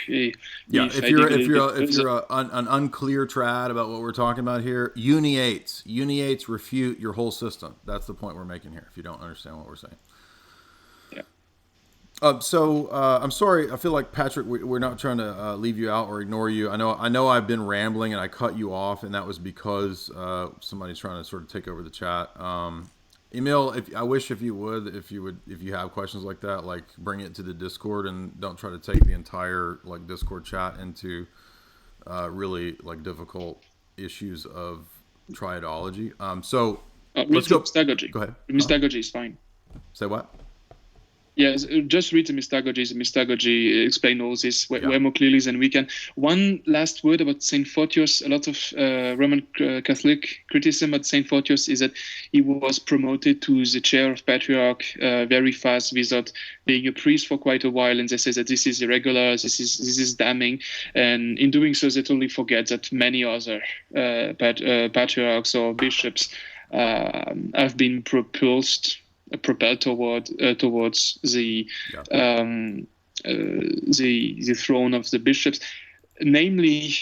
If you're an unclear trad about what we're talking about here, uniates refute your whole system. That's the point we're making here. If you don't understand what we're saying. So I'm sorry. I feel like, Patrick, we're not trying to leave you out or ignore you. I know I've been rambling and I cut you off, and that was because somebody's trying to sort of take over the chat. Emil, if you have questions like that, like bring it to the Discord, and don't try to take the entire like Discord chat into really like difficult issues of triadology. Let's go. Mystagogy. Go ahead. Mystagogy is fine. Say what? Yes, just read the Mystagogy. The Mystagogy explain all this way more clearly than we can. One last word about Saint Photius. A lot of Roman Catholic criticism at Saint Photius is that he was promoted to the chair of patriarch very fast without being a priest for quite a while, and they say that this is irregular, this is damning, and in doing so, they totally forget that many other patriarchs or bishops have been propelled towards the throne of the bishops, namely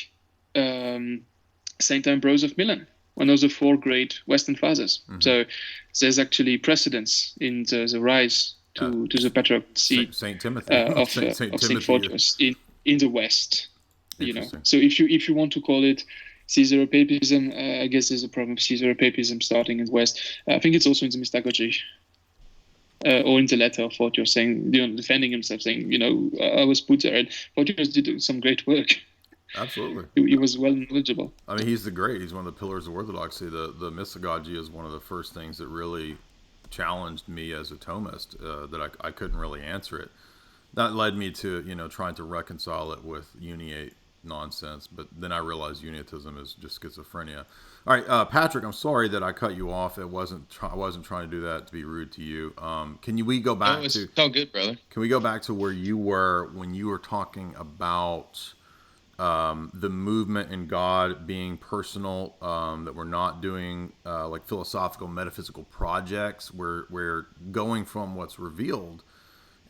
Saint Ambrose of Milan, one of the four great Western fathers. Mm-hmm. So there's actually precedence in the rise to the patriarchy Saint Timothy of Saint Photius in the West. So if you want to call it Caesaropapism, I guess there's a problem with Caesaropapism starting in the West. I think it's also in the Mystagogy. Or in the letter of Photius saying, defending himself, saying, I was put there, and Photius did some great work. Absolutely. He was well knowledgeable. I mean, he's one of the pillars of orthodoxy. The Mystagogy is one of the first things that really challenged me as a Thomist, that I couldn't really answer it. That led me to, trying to reconcile it with uniate nonsense, but then I realized uniatism is just schizophrenia. All right, Patrick, I'm sorry that I cut you off. I wasn't trying to do that to be rude to you. We go back to? It's all good, brother. Can we go back to where you were when you were talking about the movement in God being personal? That we're not doing like philosophical, metaphysical projects. We're going from what's revealed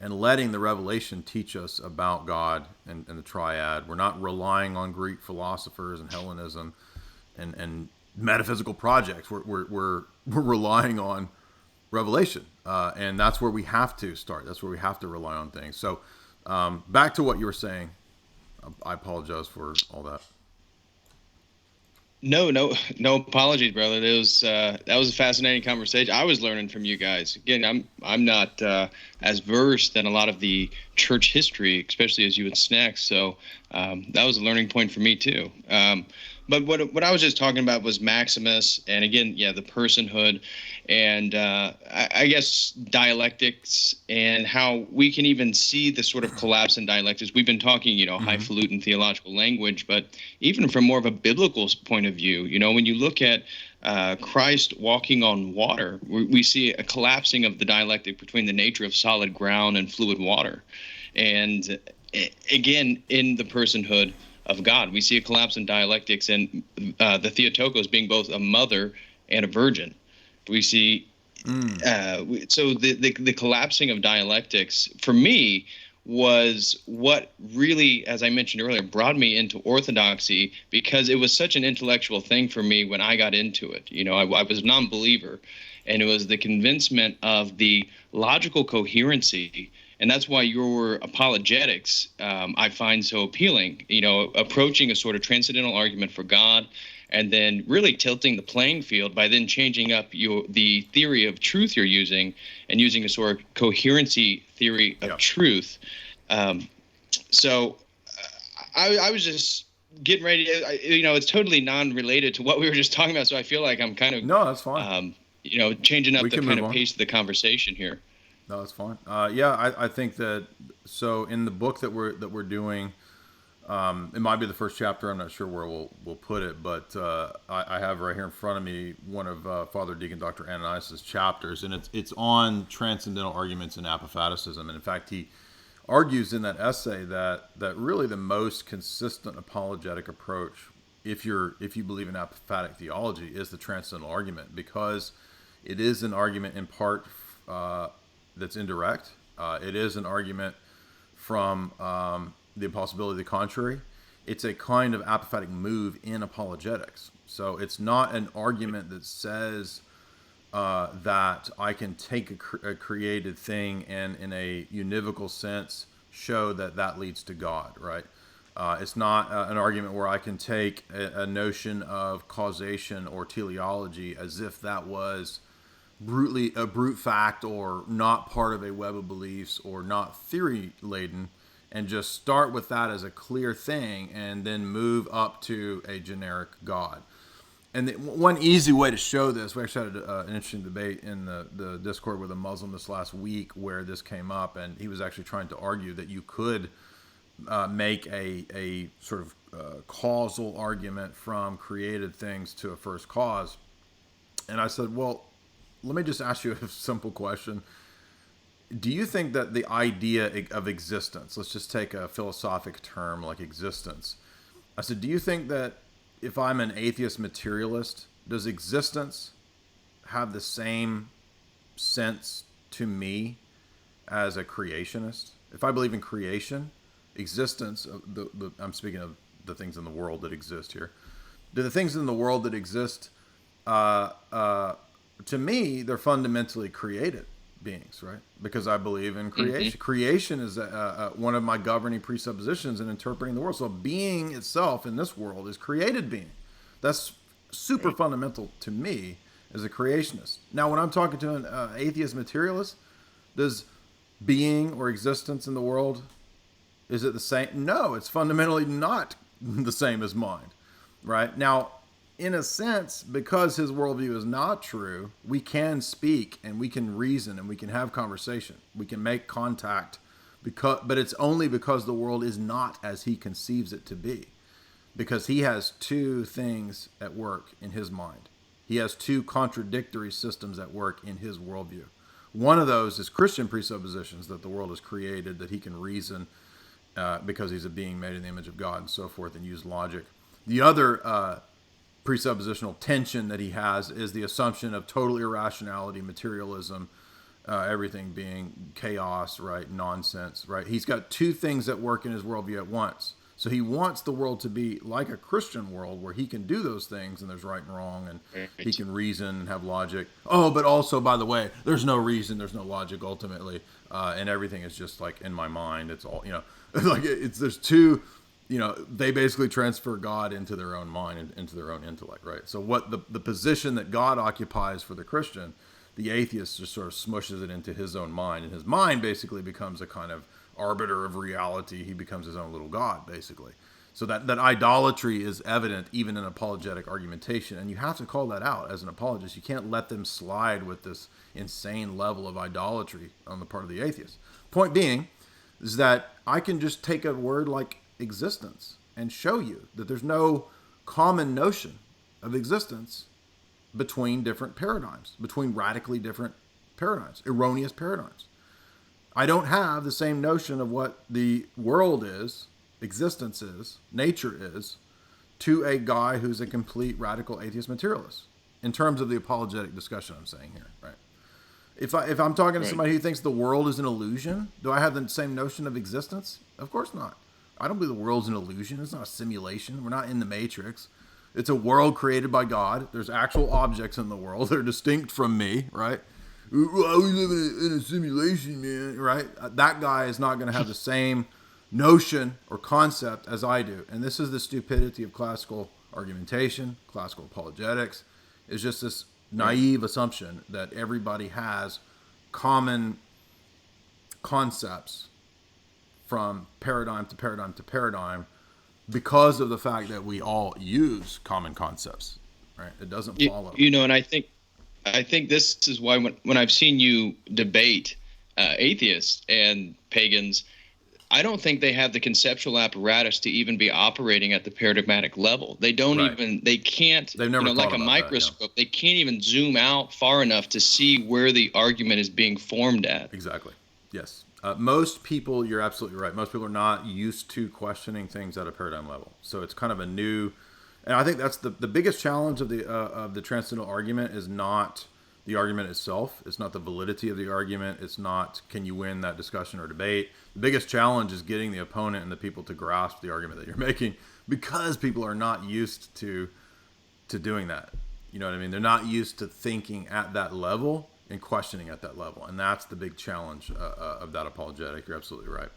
and letting the revelation teach us about God and the triad. We're not relying on Greek philosophers and Hellenism and metaphysical projects. We're relying on revelation, and that's where we have to start. That's where we have to rely on things. So back to what you were saying. I apologize for all that. No apologies, brother. That was a fascinating conversation. I was learning from you guys. Again, I'm not as versed in a lot of the church history, especially as you and Snax. So that was a learning point for me too. But what I was just talking about was Maximus, and again, the personhood, and I guess dialectics, and how we can even see the sort of collapse in dialectics. We've been talking, highfalutin theological language, but even from more of a biblical point of view, when you look at Christ walking on water, we see a collapsing of the dialectic between the nature of solid ground and fluid water, and again in the personhood of God, we see a collapse in dialectics, and the Theotokos being both a mother and a virgin. We see so the collapsing of dialectics for me was what really, as I mentioned earlier, brought me into orthodoxy, because it was such an intellectual thing for me when I got into it. I was a non-believer, and it was the convincement of the logical coherency. And that's why your apologetics I find so appealing, approaching a sort of transcendental argument for God, and then really tilting the playing field by then changing up the theory of truth you're using, and using a sort of coherency theory of truth. So I was just getting ready. It's totally non-related to what we were just talking about. So I feel like I'm kind of that's fine. Changing up the kind of pace of the conversation here. No, that's fine. I think that, so in the book that we're doing, It might be the first chapter. I'm not sure where we'll put it, but I have right here in front of me one of Father Deacon Dr. Ananias' chapters, and it's on transcendental arguments in Apophaticism. And in fact, he argues in that essay that really the most consistent apologetic approach, if you believe in apophatic theology, is the transcendental argument, because it is an argument in part that's indirect. It is an argument from the impossibility of the contrary. It's a kind of apophatic move in apologetics. So it's not an argument that says that I can take a created thing and in a univocal sense show that leads to God, right? It's not an argument where I can take a notion of causation or teleology as if that was a brute fact or not part of a web of beliefs or not theory laden, and just start with that as a clear thing and then move up to a generic God. And one easy way to show this, we actually had an interesting debate in the Discord with a Muslim this last week where this came up, and he was actually trying to argue that you could make a sort of causal argument from created things to a first cause. And I said, well, let me just ask you a simple question. Do you think that the idea of existence, let's just take a philosophic term like existence. I said, do you think that if I'm an atheist materialist, does existence have the same sense to me as a creationist? If I believe in creation, existence, I'm speaking of the things in the world that exist here. Do the things in the world that exist, to me, they're fundamentally created beings, right? Because I believe in creation. Mm-hmm. Creation is one of my governing presuppositions in interpreting the world. So being itself in this world is created being. That's super fundamental to me as a creationist. Now, when I'm talking to an atheist materialist, does being or existence in the world, is it the same? No, it's fundamentally not the same as mine, right? Now, in a sense, because his worldview is not true, we can speak and we can reason and we can have conversation. We can make contact, but it's only because the world is not as he conceives it to be. Because he has two things at work in his mind. He has two contradictory systems at work in his worldview. One of those is Christian presuppositions that the world is created, that he can reason because he's a being made in the image of God and so forth, and use logic. The other presuppositional tension that he has is the assumption of total irrationality, materialism, everything being chaos, right, nonsense, right? He's got two things at work in his worldview at once. So he wants the world to be like a Christian world where he can do those things and there's right and wrong and he can reason and have logic. Oh, but also, by the way, there's no reason, there's no logic ultimately, and everything is just like in my mind. It's all, like there's two, they basically transfer God into their own mind and into their own intellect, right? So what the position that God occupies for the Christian, the atheist just sort of smushes it into his own mind, and his mind basically becomes a kind of arbiter of reality. He becomes his own little God, basically. So that idolatry is evident even in apologetic argumentation, and you have to call that out as an apologist. You can't let them slide with this insane level of idolatry on the part of the atheist. Point being is that I can just take a word like existence and show you that there's no common notion of existence between different paradigms, between radically different paradigms, erroneous paradigms. I don't have the same notion of what the world is, existence is, nature is, to a guy who's a complete radical atheist materialist. In terms of the apologetic discussion I'm saying here, right? If I'm talking to somebody who thinks the world is an illusion, do I have the same notion of existence? Of course not. I don't believe the world's an illusion. It's not a simulation. We're not in the Matrix. It's a world created by God. There's actual objects in the world. They're distinct from me, right? Well, we live in a simulation, man, right? That guy is not going to have the same notion or concept as I do. And this is the stupidity of classical argumentation, classical apologetics. It's just this naive assumption that everybody has common concepts from paradigm to paradigm to paradigm because of the fact that we all use common concepts, right? It doesn't follow. And I think this is why when I've seen you debate atheists and pagans, I don't think they have the conceptual apparatus to even be operating at the paradigmatic level. They don't Right. even, they can't, They've never like thought a about that, yeah. microscope, they can't even zoom out far enough to see where the argument is being formed at. Exactly. Yes. Most people, you're absolutely right. Most people are not used to questioning things at a paradigm level. So it's kind of a new, and I think that's the biggest challenge of the transcendental argument is not the argument itself. It's not the validity of the argument. It's not can you win that discussion or debate. The biggest challenge is getting the opponent and the people to grasp the argument that you're making, because people are not used to doing that. You know what I mean? They're not used to thinking at that level and questioning at that level, and that's the big challenge of that apologetic. You're absolutely right.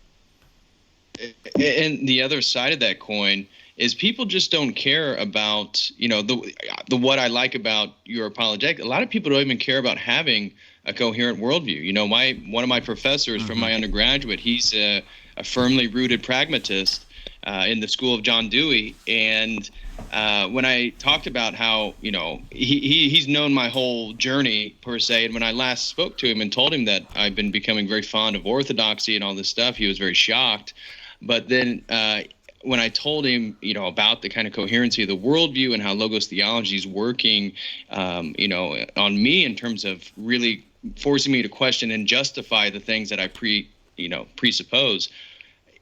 And the other side of that coin is people just don't care about, the what I like about your apologetic. A lot of people don't even care about having a coherent worldview. One of my professors from my undergraduate, he's a firmly rooted pragmatist in the school of John Dewey, and when I talked about how, he's known my whole journey per se, and when I last spoke to him and told him that I've been becoming very fond of orthodoxy and all this stuff, he was very shocked. But then when I told him, about the kind of coherency of the worldview and how logos theology is working, on me in terms of really forcing me to question and justify the things that I presuppose,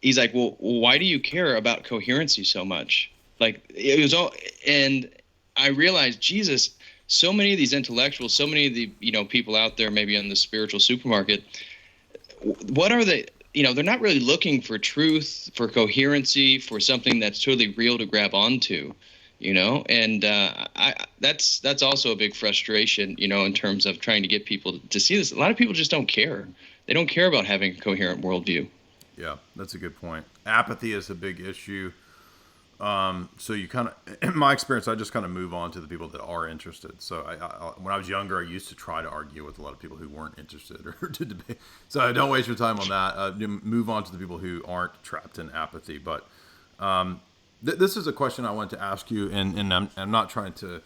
he's like, well, why do you care about coherency so much? Like, it was all, and I realized, Jesus, so many of these intellectuals, so many of the, people out there maybe in the spiritual supermarket, what are they? They're not really looking for truth, for coherency, for something that's totally real to grab onto, and that's also a big frustration, in terms of trying to get people to see this. A lot of people just don't care. They don't care about having a coherent worldview. Yeah, that's a good point. Apathy is a big issue. So you kind of, in my experience, I just kind of move on to the people that are interested. So when I was younger, I used to try to argue with a lot of people who weren't interested or to debate. So don't waste your time on that. Move on to the people who aren't trapped in apathy. But this is a question I wanted to ask you, and I'm not trying to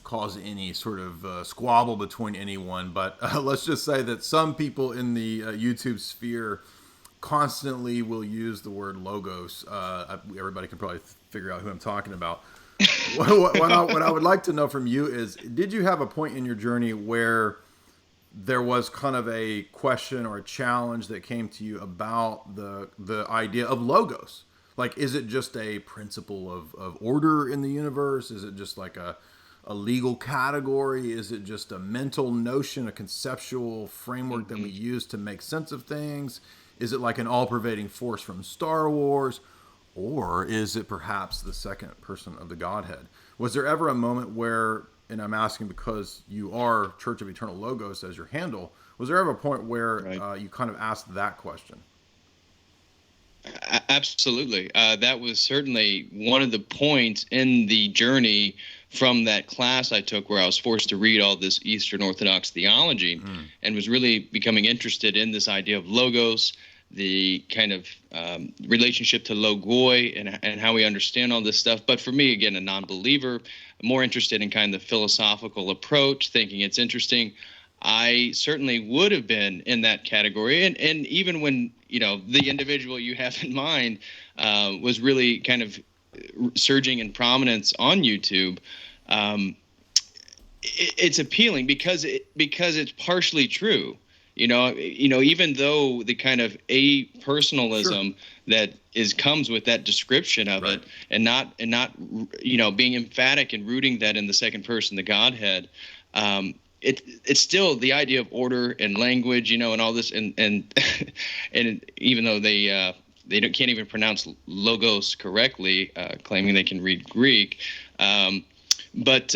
cause any sort of squabble between anyone, but let's just say that some people in the YouTube sphere constantly will use the word logos. Everybody can probably figure out who I'm talking about. What I would like to know from you is, did you have a point in your journey where there was kind of a question or a challenge that came to you about the idea of logos? Like, is it just a principle of order in the universe? Is it just like a legal category? Is it just a mental notion, a conceptual framework that we use to make sense of things? Is it like an all-pervading force from Star Wars? Or is it perhaps the second person of the Godhead? Was there ever a moment where, and I'm asking because you are Church of Eternal Logos as your handle, was there ever a point where you kind of asked that question? Absolutely. That was certainly one of the points in the journey from that class I took, where I was forced to read all this Eastern Orthodox theology and was really becoming interested in this idea of logos, the kind of relationship to logoi and how we understand all this stuff. But for me, again, a non-believer, more interested in kind of the philosophical approach, thinking it's interesting. I certainly would have been in that category. And even when, the individual you have in mind was really kind of surging in prominence on YouTube, it's appealing because it's partially true. Even though the kind of a-personalism that comes with that description of it, and not being emphatic and rooting that in the second person, the Godhead, it's still the idea of order and language, and all this, and and even though they can't even pronounce logos correctly, claiming they can read Greek, but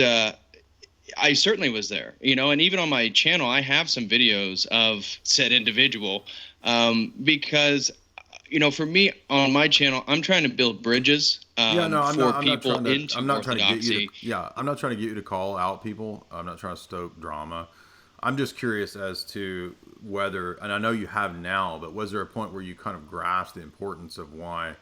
I certainly was there, and even on my channel, I have some videos of said individual, because, for me on my channel, I'm trying to build bridges for people into orthodoxy. I'm not trying to get you to call out people. I'm not trying to stoke drama. I'm just curious as to whether, and I know you have now, but was there a point where you kind of grasped the importance of why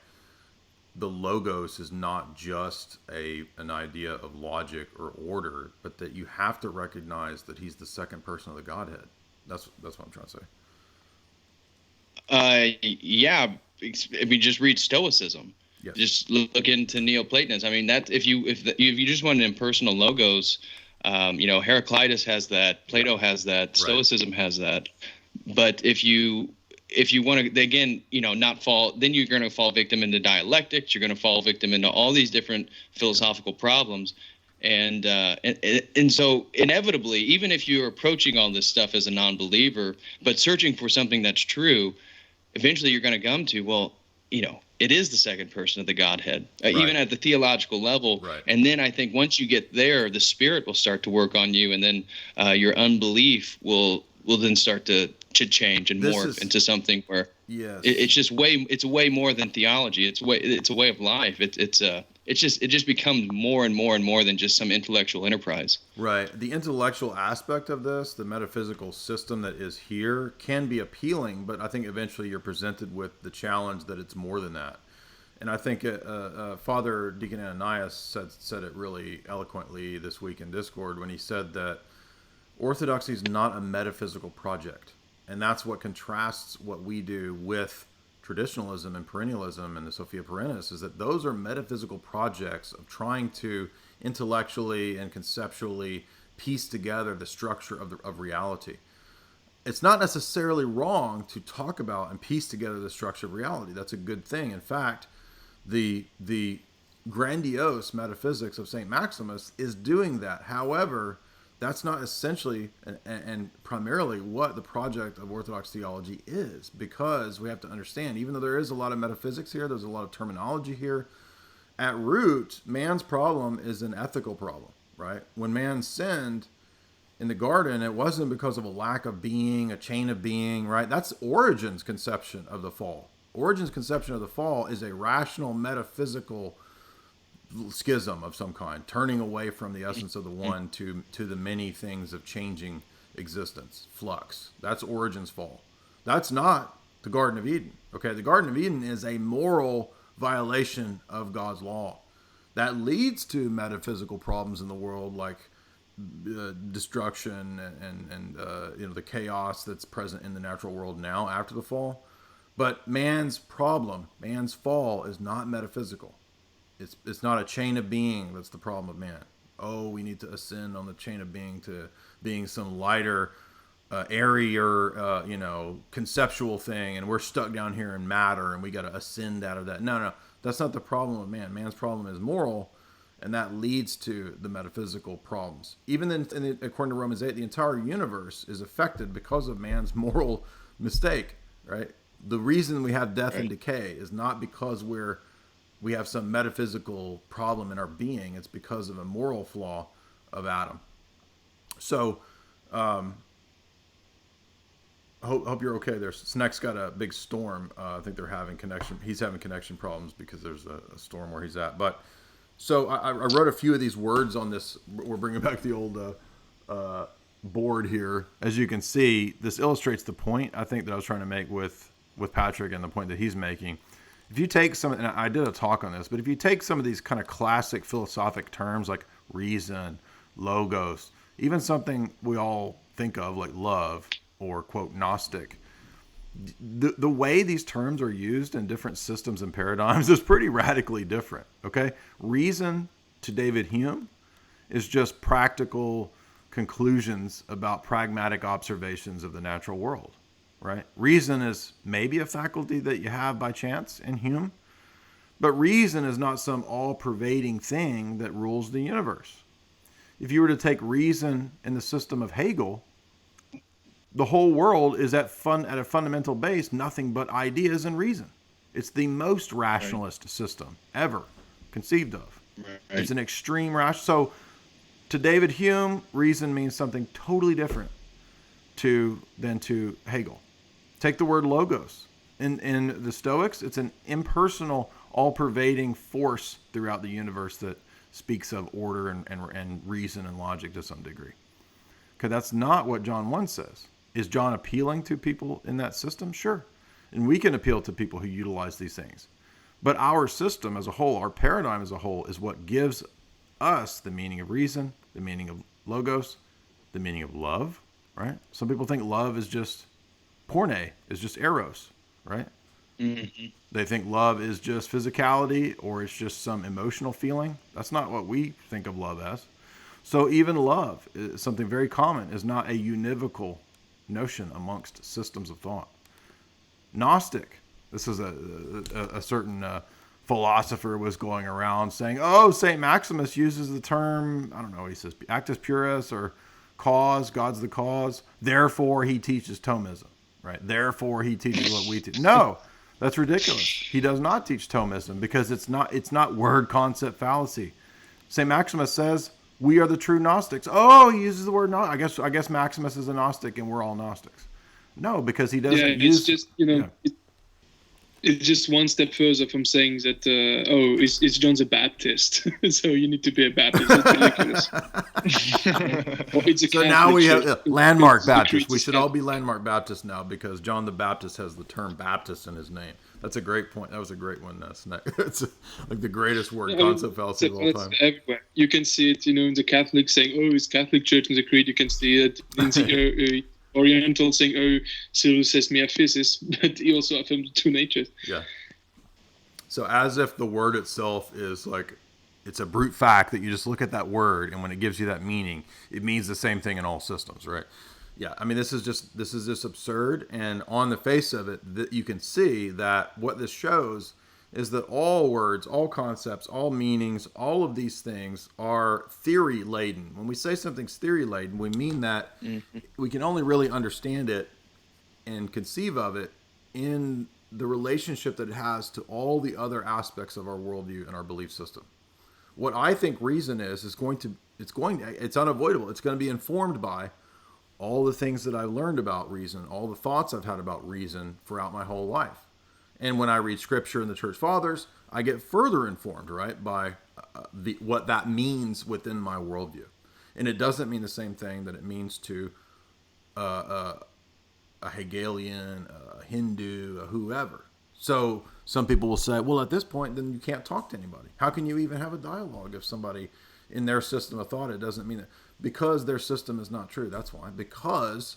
the logos is not just an idea of logic or order, but that you have to recognize that he's the second person of the Godhead? That's what I'm trying to say. Yeah. I mean, just read Stoicism. Yes. Just look into Neoplatonism. I mean, that if you just want an impersonal logos, Heraclitus has that, Plato has that, Stoicism has that. But if you want to, again, not fall, then you're going to fall victim into dialectics. You're going to fall victim into all these different philosophical problems. And so inevitably, even if you're approaching all this stuff as a non-believer, but searching for something that's true, eventually you're going to come to, well, it is the second person of the Godhead, even at the theological level. Right. And then I think once you get there, the Spirit will start to work on you, and then your unbelief will then start to change and morph into something where it's way more than theology. It's a way of life. It just becomes more and more and more than just some intellectual enterprise. Right. The intellectual aspect of this, the metaphysical system that is here, can be appealing, but I think eventually you're presented with the challenge that it's more than that. And I think Father Deacon Ananias said it really eloquently this week in Discord when he said that Orthodoxy is not a metaphysical project. And that's what contrasts what we do with traditionalism and perennialism and the Sophia Perennis, is that those are metaphysical projects of trying to intellectually and conceptually piece together the structure of reality. It's not necessarily wrong to talk about and piece together the structure of reality. That's a good thing. In fact, the grandiose metaphysics of St. Maximus is doing that. However, that's not essentially and primarily what the project of Orthodox theology is, because we have to understand, even though there is a lot of metaphysics here, there's a lot of terminology here, at root, man's problem is an ethical problem, right? When man sinned in the garden, it wasn't because of a lack of being, a chain of being, right? That's Origen's conception of the fall. Origen's conception of the fall is a rational, metaphysical schism of some kind, turning away from the essence of the one to the many things of changing existence, flux. That's Origen's fall. That's not the Garden of Eden. Okay, the Garden of Eden is a moral violation of God's law that leads to metaphysical problems in the world, like destruction and the chaos that's present in the natural world now after the fall. But man's problem, man's fall, is not metaphysical. It's not a chain of being that's the problem of man. Oh, we need to ascend on the chain of being to being some lighter, airier, conceptual thing, and we're stuck down here in matter, and we got to ascend out of that. No, that's not the problem of man. Man's problem is moral, and that leads to the metaphysical problems. Even then, according to Romans 8, the entire universe is affected because of man's moral mistake, right? The reason we have death and decay is not because we have some metaphysical problem in our being. It's because of a moral flaw of Adam. So, hope you're okay there. Snek's got a big storm. I think they're having connection. He's having connection problems because there's a storm where he's at. But so I wrote a few of these words on this. We're bringing back the old board here. As you can see, this illustrates the point I think that I was trying to make with Patrick and the point that he's making. If you take some, and I did a talk on this, but if you take some of these kind of classic philosophic terms like reason, logos, even something we all think of like love or, quote, Gnostic, the way these terms are used in different systems and paradigms is pretty radically different, okay? Reason to David Hume is just practical conclusions about pragmatic observations of the natural world. Right? Reason is maybe a faculty that you have by chance in Hume, but reason is not some all-pervading thing that rules the universe. If you were to take reason in the system of Hegel, the whole world is at a fundamental base nothing but ideas and reason. It's the most rationalist system ever conceived of. It's an extreme rational. So to David Hume, reason means something totally different than to Hegel. Take the word logos. In the Stoics, it's an impersonal, all-pervading force throughout the universe that speaks of order and reason and logic to some degree. Okay, that's not what John 1 says. Is John appealing to people in that system? Sure. And we can appeal to people who utilize these things. But our system as a whole, our paradigm as a whole, is what gives us the meaning of reason, the meaning of logos, the meaning of love, right? Some people think love is just porne, is just eros. right? Mm-hmm. They think love is just physicality or it's just some emotional feeling. That's not what we think of love as. So even love is something very common, is not a univocal notion amongst systems of thought. Gnostic, this is a certain philosopher was going around saying, oh, St. Maximus uses the term, I don't know what he says, actus purus or cause, God's the cause, therefore he teaches Thomism, right? Therefore he teaches what we teach. No, that's ridiculous. He does not teach Thomism because it's not word concept fallacy. St. Maximus says, we are the true Gnostics. Oh, he uses the word Gnostic. I guess Maximus is a Gnostic and we're all Gnostics. No, because he doesn't use... It's just, it's just one step further from saying that, it's John the Baptist, so you need to be a Baptist. It's ridiculous. So now we have landmark Baptist. We should all be landmark Baptist now because John the Baptist has the term Baptist in his name. That's a great point. That was a great one, Snek. It's like the greatest word concept fallacy of all time. Everywhere. You can see it, in the Catholic saying, oh, it's Catholic Church in the Creed. You can see it in the Oriental saying, oh, Cyril says meaphysis, but he also affirms two natures. Yeah. So as if the word itself is like, it's a brute fact that you just look at that word and when it gives you that meaning, it means the same thing in all systems, right? Yeah, I mean, this is just absurd. And on the face of it, you can see that what this shows is that all words, all concepts, all meanings, all of these things are theory laden. When we say something's theory laden, we mean that we can only really understand it and conceive of it in the relationship that it has to all the other aspects of our worldview and our belief system. What I think reason is it's unavoidable. It's going to be informed by all the things that I've learned about reason, all the thoughts I've had about reason throughout my whole life. And when I read scripture and the church fathers, I get further informed, right, by what that means within my worldview. And it doesn't mean the same thing that it means to a Hegelian, a Hindu, a whoever. So some people will say, well, at this point, then you can't talk to anybody. How can you even have a dialogue if somebody in their system of thought, it doesn't mean that? Because their system is not true. That's why. Because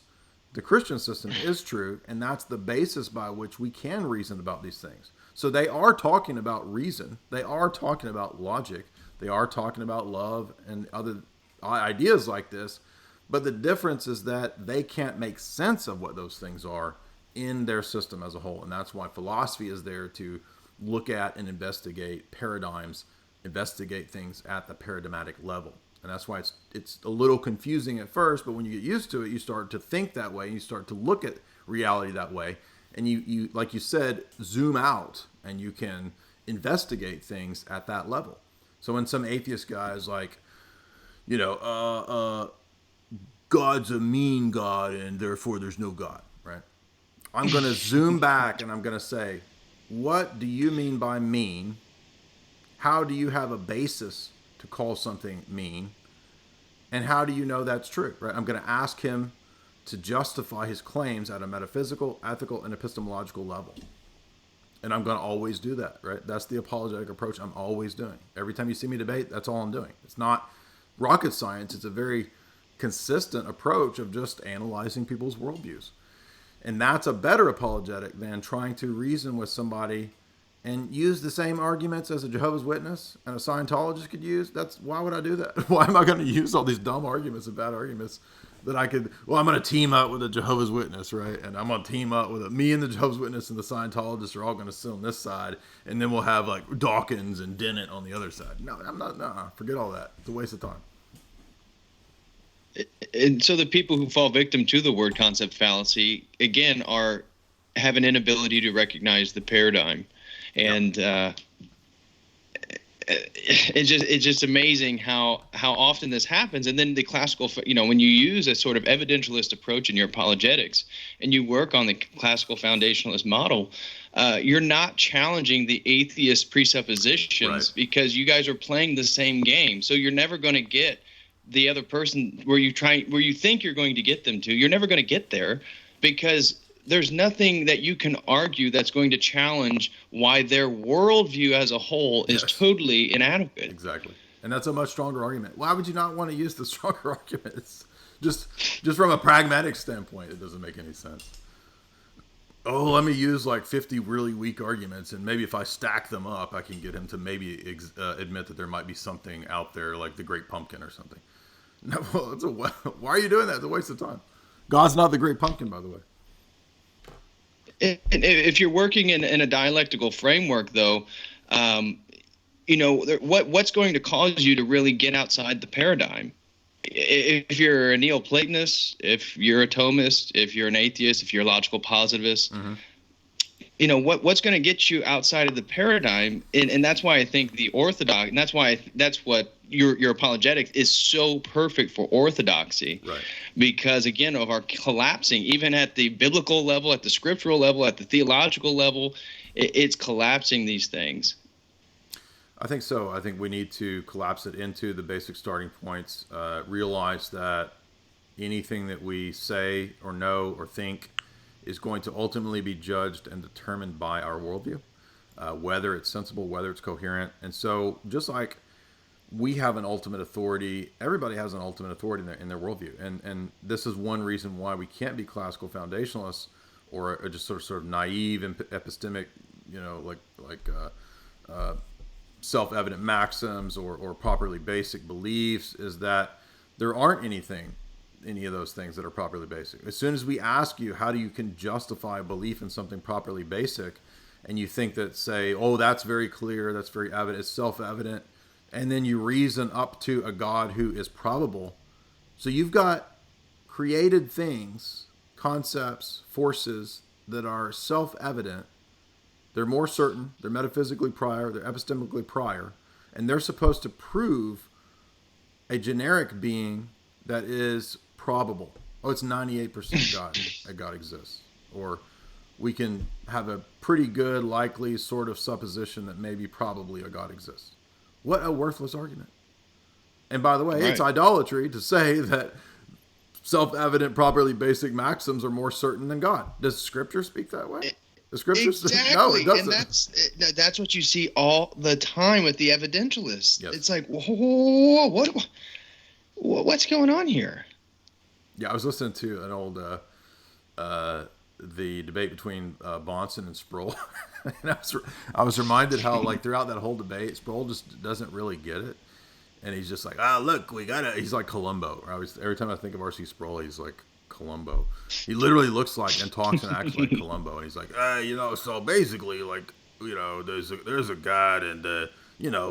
the Christian system is true, and that's the basis by which we can reason about these things. So they are talking about reason. They are talking about logic. They are talking about love and other ideas like this. But the difference is that they can't make sense of what those things are in their system as a whole. And that's why philosophy is there to look at and investigate paradigms, investigate things at the paradigmatic level. And that's why it's a little confusing at first, but when you get used to it, you start to think that way, and you start to look at reality that way. And you like you said, zoom out, and you can investigate things at that level. So when some atheist guy is like, God's a mean God, and therefore there's no God, right? I'm going to zoom back, and I'm going to say, what do you mean by mean? How do you have a basis to call something mean? And how do you know that's true, right? I'm going to ask him to justify his claims at a metaphysical, ethical, and epistemological level. And I'm going to always do that, right? That's the apologetic approach I'm always doing. Every time you see me debate, that's all I'm doing. It's not rocket science. It's a very consistent approach of just analyzing people's worldviews. And that's a better apologetic than trying to reason with somebody and use the same arguments as a Jehovah's Witness and a Scientologist could use. Why would I do that? Why am I going to use all these dumb arguments and bad arguments that I could, I'm going to team up with a Jehovah's Witness, right? And I'm going to team up with me and the Jehovah's Witness and the Scientologists are all going to sit on this side. And then we'll have like Dawkins and Dennett on the other side. No, forget all that. It's a waste of time. And so the people who fall victim to the word concept fallacy, again, have an inability to recognize the paradigm. And it's just amazing how often this happens. And then the classical, when you use a sort of evidentialist approach in your apologetics and you work on the classical foundationalist model, you're not challenging the atheist presuppositions because you guys are playing the same game. So you're never going to get the other person where you think you're going to get them to. You're never going to get there because there's nothing that you can argue that's going to challenge why their worldview as a whole is totally inadequate. Exactly. And that's a much stronger argument. Why would you not want to use the stronger argument? It's just from a pragmatic standpoint, it doesn't make any sense. oh, let me use like 50 really weak arguments, and maybe if I stack them up, I can get him to maybe admit that there might be something out there like the Great Pumpkin or something. No, well, why are you doing that? It's a waste of time. God's not the Great Pumpkin, by the way. If you're working in a dialectical framework, though, what's going to cause you to really get outside the paradigm? If you're a Neoplatonist, if you're a Thomist, if you're an atheist, if you're a logical positivist, what's going to get you outside of the paradigm? And that's why I think the Orthodox, and that's what your apologetics is so perfect for orthodoxy, right? Because again, of our collapsing, even at the biblical level, at the scriptural level, at the theological level, it's collapsing these things. I think so. I think we need to collapse it into the basic starting points, realize that anything that we say or know or think is going to ultimately be judged and determined by our worldview, whether it's sensible, whether it's coherent. And so just like we have an ultimate authority, everybody has an ultimate authority in their worldview. And this is one reason why we can't be classical foundationalists or just sort of naive epistemic, self-evident maxims or properly basic beliefs, is that there aren't any of those things that are properly basic. As soon as we ask you how you can justify a belief in something properly basic, and you think that, say, oh, that's very clear, that's very evident, it's self-evident, and then you reason up to a God who is probable. So you've got created things, concepts, forces that are self-evident. They're more certain, they're metaphysically prior, they're epistemically prior, and they're supposed to prove a generic being that is probable. Oh, it's 98% God that God exists. Or we can have a pretty good, likely sort of supposition that maybe probably a God exists. What a worthless argument. And by the way, It's idolatry to say that self-evident, properly basic maxims are more certain than God. Does Scripture speak that way? The Scriptures, exactly. No, it doesn't. And that's what you see all the time with the evidentialists. Yes. It's like, whoa, what's going on here? Yeah, I was listening to an old the debate between Bonson and Sproul, and I was reminded how like throughout that whole debate, Sproul just doesn't really get it, and he's just like, look, he's like Columbo. Every time I think of R.C. Sproul, he's like Columbo. He literally looks like and talks and acts like Columbo, and he's like, so basically, like, there's a God, and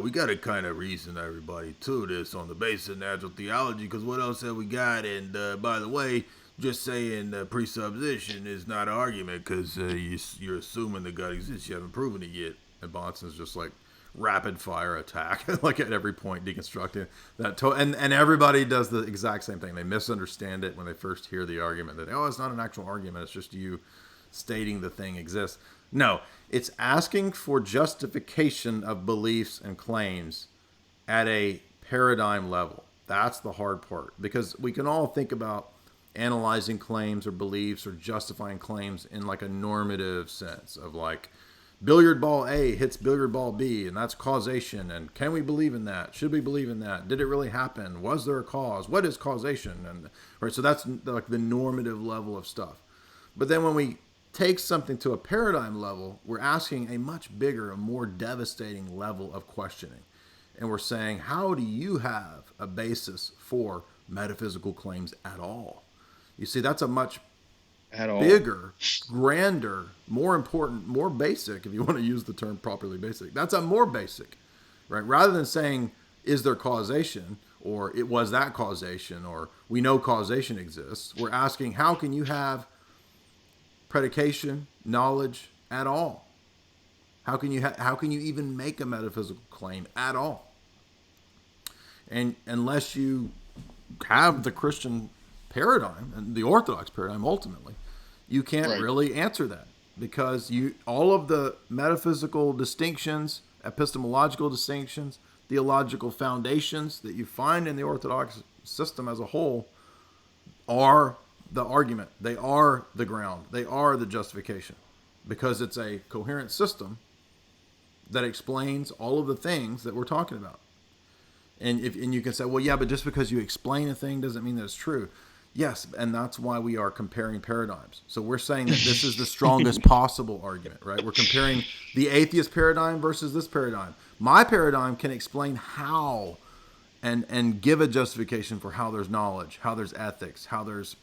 we got to kind of reason everybody to this on the basis of natural theology, because what else have we got? And by the way, just saying presupposition is not an argument, because you're assuming that God exists. You haven't proven it yet. And Bonson's just like rapid fire attack, like at every point deconstructing that. And everybody does the exact same thing. They misunderstand it when they first hear the argument that, it's not an actual argument. It's just you stating the thing exists. No, it's asking for justification of beliefs and claims at a paradigm level. That's the hard part, because we can all think about analyzing claims or beliefs or justifying claims in like a normative sense of like billiard ball A hits billiard ball B, and that's causation. And can we believe in that? Should we believe in that? Did it really happen? Was there a cause? What is causation? And right, so that's like the normative level of stuff. But then when we take something to a paradigm level, we're asking a much bigger, a more devastating level of questioning. And we're saying, how do you have a basis for metaphysical claims at all? You see, that's a much bigger, grander, more important, more basic, if you want to use the term properly basic. That's a more basic, right? Rather than saying, is there causation, or it was that causation, or we know causation exists, we're asking, how can you have predication, knowledge at all? How can you even make a metaphysical claim at all? And unless you have the Christian paradigm and the Orthodox paradigm, ultimately, you can't really answer that, because all of the metaphysical distinctions, epistemological distinctions, theological foundations that you find in the Orthodox system as a whole are the argument. They are the ground. They are the justification, because it's a coherent system that explains all of the things that we're talking about. And you can say, well, yeah, but just because you explain a thing doesn't mean that it's true. Yes, and that's why we are comparing paradigms. So we're saying that this is the strongest possible argument, right? We're comparing the atheist paradigm versus this paradigm. My paradigm can explain how and give a justification for how there's knowledge, how there's ethics, how there's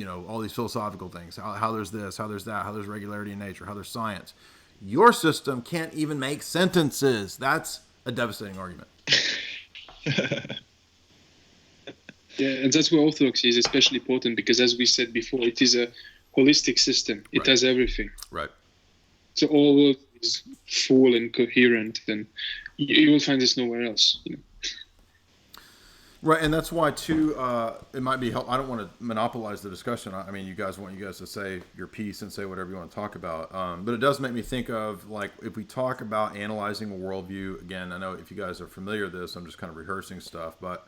all these philosophical things, how there's this, how there's that, how there's regularity in nature, how there's science. Your system can't even make sentences. That's a devastating argument. Yeah, and that's where orthodoxy is especially important because, as we said before, it is a holistic system. It has everything. Right. So all is full and coherent, and you will find this nowhere else. Right, and that's why too. It might be helpful. I don't want to monopolize the discussion. I mean, I want you guys to say your piece and say whatever you want to talk about. But it does make me think of, like, if we talk about analyzing a worldview. Again, I know if you guys are familiar with this, I'm just kind of rehearsing stuff. But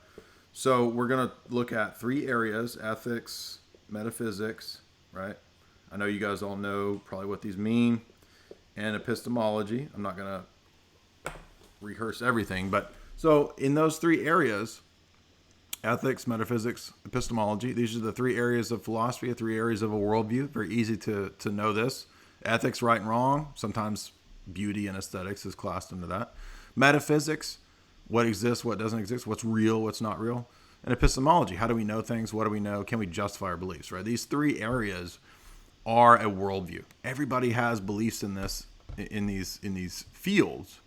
so we're going to look at 3 areas: ethics, metaphysics. Right. I know you guys all know probably what these mean, and epistemology. I'm not going to rehearse everything, but so in those 3 areas. Ethics, metaphysics, epistemology. These are the 3 areas of philosophy, 3 areas of a worldview. Very easy to know this. Ethics, right and wrong. Sometimes beauty and aesthetics is classed into that. Metaphysics, what exists, what doesn't exist, what's real, what's not real. And epistemology, how do we know things? What do we know? Can we justify our beliefs, right? These 3 areas are a worldview. Everybody has beliefs in this, in these fields.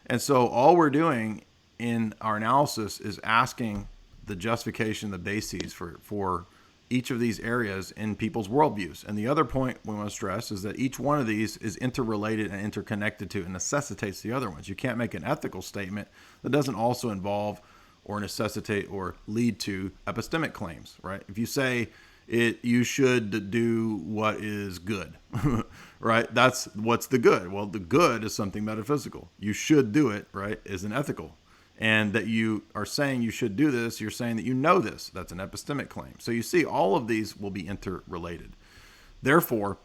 And so all we're doing in our analysis is asking the justification, the bases for each of these areas in people's worldviews. And the other point we want to stress is that each one of these is interrelated and interconnected to and necessitates the other ones. You can't make an ethical statement that doesn't also involve or necessitate or lead to epistemic claims, right? If you say you should do what is good, right? That's what's the good. Well, the good is something metaphysical. You should do it, right, is an ethical. And that you are saying you should do this, you're saying that you know this. That's an epistemic claim. So you see, all of these will be interrelated. Therefore,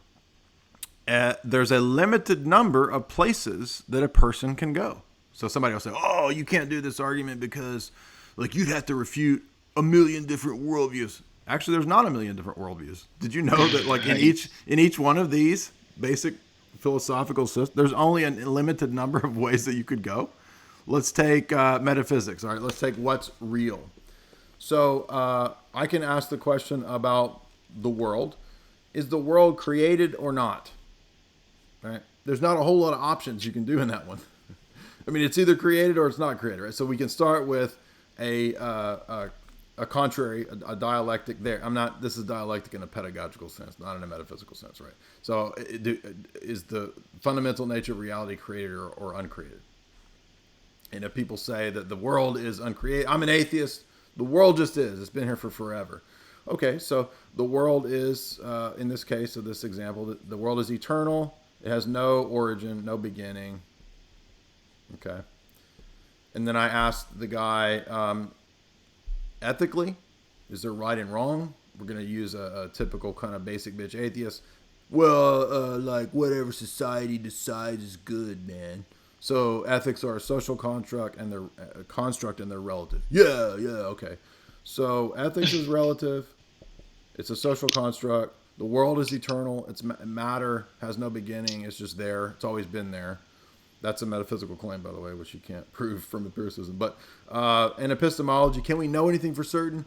there's a limited number of places that a person can go. So somebody will say, oh, you can't do this argument because, like, you'd have to refute 1,000,000 different worldviews. Actually, there's not 1,000,000 different worldviews. Did you know that, like, in each one of these basic philosophical systems, there's only a limited number of ways that you could go? Let's take metaphysics. All right, let's take what's real. So I can ask the question about the world. Is the world created or not? Right? There's not a whole lot of options you can do in that one. I mean, it's either created or it's not created, right? So we can start with a contrary, a dialectic there. This is dialectic in a pedagogical sense, not in a metaphysical sense, right? So is the fundamental nature of reality created or uncreated? And if people say that the world is uncreated, I'm an atheist, the world just is. It's been here for forever. Okay, so the world is, in this case of this example, the world is eternal. It has no origin, no beginning. Okay. And then I asked the guy, ethically, is there right and wrong? We're going to use a typical kind of basic bitch atheist. Well, like whatever society decides is good, man. So ethics are a social construct and they're relative. Yeah, okay. So ethics is relative. It's a social construct. The world is eternal. It's matter, has no beginning. It's just there. It's always been there. That's a metaphysical claim, by the way, which you can't prove from empiricism. But in epistemology, can we know anything for certain?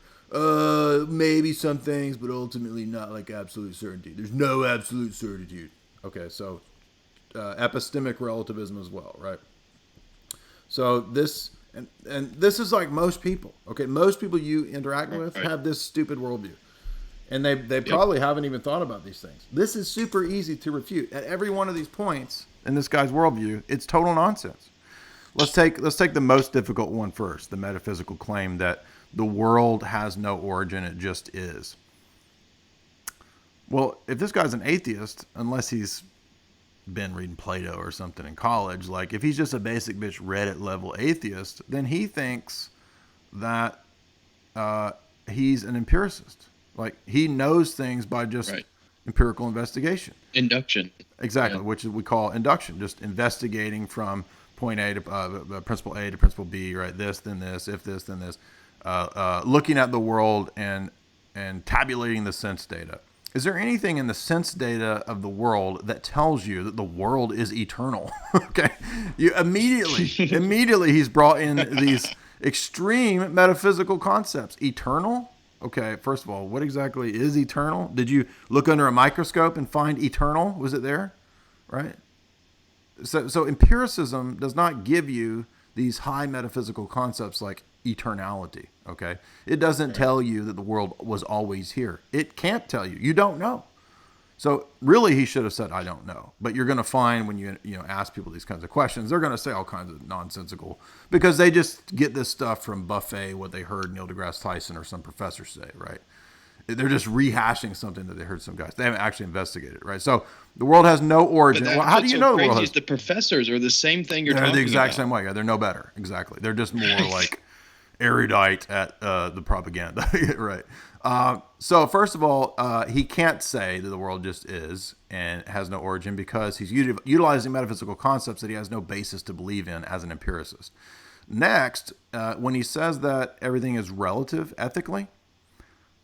Maybe some things, but ultimately not like absolute certainty. There's no absolute certitude. Okay, so epistemic relativism as well, right? So this and this is like most people. Okay, most people you interact with have this stupid worldview, and they probably haven't even thought about these things. This is super easy to refute at every one of these points in this guy's worldview. It's total nonsense. Let's take the most difficult one first, the metaphysical claim that the world has no origin, it just is. Well, if this guy's an atheist, unless he's been reading Plato or something in college, like if he's just a basic bitch Reddit level atheist, then he thinks that he's an empiricist. Like he knows things by just empirical investigation. Induction. Exactly, which we call induction, just investigating from point A to principle A to principle B, right? This, then this, if this, then this. Looking at the world and and tabulating the sense data. Is there anything in the sense data of the world that tells you that the world is eternal? Okay, you immediately he's brought in these extreme metaphysical concepts. Eternal? Okay, first of all, what exactly is eternal? Did you look under a microscope and find eternal? Was it there? Right? So empiricism does not give you these high metaphysical concepts like eternality, okay? It doesn't tell you that the world was always here. It can't tell you. You don't know. So really he should have said, I don't know. But you're going to find when you ask people these kinds of questions, they're going to say all kinds of nonsensical, because they just get this stuff from Buffet, what they heard Neil deGrasse Tyson or some professor say, right? They're just rehashing something that they heard some guys. They haven't actually investigated it, right? So the world has no origin. Well, how do you know the world has? The professors are the same thing you're talking about. They're the exact same way. Yeah, they're no better. Exactly. They're just more like erudite at the propaganda, right? So first of all, he can't say that the world just is and has no origin because he's utilizing metaphysical concepts that he has no basis to believe in as an empiricist. Next, when he says that everything is relative ethically,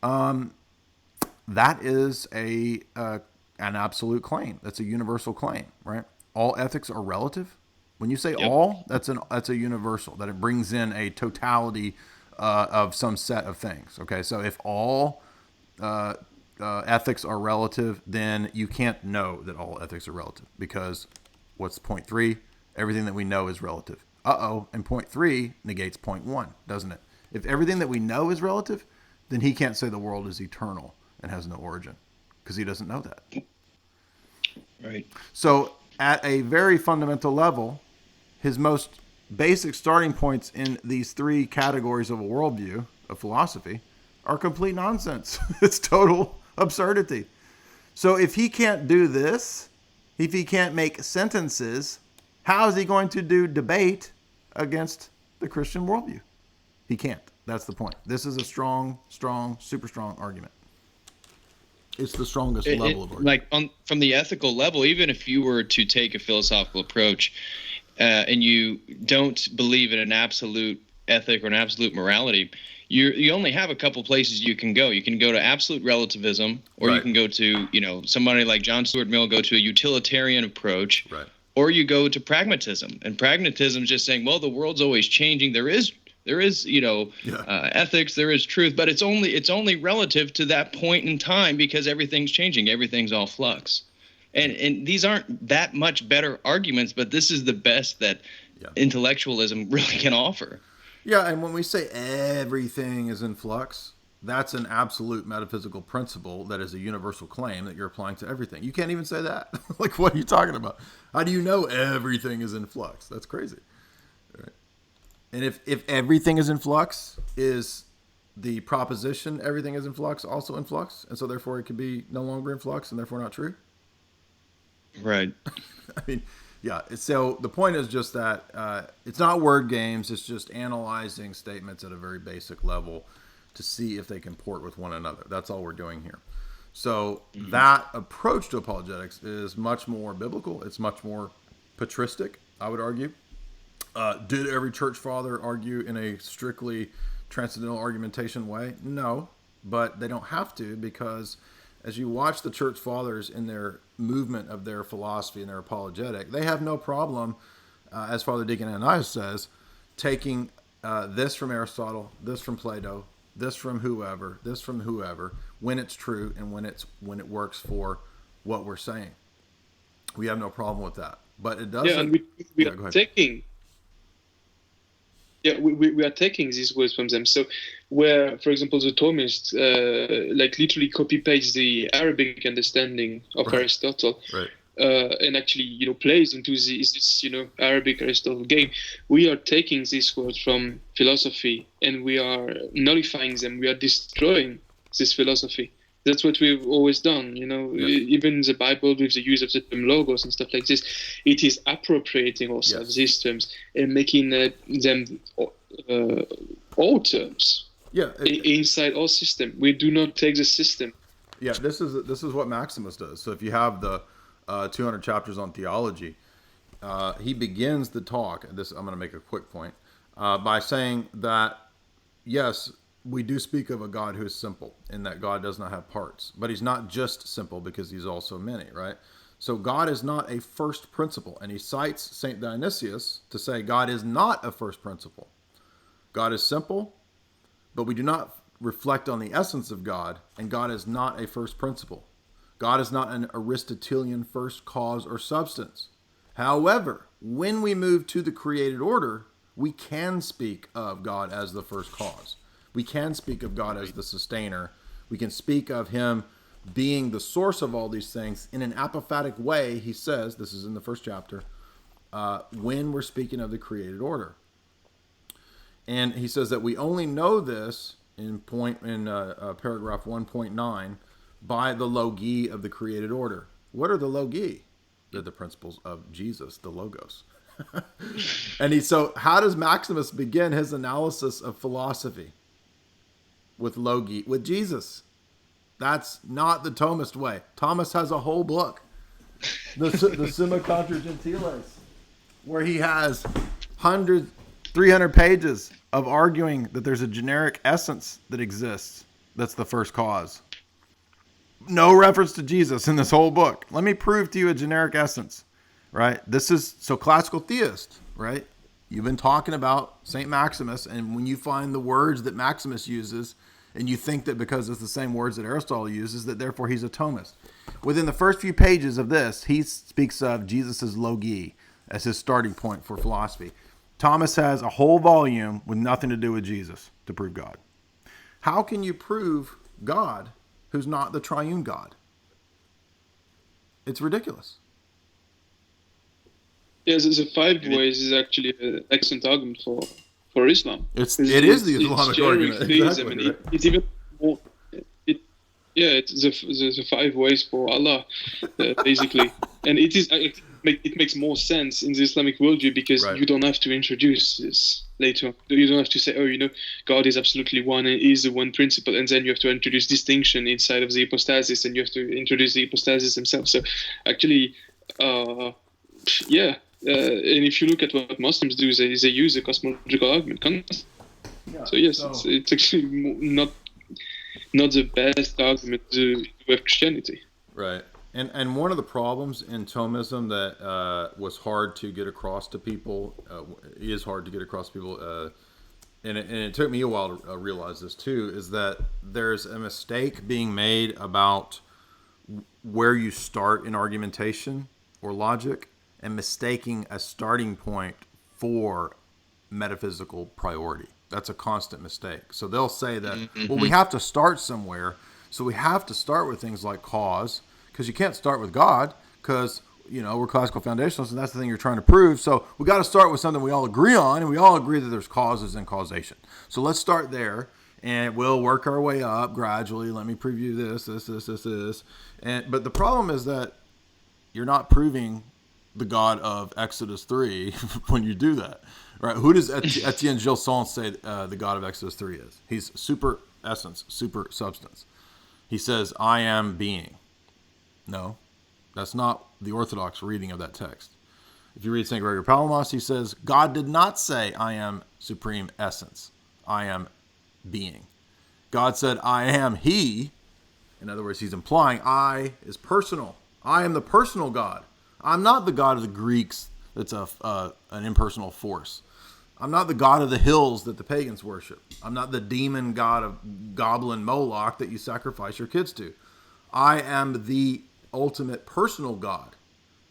that is an absolute claim. That's a universal claim, right? All ethics are relative. When you say all, that's a universal, that it brings in a totality of some set of things. Okay, so if all ethics are relative, then you can't know that all ethics are relative, because what's point 3? Everything that we know is relative. And point 3 negates point 1, doesn't it? If everything that we know is relative, then he can't say the world is eternal and has no origin, because he doesn't know that. Right. So at a very fundamental level, his most basic starting points in these 3 categories of a worldview, of philosophy, are complete nonsense. It's total absurdity. So if he can't do this, if he can't make sentences, how is he going to do debate against the Christian worldview? He can't. That's the point. This is a strong, super strong argument. It's the strongest level of argument. Like from the ethical level, even if you were to take a philosophical approach and you don't believe in an absolute ethic or an absolute morality, you only have a couple places you can go. You can go to absolute relativism, or you can go to, somebody like John Stuart Mill, go to a utilitarian approach, right? Or you go to pragmatism. And pragmatism is just saying, well, the world's always changing. There is ethics, there is truth, but it's only relative to that point in time, because everything's changing, everything's all flux. And these aren't that much better arguments, but this is the best that intellectualism really can offer. Yeah, and when we say everything is in flux, that's an absolute metaphysical principle that is a universal claim that you're applying to everything. You can't even say that. Like, what are you talking about? How do you know everything is in flux? That's crazy. Right. And if everything is in flux, is the proposition everything is in flux also in flux? And so therefore it could be no longer in flux and therefore not true? Right. I mean, yeah. So the point is just that it's not word games. It's just analyzing statements at a very basic level to see if they comport with one another. That's all we're doing here. So that approach to apologetics is much more biblical. It's much more patristic, I would argue. Did every church father argue in a strictly transcendental argumentation way? No, but they don't have to, because as you watch the church fathers in their movement of their philosophy and their apologetic, they have no problem, as Father Deacon Ananias says, taking this from Aristotle, this from Plato, this from whoever, when it's true and when it works for what we're saying. We have no problem with that. But it doesn't. Yeah, and we are taking. Yeah, we are taking these words from them. So, where, for example, the Thomists literally copy paste the Arabic understanding of Aristotle, and actually plays into this Arabic Aristotle game. We are taking these words from philosophy and we are nullifying them. We are destroying this philosophy. That's what we've always done, even the Bible with the use of the term logos and stuff like this. It is appropriating also these terms and making them all terms inside our system. We do not take the system. Yeah, this is what Maximos does. So if you have the 200 chapters on theology, he begins the talk, I'm going to make a quick point, by saying that, yes, we do speak of a God who is simple, in that God does not have parts. But he's not just simple, because he's also many, right? So God is not a first principle. And he cites St. Dionysius to say God is not a first principle. God is simple, but we do not reflect on the essence of God, and God is not a first principle. God is not an Aristotelian first cause or substance. However, when we move to the created order, we can speak of God as the first cause. We can speak of God as the sustainer. We can speak of him being the source of all these things in an apophatic way, he says, this is in the first chapter, when we're speaking of the created order. And he says that we only know this in paragraph 1.9 by the logoi of the created order. What are the logoi? They're the principles of Jesus, the logos. And so how does Maximus begin his analysis of philosophy? With logoi, with Jesus. That's not the Thomist way. Thomas has a whole book, the Summa Contra Gentiles, where he has 300 pages of arguing that there's a generic essence that exists that's the first cause. No reference to Jesus in this whole book. Let me prove to you a generic essence, right? This is, so classical theist, right? You've been talking about St. Maximus, and when you find the words that Maximus uses, and you think that because it's the same words that Aristotle uses, that therefore he's a Thomist. Within the first few pages of this, he speaks of Jesus' logoi as his starting point for philosophy. Thomas has a whole volume with nothing to do with Jesus to prove God. How can you prove God who's not the triune God? It's ridiculous. Yes, the five ways is actually an excellent argument for Islam. It is the Islamic it's argument. Theism, Exactly, right? it's even more. It's the five ways for Allah, basically, and it makes more sense in the Islamic worldview because Right. you don't have to introduce this later on. You don't have to say, God is absolutely one and is the one principle, and then you have to introduce distinction inside of the hypostasis, and you have to introduce the hypostasis themselves. So, actually, and if you look at what Muslims do, they use the cosmological argument. Yeah, So yes, so- it's actually not the best argument with Christianity. Right. And one of the problems in Thomism that was hard to get across to people, is hard to get across to people, and it took me a while to realize this too, is that there's a mistake being made about where you start in argumentation or logic, and mistaking a starting point for metaphysical priority. That's a constant mistake. So they'll say that, well, we have to start somewhere. So we have to start with things like cause, because you can't start with God, because, we're classical foundationalists, and that's the thing you're trying to prove. So we got to start with something we all agree on, and we all agree that there's causes and causation. So let's start there, and we'll work our way up gradually. Let me prove you this. But the problem is that you're not proving the God of Exodus 3 when you do that, right? Who does Etienne Gilson say the God of Exodus 3 is? He's super essence, super substance. He says, I am being. No, that's not the Orthodox reading of that text. If you read St. Gregory Palamas, he says, God did not say, I am supreme essence. I am being. God said, I am he. In other words, he's implying I is personal. I am the personal God. I'm not the God of the Greeks that's an impersonal force. I'm not the God of the hills that the pagans worship. I'm not the demon god of Goblin Moloch that you sacrifice your kids to. I am the ultimate personal God.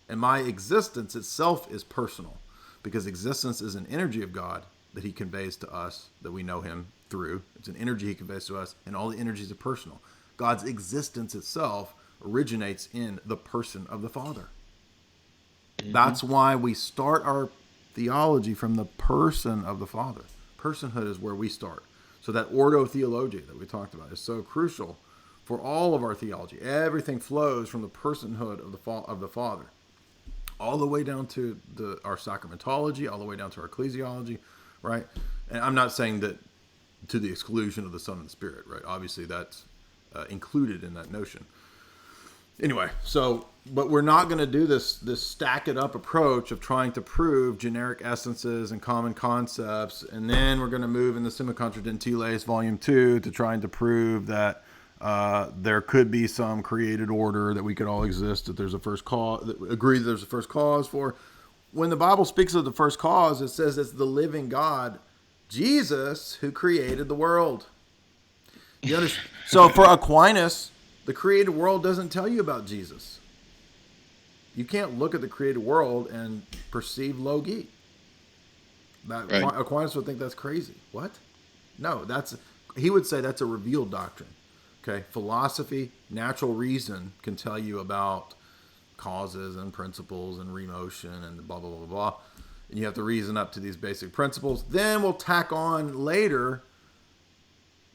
And my existence itself is personal, because existence is an energy of God that he conveys to us, that we know him through. It's an energy he conveys to us, and all the energies are personal. God's existence itself originates in the person of the Father. That's why we start our theology from the person of the Father. Personhood is where we start. So that ordo theology that we talked about is so crucial for all of our theology. Everything flows from the personhood of the Father, all the way down to our sacramentology, all the way down to our ecclesiology, right? And I'm not saying that to the exclusion of the Son and the Spirit, right? Obviously, that's included in that notion. Anyway, but we're not going to do this stack it up approach of trying to prove generic essences and common concepts, and then we're going to move in the Summa Contra Gentiles Volume 2 to trying to prove that there could be some created order, that we could all exist, that there's a first cause, agree that there's a first cause for. When the Bible speaks of the first cause, it says it's the living God, Jesus, who created the world. You understand? So for Aquinas, the created world doesn't tell you about Jesus. You can't look at the created world and perceive logoi. Right. Aquinas would think that's crazy. What? No, he would say that's a revealed doctrine. Okay, philosophy, natural reason can tell you about causes and principles and remotion and blah, blah, blah, blah. And you have to reason up to these basic principles. Then we'll tack on later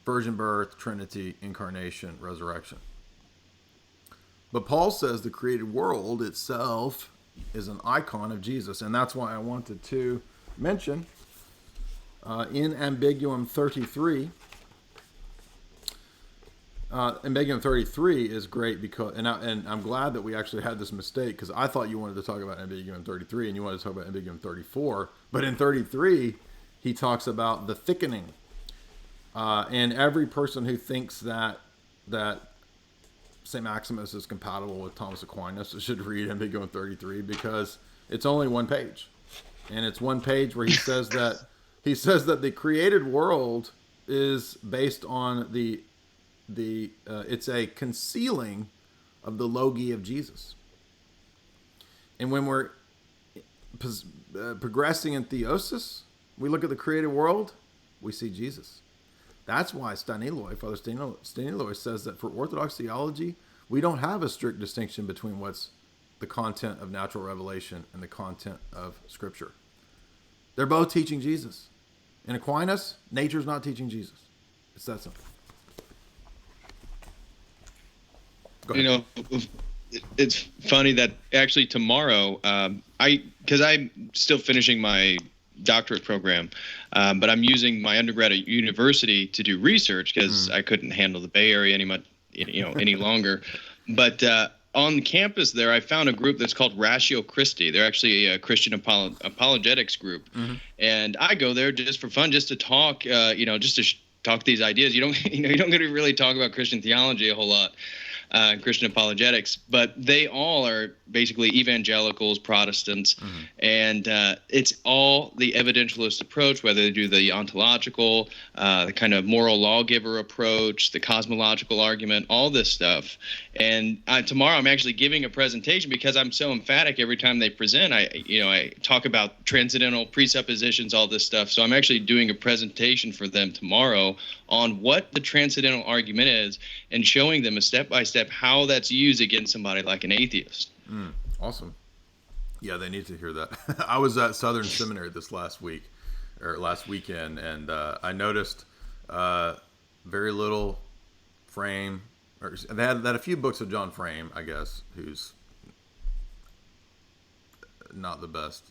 virgin birth, Trinity, incarnation, resurrection. But Paul says the created world itself is an icon of Jesus. And that's why I wanted to mention in Ambiguum 33. Ambiguum 33 is great because, and I'm glad that we actually had this mistake, because I thought you wanted to talk about Ambiguum 33 and you wanted to talk about Ambiguum 34. But in 33, he talks about the thickening. And every person who thinks that St. Maximus is compatible with Thomas Aquinas should read Ambiguum 33, because it's only one page. And it's one page where he says that the created world is based on it's a concealing of the logoi of Jesus. And when we're progressing in theosis, we look at the created world, we see Jesus. That's why Father Staniloy says that for Orthodox theology, we don't have a strict distinction between what's the content of natural revelation and the content of Scripture. They're both teaching Jesus. In Aquinas, nature's not teaching Jesus. It's that simple. You know, it's funny that actually tomorrow, because I'm still finishing my doctorate program, but I'm using my undergrad at university to do research because I couldn't handle the Bay Area any longer. But on campus there, I found a group that's called Ratio Christi. They're actually a Christian apologetics group, and I go there just for fun, just to talk, just to talk these ideas. You don't get to really talk about Christian theology a whole lot. Christian apologetics, but they all are basically evangelicals, Protestants, and it's all the evidentialist approach, whether they do the ontological, the kind of moral lawgiver approach, the cosmological argument, all this stuff. And tomorrow I'm actually giving a presentation because I'm so emphatic every time they present. I talk about transcendental presuppositions, all this stuff. So I'm actually doing a presentation for them tomorrow on what the transcendental argument is and showing them a step-by-step how that's used against somebody like an atheist. Awesome. Yeah, they need to hear that. I was at Southern Seminary this last weekend, and I noticed very little Frame. They had a few books of John Frame, I guess, who's not the best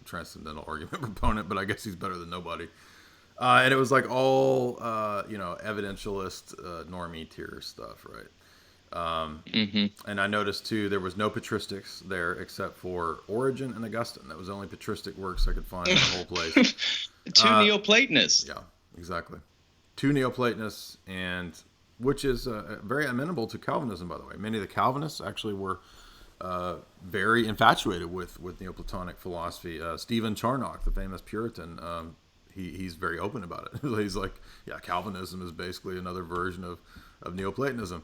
transcendental argument proponent, but I guess he's better than nobody. And it was like all, evidentialist, normie tier stuff, right? And I noticed, too, there was no patristics there except for Origen and Augustine. That was the only patristic works I could find in the whole place. Two Neoplatonists. Yeah, exactly. Two Neoplatonists, and which is very amenable to Calvinism, by the way. Many of the Calvinists actually were very infatuated with Neoplatonic philosophy. Stephen Charnock, the famous Puritan, he's very open about it. He's like, yeah, Calvinism is basically another version of Neoplatonism,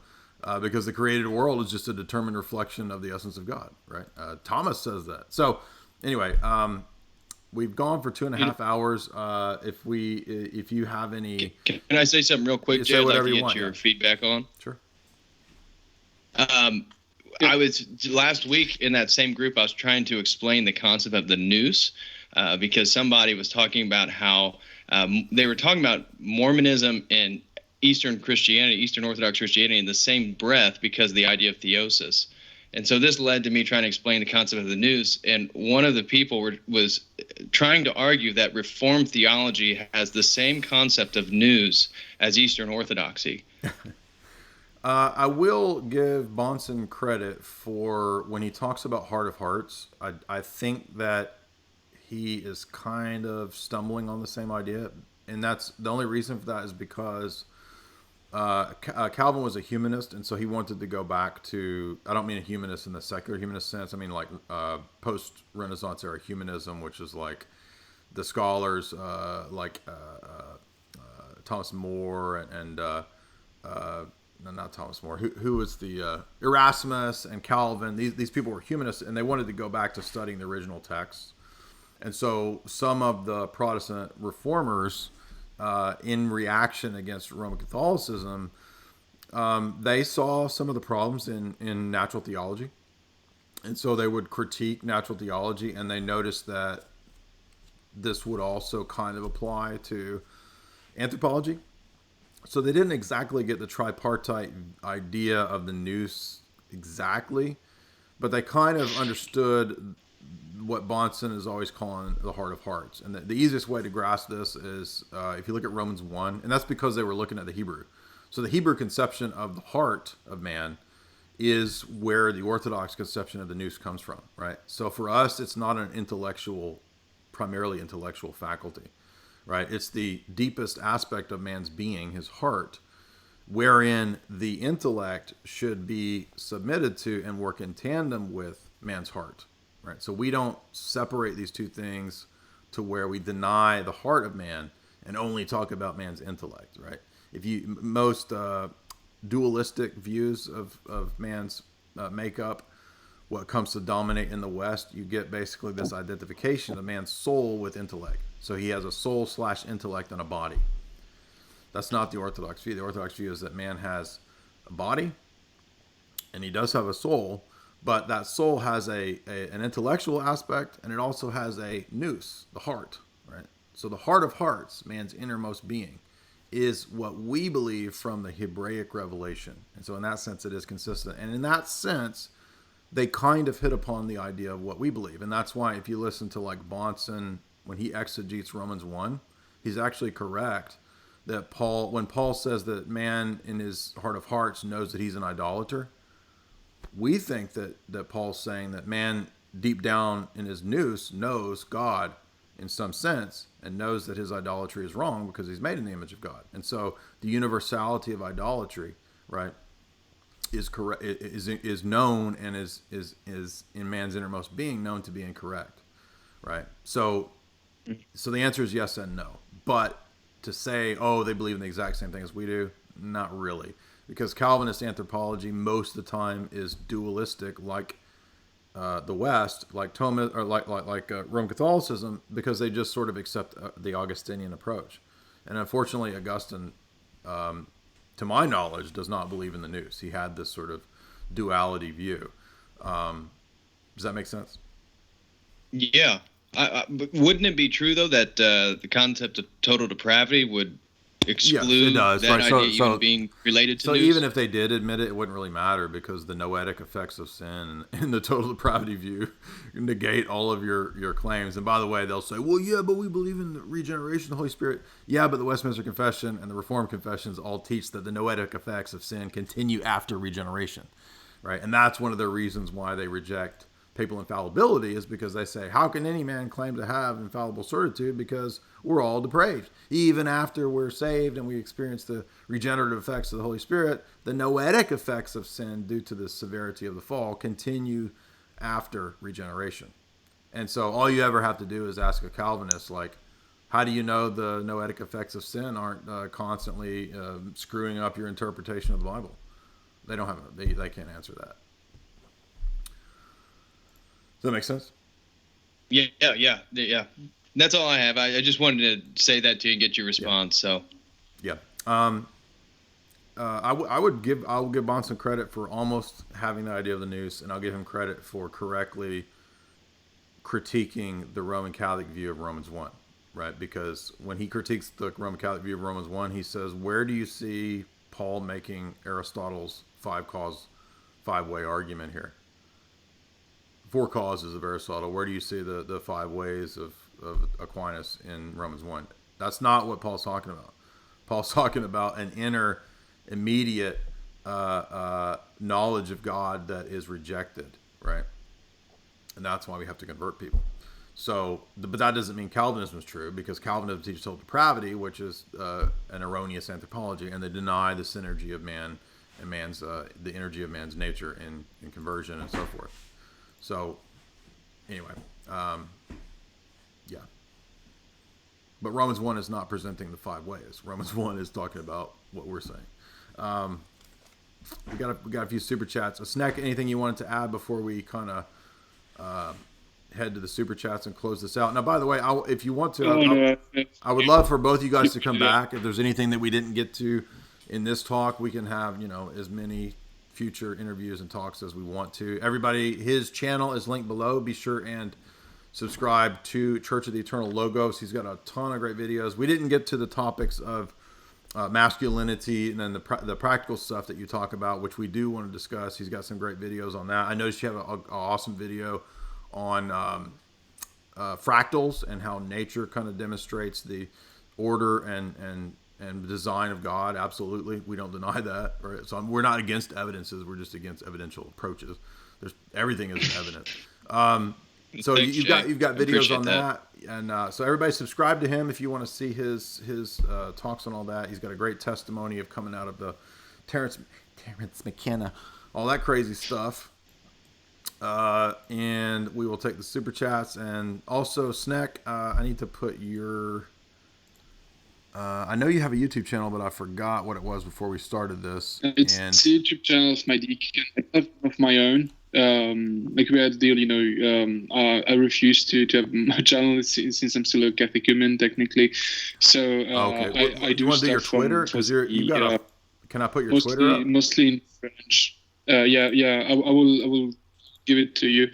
because the created world is just a determined reflection of the essence of God, right? Thomas says that. So anyway, we've gone for 2.5 hours. If you have any, can I say something real quick, Jay? I'd like to get your feedback on. Sure. I was last week in that same group. I was trying to explain the concept of the nous, because somebody was talking about how they were talking about Mormonism and Eastern Christianity, Eastern Orthodox Christianity in the same breath because of the idea of theosis. And so this led to me trying to explain the concept of the nous. And one of the people was trying to argue that Reformed theology has the same concept of nous as Eastern Orthodoxy. I will give Bonson credit for when he talks about heart of hearts. I think that he is kind of stumbling on the same idea, and that's the only reason for that is because Calvin was a humanist, and so he wanted to go back to. I don't mean a humanist in the secular humanist sense. I mean like post-Renaissance era humanism, which is like the scholars Thomas More and no, not Thomas More. Who was the Erasmus and Calvin? These people were humanists, and they wanted to go back to studying the original texts. And so some of the Protestant reformers, in reaction against Roman Catholicism, they saw some of the problems in natural theology. And so they would critique natural theology, and they noticed that this would also kind of apply to anthropology. So they didn't exactly get the tripartite idea of the nous exactly, but they kind of understood what Bonson is always calling the heart of hearts. And the easiest way to grasp this is if you look at Romans 1, and that's because they were looking at the Hebrew. So the Hebrew conception of the heart of man is where the Orthodox conception of the nous comes from, right? So for us, it's not an primarily intellectual faculty, right? It's the deepest aspect of man's being, his heart, wherein the intellect should be submitted to and work in tandem with man's heart, right? So we don't separate these two things to where we deny the heart of man and only talk about man's intellect, right? If you most dualistic views of man's makeup, what comes to dominate in the West, you get basically this identification of man's soul with intellect. So he has a soul / intellect and a body. That's not the Orthodox view. The Orthodox view is that man has a body, and he does have a soul, but that soul has an intellectual aspect, and it also has a nous, the heart, right? So the heart of hearts, man's innermost being, is what we believe from the Hebraic revelation. And so in that sense, it is consistent. And in that sense, they kind of hit upon the idea of what we believe. And that's why if you listen to like Bonson, when he exegetes Romans 1, he's actually correct that when Paul says that man in his heart of hearts knows that he's an idolater, we think that Paul's saying that man deep down in his nous knows God in some sense and knows that his idolatry is wrong because he's made in the image of God. And so the universality of idolatry, right, is correct, is known and is in man's innermost being known to be incorrect, right? So the answer is yes and no. But to say, oh, they believe in the exact same thing as we do, not really, because Calvinist anthropology most of the time is dualistic, like the West, like Thomas or like Roman Catholicism, because they just sort of accept the Augustinian approach. And unfortunately, Augustine, to my knowledge, does not believe in the nous. He had this sort of duality view. Does that make sense? Yeah. But wouldn't it be true, though, that the concept of total depravity would exclude that idea even being related to nous? So even if they did admit it, it wouldn't really matter because the noetic effects of sin and the total depravity view negate all of your claims. And by the way, they'll say, well, yeah, but we believe in the regeneration of the Holy Spirit. Yeah, but the Westminster Confession and the Reformed Confessions all teach that the noetic effects of sin continue after regeneration, right? And that's one of the reasons why they reject papal infallibility, is because they say, how can any man claim to have infallible certitude because we're all depraved? Even after we're saved and we experience the regenerative effects of the Holy Spirit, the noetic effects of sin due to the severity of the fall continue after regeneration. And so all you ever have to do is ask a Calvinist, like, how do you know the noetic effects of sin aren't constantly screwing up your interpretation of the Bible? They don't have, they can't answer that. Does that make sense? Yeah. That's all I have. I just wanted to say that to you and get your response. Yeah. So, yeah. I'll give Bonson credit for almost having the idea of the nous, and I'll give him credit for correctly critiquing the Roman Catholic view of Romans 1, right? Because when he critiques the Roman Catholic view of Romans 1, he says, where do you see Paul making Aristotle's five-way argument here? 4 causes of Aristotle. Where do you see the 5 ways of Aquinas in Romans 1? That's not what Paul's talking about. Paul's talking about an inner, immediate knowledge of God that is rejected, right? And that's why we have to convert people. So, but that doesn't mean Calvinism is true, because Calvinism teaches total depravity, which is an erroneous anthropology, and they deny the synergy of man and man's the energy of man's nature in conversion and so forth. So, anyway, yeah. But Romans 1 is not presenting the 5 ways. Romans 1 is talking about what we're saying. We got a few super chats. Snek, anything you wanted to add before we kind of head to the super chats and close this out? Now, by the way, if you want to, I would love for both you guys to come back. If there's anything that we didn't get to in this talk, we can have, as many future interviews and talks as we want to. Everybody, his channel is linked below. Be sure and subscribe to Church of the Eternal Logos. He's got a ton of great videos. We didn't get to the topics of masculinity and then the practical stuff that you talk about, which we do want to discuss. He's got some great videos on that. I noticed you have an awesome video on fractals and how nature kind of demonstrates the order and design of God. Absolutely, we don't deny that. Right? So we're not against evidences. We're just against evidential approaches. Everything is evidence. So Thanks, you've got videos on that. And so everybody subscribe to him if you want to see his talks on all that. He's got a great testimony of coming out of the Terence McKenna, all that crazy stuff. And we will take the super chats. And also, Snek, I need to put your... I know you have a YouTube channel, but I forgot what it was before we started this. It's a YouTube channel of my deacon. I have of my own. Like we had the deal, I refuse to have my channel since I'm still a catechumen technically. So okay. I do want to do your stuff Twitter? Because you got can I put your mostly, Twitter up? Mostly in French. I will give it to you.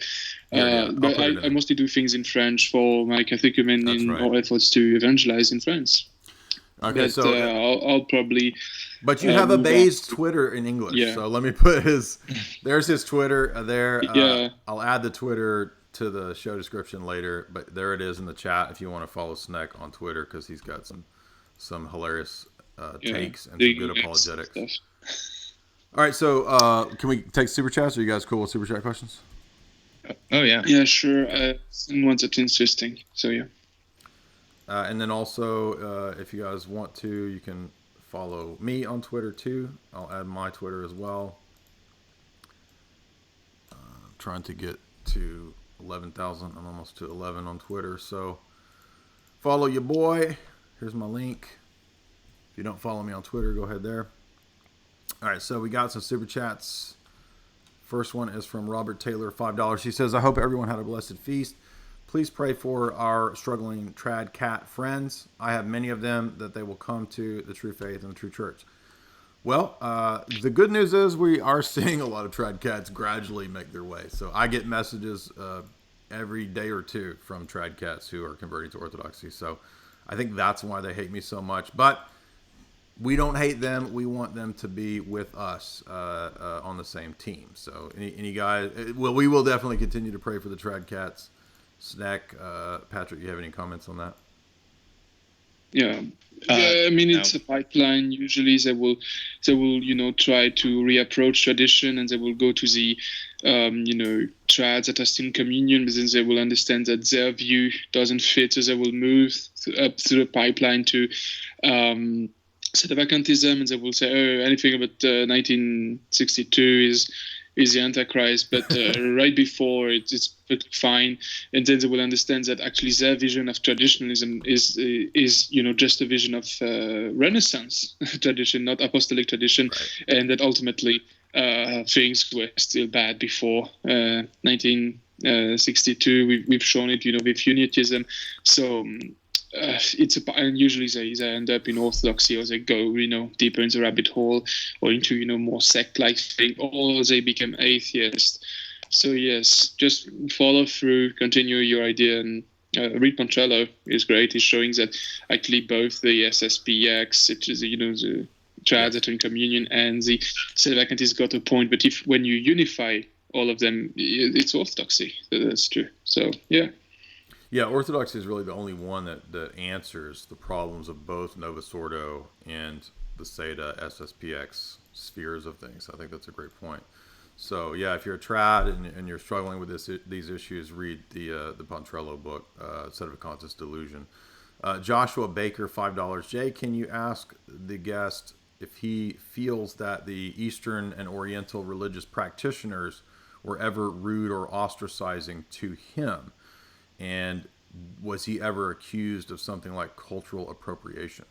But I mostly do things in French for my catechumen in our efforts to evangelize in France. Okay, but, so I'll probably. But you have a Bay's Twitter in English, so let me put there's his Twitter there. I'll add the Twitter to the show description later, but there it is in the chat if you want to follow Snek on Twitter, because he's got some hilarious takes and some good apologetics. Stuff. All right, so can we take super chats? Are you guys cool with super chat questions? Oh yeah. Yeah, sure. Someone's that's interesting. So yeah. And then also, if you guys want to, you can follow me on Twitter too. I'll add my Twitter as well. Trying to get to 11,000. I'm almost to 11 on Twitter. So follow your boy. Here's my link. If you don't follow me on Twitter, go ahead there. All right, so we got some super chats. First one is from Robert Taylor, $5. He says, I hope everyone had a blessed feast. Please pray for our struggling trad cat friends. I have many of them, that they will come to the true faith and the true church. Well, the good news is we are seeing a lot of trad cats gradually make their way. So I get messages every day or two from trad cats who are converting to Orthodoxy. So I think that's why they hate me so much. But we don't hate them. We want them to be with us on the same team. So any guys, we will definitely continue to pray for the trad cats. Snek, Patrick, you have any comments on that? Yeah, I mean it's a pipeline. Usually they will try to reapproach tradition, and they will go to the trads that are still in communion, but then they will understand that their view doesn't fit, so they will move up through the pipeline to sedevacantism, and they will say, oh, anything about 1962 is the Antichrist, but right before it's perfectly fine. And then they will understand that actually their vision of traditionalism is just a vision of Renaissance tradition, not apostolic tradition, right. And that ultimately things were still bad before 1962. We've shown it, with Unitism. So and usually they end up in Orthodoxy, or they go deeper in the rabbit hole, or into more sect-like thing, or they become atheists. So yes, just follow through, continue your idea, and read Pontrello is great. He's showing that actually both the SSPX, which is the trads that are in communion, and the Sedevacantists got a point. But when you unify all of them, it's Orthodoxy. That's true. So yeah. Yeah, Orthodoxy is really the only one that answers the problems of both Novus Ordo and the Seda, SSPX spheres of things. I think that's a great point. So yeah, if you're a trad and you're struggling with these issues, read the Pontrello book, Set of Conscious Delusion. Joshua Baker, $5. Jay, can you ask the guest if he feels that the Eastern and Oriental religious practitioners were ever rude or ostracizing to him? And was he ever accused of something like cultural appropriation?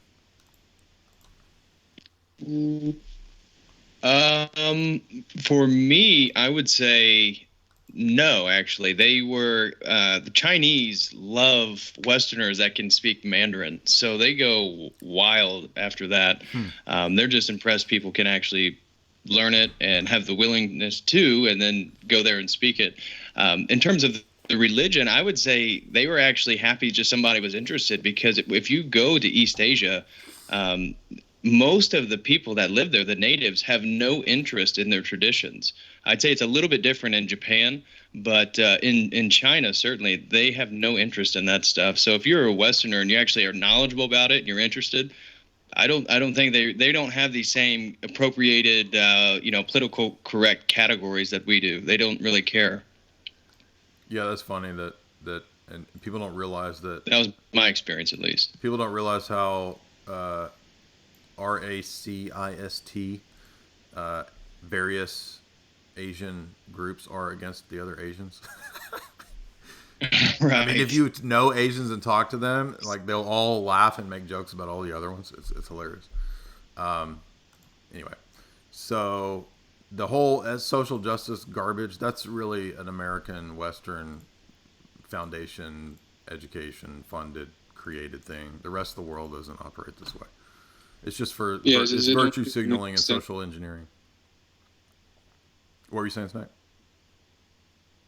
For me, I would say no, actually. They were, the Chinese love Westerners that can speak Mandarin, so they go wild after that. They're just impressed people can actually learn it and have the willingness to, and then go there and speak it. In terms of the religion, I would say they were actually happy just somebody was interested, because if you go to East Asia, most of the people that live there, the natives, have no interest in their traditions. I'd say it's a little bit different in Japan, but in China, certainly, they have no interest in that stuff. So if you're a Westerner and you actually are knowledgeable about it and you're interested, I don't think they don't have the same appropriated, political correct categories that we do. They don't really care. Yeah, that's funny that and people don't realize that. That was my experience, at least. People don't realize how racist various Asian groups are against the other Asians. Right. I mean, if you know Asians and talk to them, like, they'll all laugh and make jokes about all the other ones. It's hilarious. Anyway, so the whole social justice garbage, that's really an American Western foundation, education funded, created thing. The rest of the world doesn't operate this way. It's just it's virtue signaling and social engineering. What were you saying, Snek?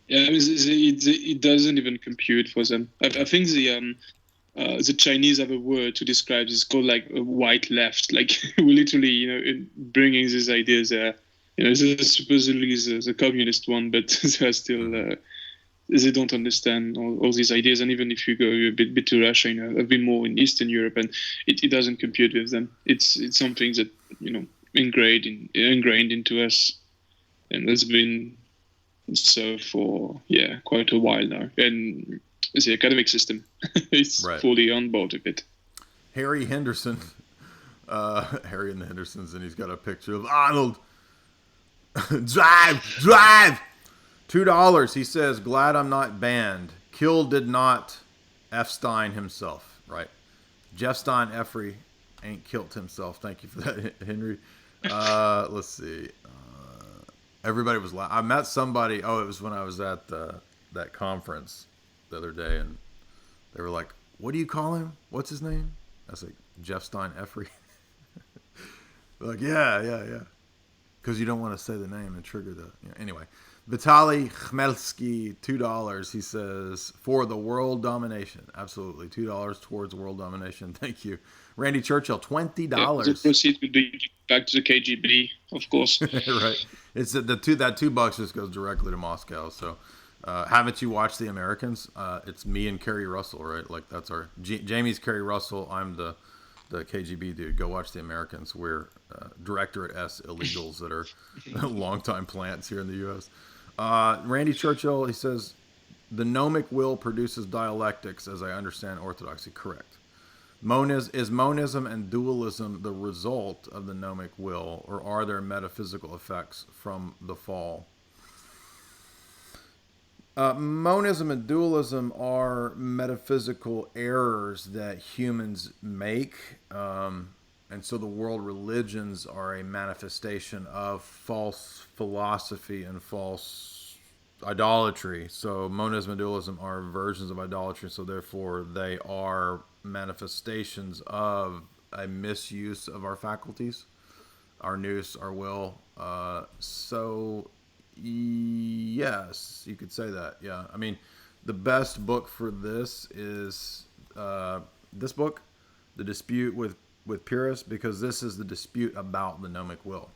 Yeah, I mean, it doesn't even compute for them. I think the Chinese have a word to describe this called like a white left. Like, we literally, bringing these ideas. This is supposedly the communist one, but they are still. They don't understand all these ideas, and even if you go a bit to Russia, a bit more in Eastern Europe, and it doesn't compute with them. It's something that ingrained into us, and has been so for quite a while now. And the academic system is fully on board with it. Harry Henderson, Harry and the Hendersons, and he's got a picture of Arnold. Drive. $2. He says, glad I'm not banned. Kill did not F. Stein himself. Right. Jeff Stein Effrey ain't killed himself. Thank you for that, Henry. Let's see. Everybody was laughing. I met somebody. Oh, it was when I was at that conference the other day, and they were like, what do you call him? What's his name? I was like, Jeff Stein Effrey. They're like, yeah. Because you don't want to say the name and trigger the... Anyway. Vitaly Khmelski, $2. He says, for the world domination. Absolutely. $2 towards world domination. Thank you. Randy Churchill, $20. The proceeds would be back to the KGB, of course. Right. It's that $2 just goes directly to Moscow. So, haven't you watched The Americans? It's me and Kerry Russell, right? Like, that's our... Jamie's Kerry Russell. I'm the KGB dude. Go watch The Americans. We're Directorate S illegals that are longtime plants here in the U.S. Randy Churchill, he says, the gnomic will produces dialectics, as I understand orthodoxy. Correct. Is monism and dualism the result of the gnomic will, or are there metaphysical effects from the fall? Monism and dualism are metaphysical errors that humans make, and so the world religions are a manifestation of false philosophy and false idolatry. So monism and dualism are versions of idolatry, so therefore they are manifestations of a misuse of our faculties, our nous, our will. So yes, you could say that. Yeah, I mean, the best book for this is this book, The Dispute with Pyrrhus, because this is the dispute about the gnomic will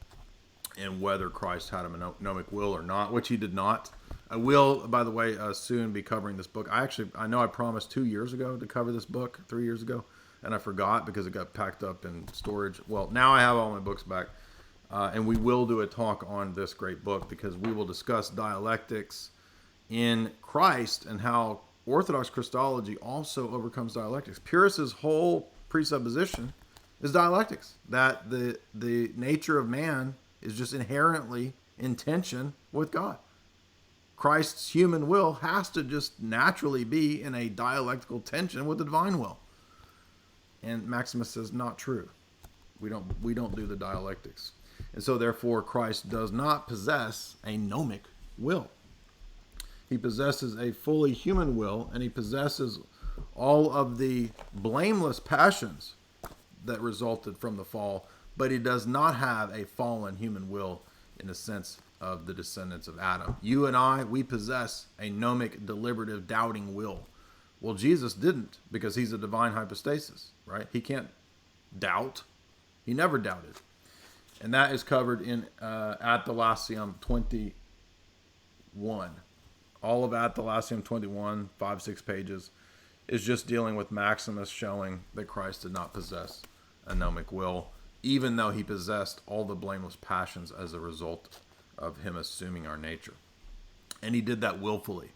and whether Christ had a gnomic will or not, which he did not. I will, by the way, soon be covering this book. I know I promised 2 years ago to cover this book, 3 years ago. and I forgot because it got packed up in storage. Well, now I have all my books back, and we will do a talk on this great book because we will discuss dialectics in Christ and how Orthodox Christology also overcomes dialectics. Pyrrhus's whole presupposition is dialectics, that the nature of man is just inherently in tension with God. Christ's human will has to just naturally be in a dialectical tension with the divine will. And Maximus says, not true. We don't do the dialectics. And so therefore Christ does not possess a gnomic will. He possesses a fully human will, and he possesses all of the blameless passions that resulted from the fall, but he does not have a fallen human will in the sense of the descendants of Adam. You and I, we possess a gnomic, deliberative, doubting will. Well, Jesus didn't, because he's a divine hypostasis, right? He can't doubt. He never doubted. And that is covered in Athanasium 21. All of Athanasium 21, 5-6 pages, is just dealing with Maximus showing that Christ did not possess a gnomic will, even though he possessed all the blameless passions as a result of him assuming our nature. And he did that willfully,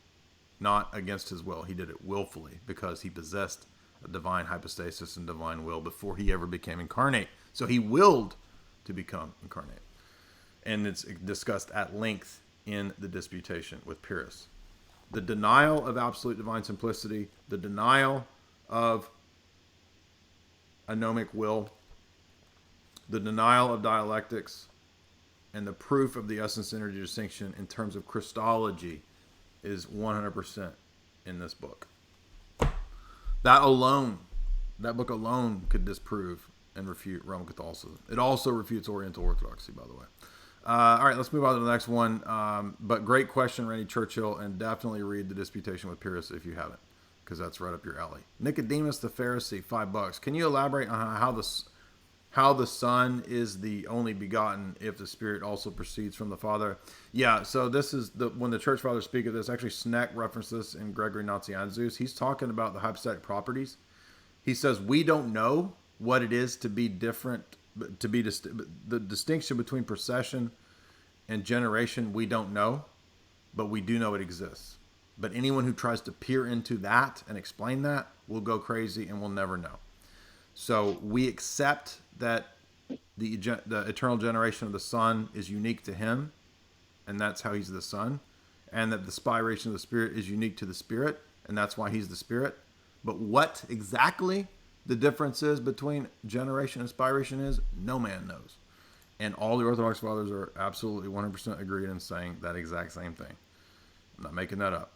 not against his will. He did it willfully because he possessed a divine hypostasis and divine will before he ever became incarnate. So he willed to become incarnate. And it's discussed at length in the disputation with Pyrrhus. The denial of absolute divine simplicity, the denial of a gnomic will, the denial of dialectics, and the proof of the essence-energy distinction in terms of Christology is 100% in this book. That book alone could disprove and refute Roman Catholicism. It also refutes Oriental Orthodoxy, by the way. All right, let's move on to the next one. But great question, Randy Churchill, and definitely read the Disputation with Pyrrhus if you haven't, because that's right up your alley. Nicodemus the Pharisee, $5. Can you elaborate on how the Son is the only begotten if the Spirit also proceeds from the Father? Yeah, so this is when the Church Fathers speak of this. Actually, Snek referenced this in Gregory Nazianzus. He's talking about the hypostatic properties. He says we don't know what it is to be different, the distinction between procession and generation. We don't know, but we do know it exists. But anyone who tries to peer into that and explain that will go crazy and will never know. So we accept that the eternal generation of the Son is unique to him, and that's how he's the Son, and that the spiration of the Spirit is unique to the Spirit, and that's why he's the Spirit. But what exactly the difference is between generation and spiration is, no man knows. And all the Orthodox Fathers are absolutely 100% agreed in saying that exact same thing. I'm not making that up.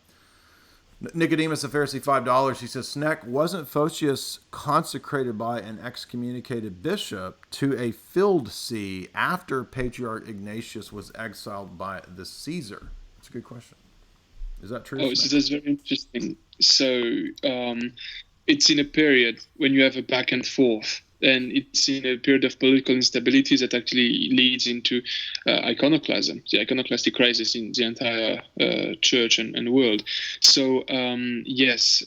Nicodemus the Pharisee, $5. He says, Snek, wasn't Photius consecrated by an excommunicated bishop to a filled see after Patriarch Ignatius was exiled by the Caesar? That's a good question. Is that true? Oh, so that's very interesting. So it's in a period when you have a back and forth, and it's in a period of political instability that actually leads into iconoclasm, the iconoclastic crisis in the entire church and world. So yes,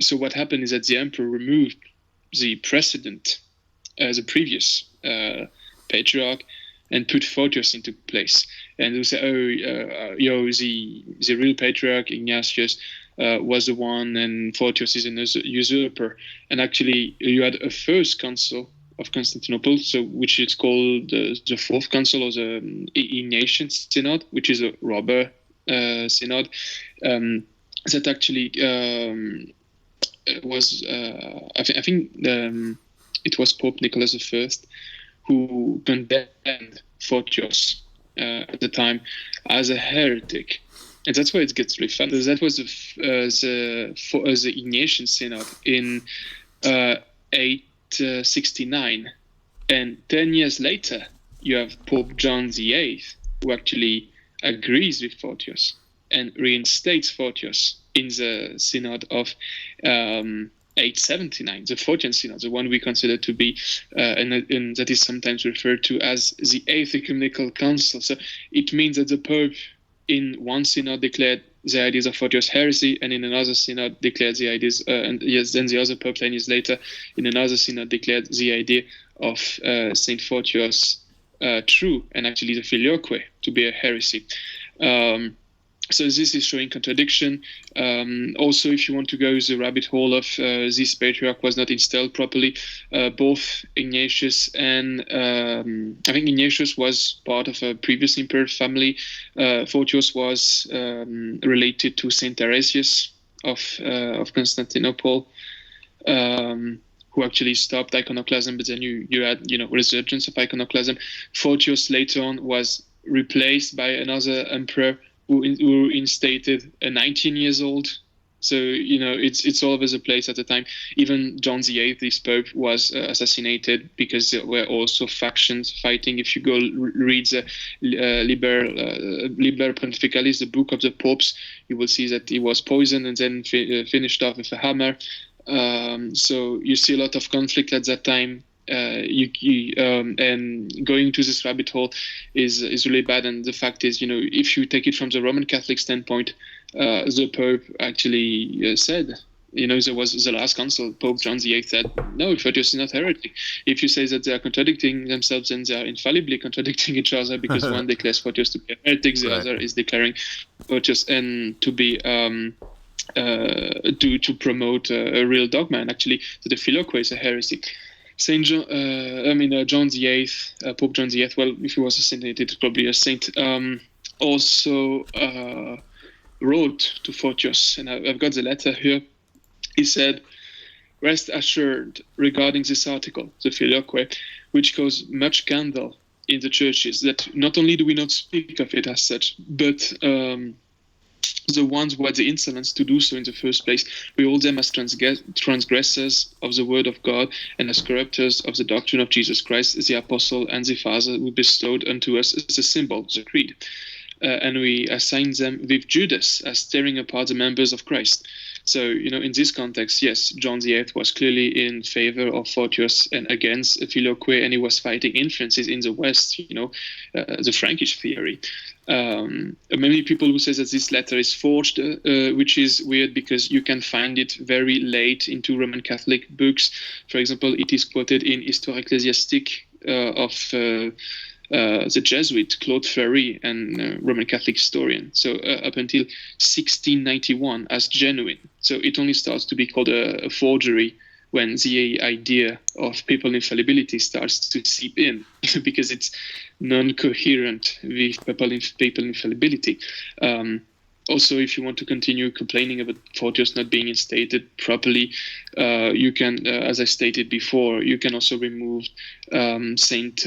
so what happened is that the emperor removed the precedent, the previous patriarch, and put Photius into place. And they say, the real patriarch Ignatius was the one, and Photius is a usurper. And actually, you had a first council of Constantinople, so which is called the Fourth Council, or the Ignatian Synod, which is a robber synod, that actually was, I think it was Pope Nicholas I who condemned Photius at the time as a heretic. And that's why it gets really fun. That was the Ignatian Synod in 869. And 10 years later, you have Pope John VIII, who actually agrees with Photius and reinstates Photius in the Synod of 879, the Photian Synod, the one we consider to be, and that is sometimes referred to as the Eighth Ecumenical Council. So it means that the Pope in one synod declared the ideas of Photius heresy, and in another synod declared the ideas, and yes, then the other Pope 10 years later, in another synod declared the idea of Saint Photius true, and actually the filioque to be a heresy. So this is showing contradiction. Also, if you want to go the rabbit hole of this patriarch was not installed properly, both Ignatius and I think Ignatius was part of a previous imperial family. Photius was related to Saint Theresias of Constantinople, who actually stopped iconoclasm, but then you had resurgence of iconoclasm. Photius later on was replaced by another emperor who instated a 19 years old. So, it's all over the place at the time. Even John VIII, this Pope, was assassinated because there were also factions fighting. If you go read the Liber Pontificalis, the book of the popes, you will see that he was poisoned and then finished off with a hammer. So you see a lot of conflict at that time. And going to this rabbit hole is really bad. And the fact is, if you take it from the Roman Catholic standpoint, the Pope actually said, there was the last council, Pope John VIII said, no, Photius is not heretic. If you say that they are contradicting themselves, then they are infallibly contradicting each other, because one declares Photius to be a heretic, the other is declaring Photius and to be to promote a real dogma, and actually the filioque is a heresy. John VIII, Pope John VIII, well, if he was assassinated, probably a saint, also wrote to Photius, and I've got the letter here. He said, "Rest assured regarding this article, the filioque, which caused much scandal in the churches, that not only do we not speak of it as such, but the ones who had the insolence to do so in the first place, we hold them as transgressors of the word of God, and as corrupters of the doctrine of Jesus Christ, the apostle and the father, who bestowed unto us as a symbol, the creed. And we assign them with Judas as tearing apart the members of Christ." So, in this context, yes, John VIII was clearly in favor of Photius and against filioque, and he was fighting influences in the West, the Frankish theory. Many people who say that this letter is forged, which is weird because you can find it very late into Roman Catholic books. For example, it is quoted in Histoire ecclésiastique of the Jesuit Claude Fleury, and Roman Catholic historian. So up until 1691 as genuine. So it only starts to be called a forgery when the idea of papal infallibility starts to seep in, because it's non-coherent with papal infallibility. Also, if you want to continue complaining about Photius not being instated properly, you can, as I stated before, you can also remove Saint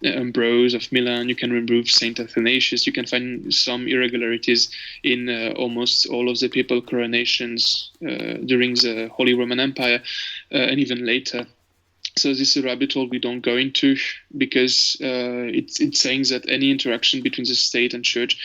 Ambrose of Milan. You can remove Saint Athanasius. You can find some irregularities in almost all of the papal coronations during the Holy Roman Empire and even later. So this is a rabbit hole we don't go into, because it's saying that any interaction between the state and church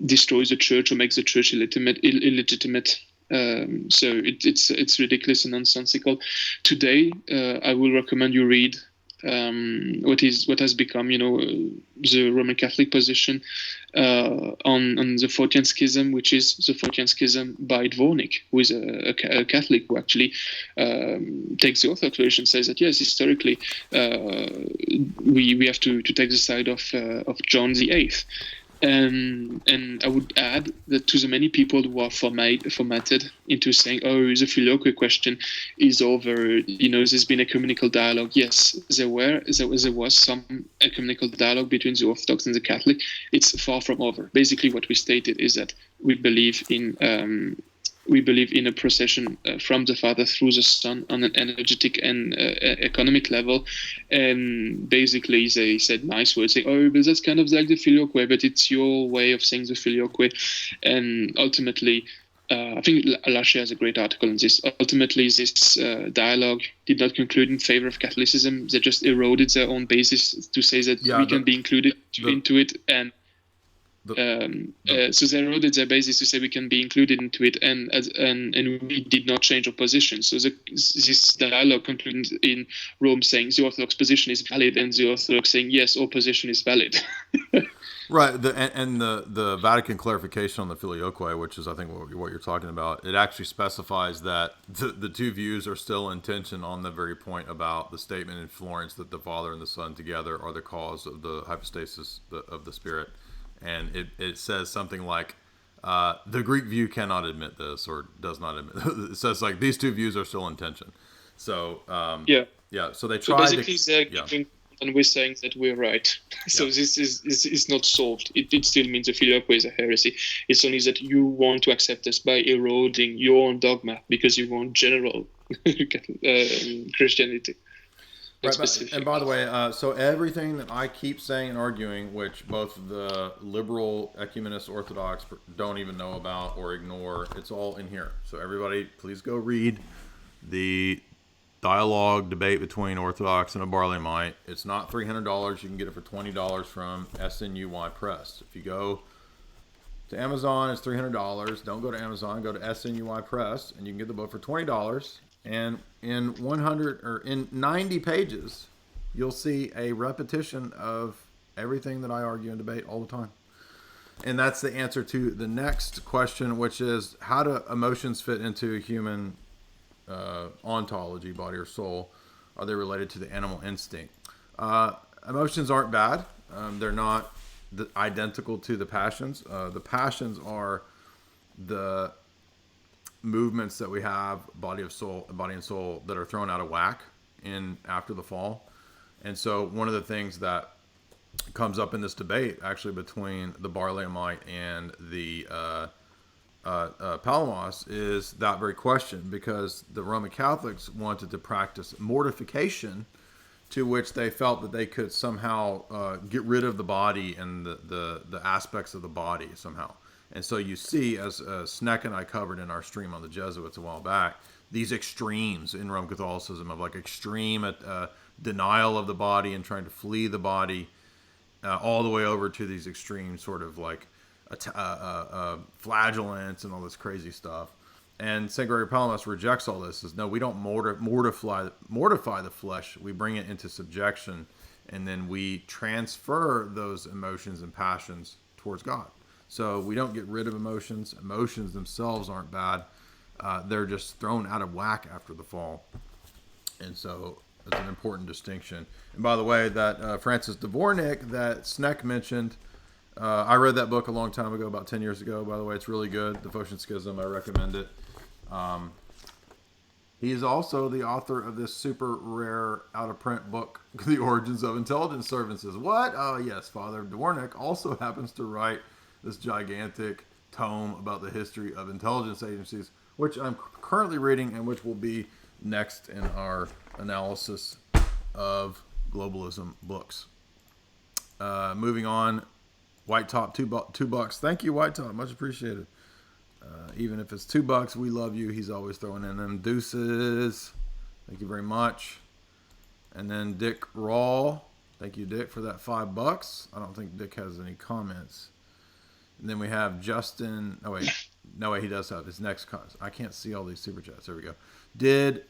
destroys the church or makes the church illegitimate. So it's ridiculous and nonsensical. Today, I will recommend you read what has become, the Roman Catholic position on the Photian Schism, which is the Photian Schism by Dvornik, who is a Catholic who actually takes the Orthodox position and says that yes, historically we have to take the side of John VIII. And I would add that to the many people who are formatted into saying, oh, the filioque question is over, there's been ecumenical dialogue. Yes, there was some ecumenical dialogue between the Orthodox and the Catholic. It's far from over. Basically, what we stated is that we believe in a procession from the Father through the Son on an energetic and economic level. And basically they said nice words, say, oh, but that's kind of like the filioque, but it's your way of saying the filioque. And ultimately, I think Lasche has a great article on this. Ultimately, this dialogue did not conclude in favor of Catholicism. They just eroded their own basis to say that we can be included into it. And so they eroded their basis to say we can be included into it, and we did not change our position. So this dialogue concluded in Rome saying the Orthodox position is valid, and the Orthodox saying yes, our position is valid. Right, and the Vatican clarification on the filioque, which is I think what you're talking about, it actually specifies that the two views are still in tension on the very point about the statement in Florence that the Father and the Son together are the cause of the hypostasis of the Spirit, and it says something like the Greek view cannot admit this or does not admit. It says like these two views are still in tension. So yeah. So they So tried. basically, they're giving, and we're saying that we're right. So this is not solved. It still means the filioque is a heresy. It's only that you want to accept us by eroding your own dogma because you want general Christianity. Right, and by the way, so everything that I keep saying and arguing, which both the liberal ecumenist Orthodox don't even know about or ignore, it's all in here. So everybody, please go read the dialogue debate between Orthodox and a Barlaymite. It's not $300. You can get it for $20 from SNUY Press. If you go to Amazon, it's $300. Don't go to Amazon. Go to SNUY Press, and you can get the book for $20. And in 90 pages, you'll see a repetition of everything that I argue and debate all the time. And that's the answer to the next question, which is how do emotions fit into human ontology, body or soul? Are they related to the animal instinct? Emotions aren't bad. They're not identical to the passions. The passions are the movements that we have, body and soul, that are thrown out of whack after the fall. And so one of the things that comes up in this debate, actually, between the Barlaymite and the Palamos, is that very question, because the Roman Catholics wanted to practice mortification, to which they felt that they could somehow get rid of the body and the aspects of the body somehow. And so you see, as Snek and I covered in our stream on the Jesuits a while back, these extremes in Roman Catholicism of like extreme denial of the body and trying to flee the body, all the way over to these extreme sort of like flagellants and all this crazy stuff. And St. Gregory Palamas rejects all this. Says, no, we don't mortify the flesh. We bring it into subjection, and then we transfer those emotions and passions towards God. So we don't get rid of emotions. Emotions themselves aren't bad. They're just thrown out of whack after the fall. And so it's an important distinction. And by the way, that Francis Dvorak that Snek mentioned, I read that book a long time ago, about 10 years ago. By the way, it's really good. The Photian Schism, I recommend it. He is also the author of this super rare out-of-print book, The Origins of Intelligence Services. What? Oh, yes, Father Dvorak also happens to write this gigantic tome about the history of intelligence agencies, which I'm currently reading and which will be next in our analysis of globalism books. Moving on, White Top, $2. Thank you, White Top. Much appreciated. Even if it's $2, we love you. He's always throwing in them deuces. Thank you very much. And then Dick Raw. Thank you, Dick, for that $5. I don't think Dick has any comments. And then we have Justin. Oh, wait. No, wait, he does have his next comment. I can't see all these super chats. There we go. Did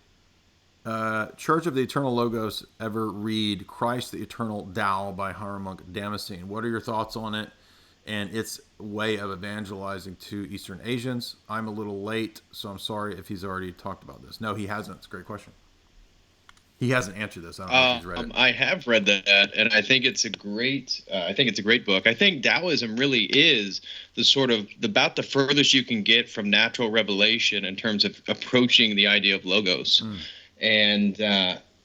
Church of the Eternal Logos ever read Christ the Eternal Tao by Hieromonk Damascene? What are your thoughts on it and its way of evangelizing to Eastern Asians? I'm a little late, so I'm sorry if he's already talked about this. No, he hasn't. It's a great question. He hasn't answered this. I don't know if he's read it. I have read that, and I think it's a great. Book. I think Taoism really is about the furthest you can get from natural revelation in terms of approaching the idea of logos. And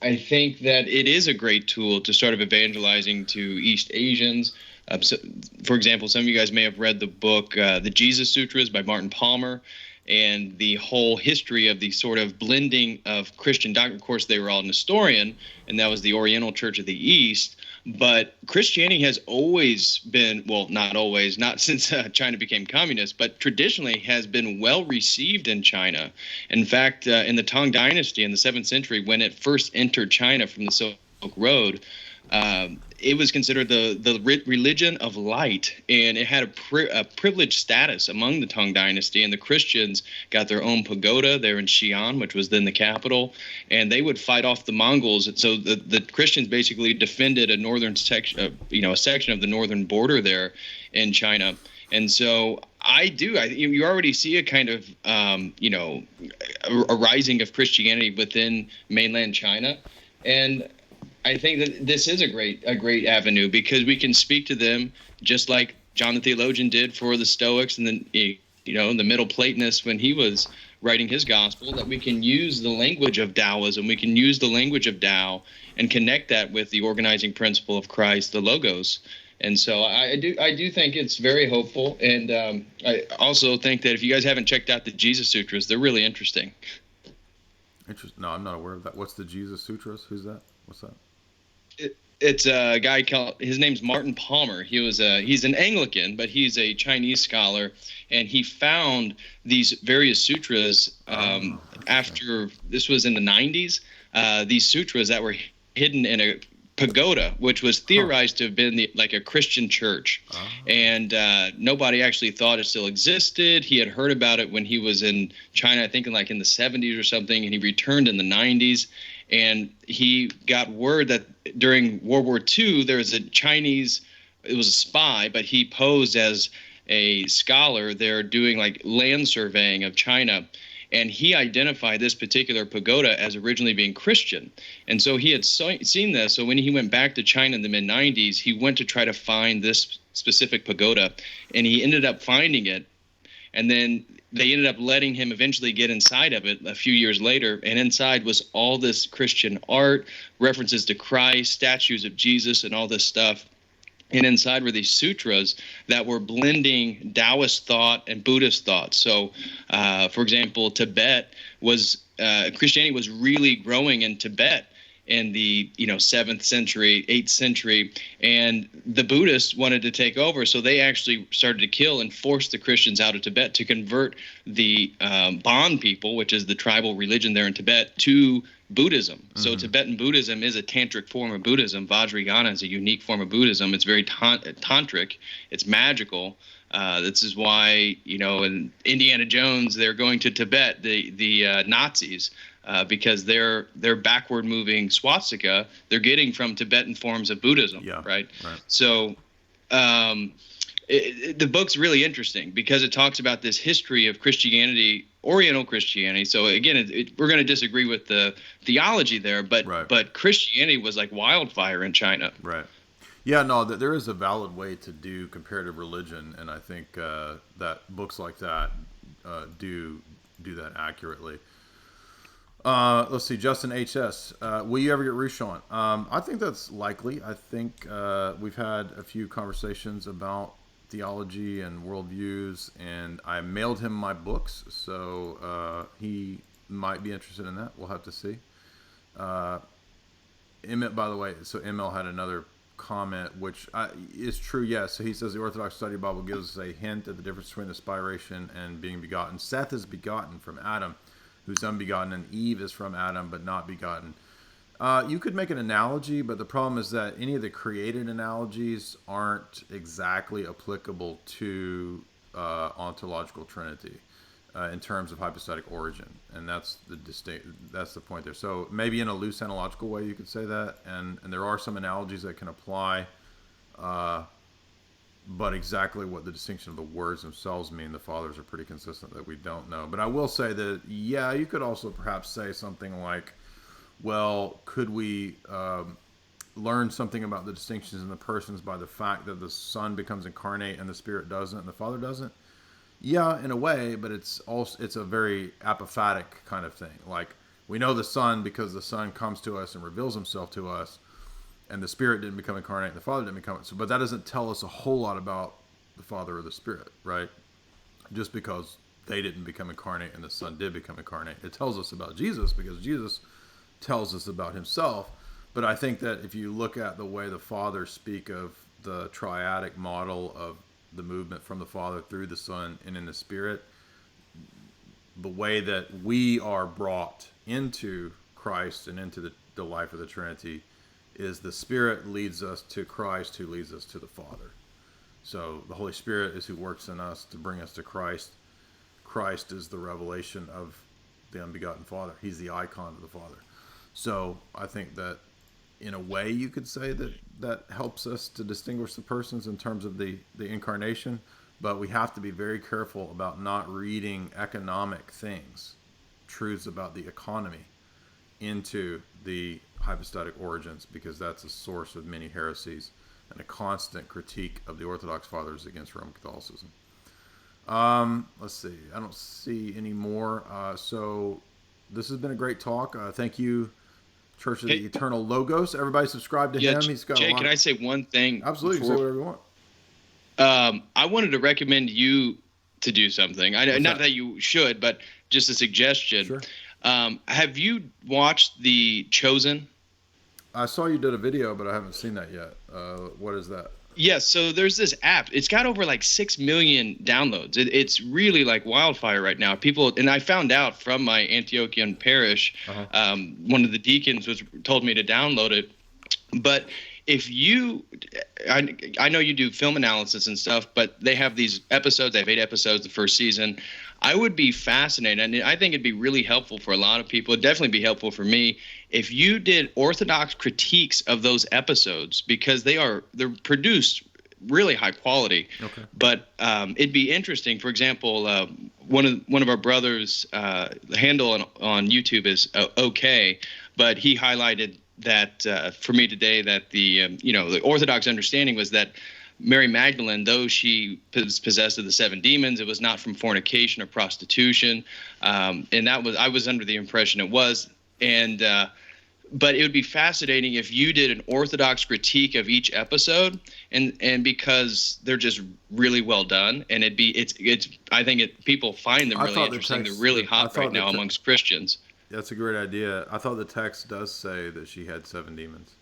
I think that it is a great tool to start evangelizing to East Asians. So, for example, some of you guys may have read the book The Jesus Sutras by Martin Palmer, and the whole history of the sort of blending of Christian doctrine. Of course, they were all Nestorian, and that was the Oriental Church of the East. But Christianity has always been, well, not always, not since China became communist, but traditionally has been well received in China. In fact, in the Tang Dynasty in the 7th century, when it first entered China from the Silk Road, it was considered the religion of light, and it had a privileged status among the Tang Dynasty. And the Christians got their own pagoda there in Xi'an, which was then the capital, and they would fight off the Mongols. And so the Christians basically defended a northern section, a section of the northern border there in China. And so you already see a kind of, a rising of Christianity within mainland China. And I think that this is a great avenue, because we can speak to them just like John the Theologian did for the Stoics and then, the Middle Platonists when he was writing his gospel, that we can use the language of Taoism, we can use the language of Tao and connect that with the organizing principle of Christ, the logos. And so I do think it's very hopeful. And I also think that if you guys haven't checked out the Jesus Sutras, they're really interesting. No, I'm not aware of that. What's the Jesus Sutras? Who's that? What's that? It's a guy called, his name's Martin Palmer. He's an Anglican, but he's a Chinese scholar, and he found these various sutras after, this was in the 90s, these sutras that were hidden in a pagoda, which was theorized to have been like a Christian church. And nobody actually thought it still existed. He had heard about it when he was in China, I think in the 70s or something, and he returned in the 90s. And he got word that during World War II, there was a Chinese, it was a spy, but he posed as a scholar there doing land surveying of China. And he identified this particular pagoda as originally being Christian. And so he had seen this. So when he went back to China in the mid-90s, he went to try to find this specific pagoda, and he ended up finding it. And then they ended up letting him eventually get inside of it a few years later. And inside was all this Christian art, references to Christ, statues of Jesus, and all this stuff. And inside were these sutras that were blending Taoist thought and Buddhist thought. So, for example, Christianity was really growing in Tibet in the 7th century, 8th century, and the Buddhists wanted to take over, so they actually started to kill and force the Christians out of Tibet to convert the Bon people, which is the tribal religion there in Tibet, to Buddhism. Mm-hmm. So Tibetan Buddhism is a tantric form of Buddhism. Vajrayana is a unique form of Buddhism. It's very tantric. It's magical. This is why, in Indiana Jones, they're going to Tibet, the Nazis, because their backward moving swastika they're getting from Tibetan forms of Buddhism, right? So the book's really interesting because it talks about this history of Christianity, Oriental Christianity. So again, we're going to disagree with the theology there, but Christianity was like wildfire in China. Right. Yeah, no, there is a valid way to do comparative religion, and I think that books like that do that accurately. Let's see, Justin HS. Will you ever get Roosh on? I think that's likely. I think we've had a few conversations about theology and worldviews, and I mailed him my books, so he might be interested in that. We'll have to see. Emmett, by the way, so ML had another comment, which is true, yes. So he says the Orthodox Study Bible gives us a hint at the difference between aspiration and being begotten. Seth is begotten from Adam, who's unbegotten, and Eve is from Adam, but not begotten. You could make an analogy, but the problem is that any of the created analogies aren't exactly applicable to ontological Trinity in terms of hypostatic origin, and that's the point there. So maybe in a loose analogical way you could say that, and there are some analogies that can apply, but exactly what the distinction of the words themselves mean, the fathers are pretty consistent that we don't know. But I will say that, yeah, you could also perhaps say something like, well, could we learn something about the distinctions in the persons by the fact that the Son becomes incarnate and the Spirit doesn't and the Father doesn't? Yeah, in a way, but it's a very apophatic kind of thing. Like, we know the Son because the Son comes to us and reveals himself to us, and the Spirit didn't become incarnate, and the Father didn't become. But that doesn't tell us a whole lot about the Father or the Spirit, right? Just because they didn't become incarnate and the Son did become incarnate. It tells us about Jesus because Jesus tells us about himself. But I think that if you look at the way the Fathers speak of the triadic model of the movement from the Father through the Son and in the Spirit, the way that we are brought into Christ and into the life of the Trinity is the Spirit leads us to Christ, who leads us to the Father. So the Holy Spirit is who works in us to bring us to Christ. Christ is the revelation of the unbegotten Father. He's the icon of the Father. So I think that in a way you could say that helps us to distinguish the persons in terms of the incarnation, but we have to be very careful about not reading economic things, truths about the economy, into the hypostatic origins, because that's a source of many heresies and a constant critique of the Orthodox Fathers against Roman Catholicism. Let's see. I don't see any more. So this has been a great talk. Thank you, Church of the Eternal Logos. Everybody subscribe to him. He's got Jay, a lot. can I say one thing? Absolutely. Say whatever you want. I wanted to recommend you to do something. Not that you should, but just a suggestion. Sure. Have you watched The Chosen? I saw you did a video, but I haven't seen that yet. What is that? Yes, so there's this app. It's got over like 6 million downloads. It's really like wildfire right now. People, and I found out from my Antiochian parish, one of the deacons told me to download it. But if you, I know you do film analysis and stuff, but they have these episodes. They have 8 episodes the first season. I would be fascinated, and I think it'd be really helpful for a lot of people. It'd definitely be helpful for me if you did orthodox critiques of those episodes, because they're produced really high quality. Okay. But it'd be interesting. For example, one of our brothers, the handle on YouTube is OK, but he highlighted that for me today that the Orthodox understanding was that Mary Magdalene, though she was possessed of the 7 demons, it was not from fornication or prostitution, and I was under the impression it was. And but it would be fascinating if you did an Orthodox critique of each episode, and because they're just really well done, and I think people find them really interesting. They're really hot right now amongst Christians. That's a great idea. I thought the text does say that she had 7 demons.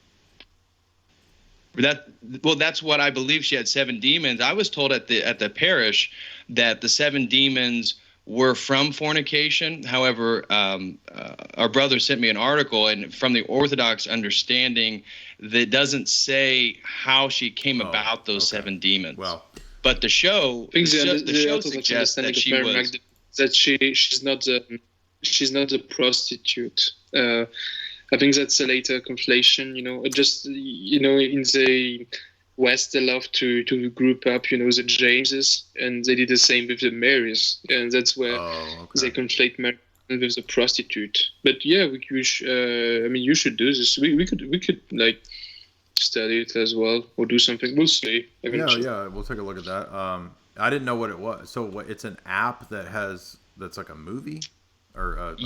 That's what I believe. She had 7 demons. I was told at the parish that the 7 demons were from fornication. However, our brother sent me an article, and from the Orthodox understanding, that doesn't say how she came about those 7 demons. Well, but the show suggests that she was she's not a prostitute. I think that's a later conflation, in the West, they love to group up, the Jameses, and they did the same with the Marys, and that's where they conflate Mary with the prostitute. But yeah, you should do this. We could like study it as well, or do something. We'll see. Yeah, we'll take a look at that. I didn't know what it was. So it's an app that's like a movie? Dude,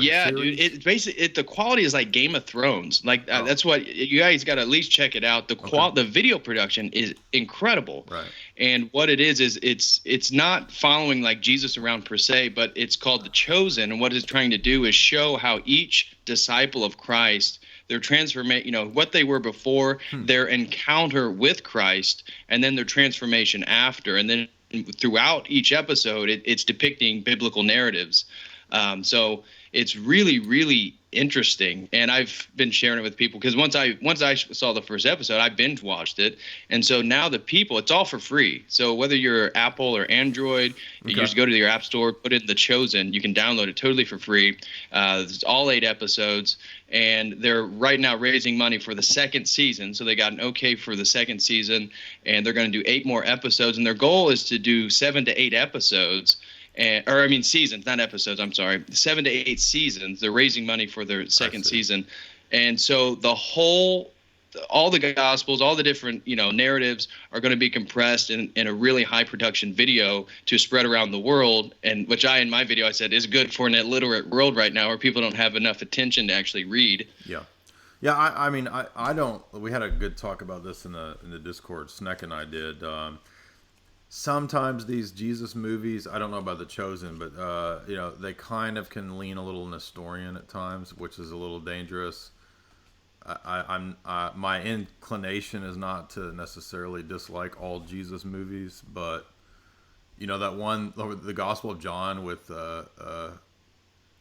it basically the quality is like Game of Thrones. That's what you guys got to at least check it out. The video production is incredible. Right. And what it is it's not following like Jesus around per se, but it's called The Chosen. And what it's trying to do is show how each disciple of Christ, their transformation, what they were before, their encounter with Christ, and then their transformation after. And then throughout each episode, it's depicting biblical narratives. So it's really, really interesting, and I've been sharing it with people because once I saw the first episode, I binge watched it, and so now it's all for free. So whether you're Apple or Android, you just go to your app store, put in The Chosen, you can download it totally for free. It's all 8 episodes, and they're right now raising money for the 2nd season. So they got an okay for the 2nd season, and they're going to do 8 more episodes, and their goal is to do 7 to 8 episodes. Seasons, not episodes. I'm sorry, 7 to 8 seasons. They're raising money for their 2nd season, and so all the Gospels, all the different narratives are going to be compressed in a really high production video to spread around the world. And which in my video I said is good for an illiterate world right now, where people don't have enough attention to actually read. Yeah. I don't. We had a good talk about this in the Discord. Snek and I did. Sometimes these Jesus movies, I don't know about The Chosen, but they kind of can lean a little Nestorian at times, which is a little dangerous. My inclination is not to necessarily dislike all Jesus movies, but that one, the Gospel of John with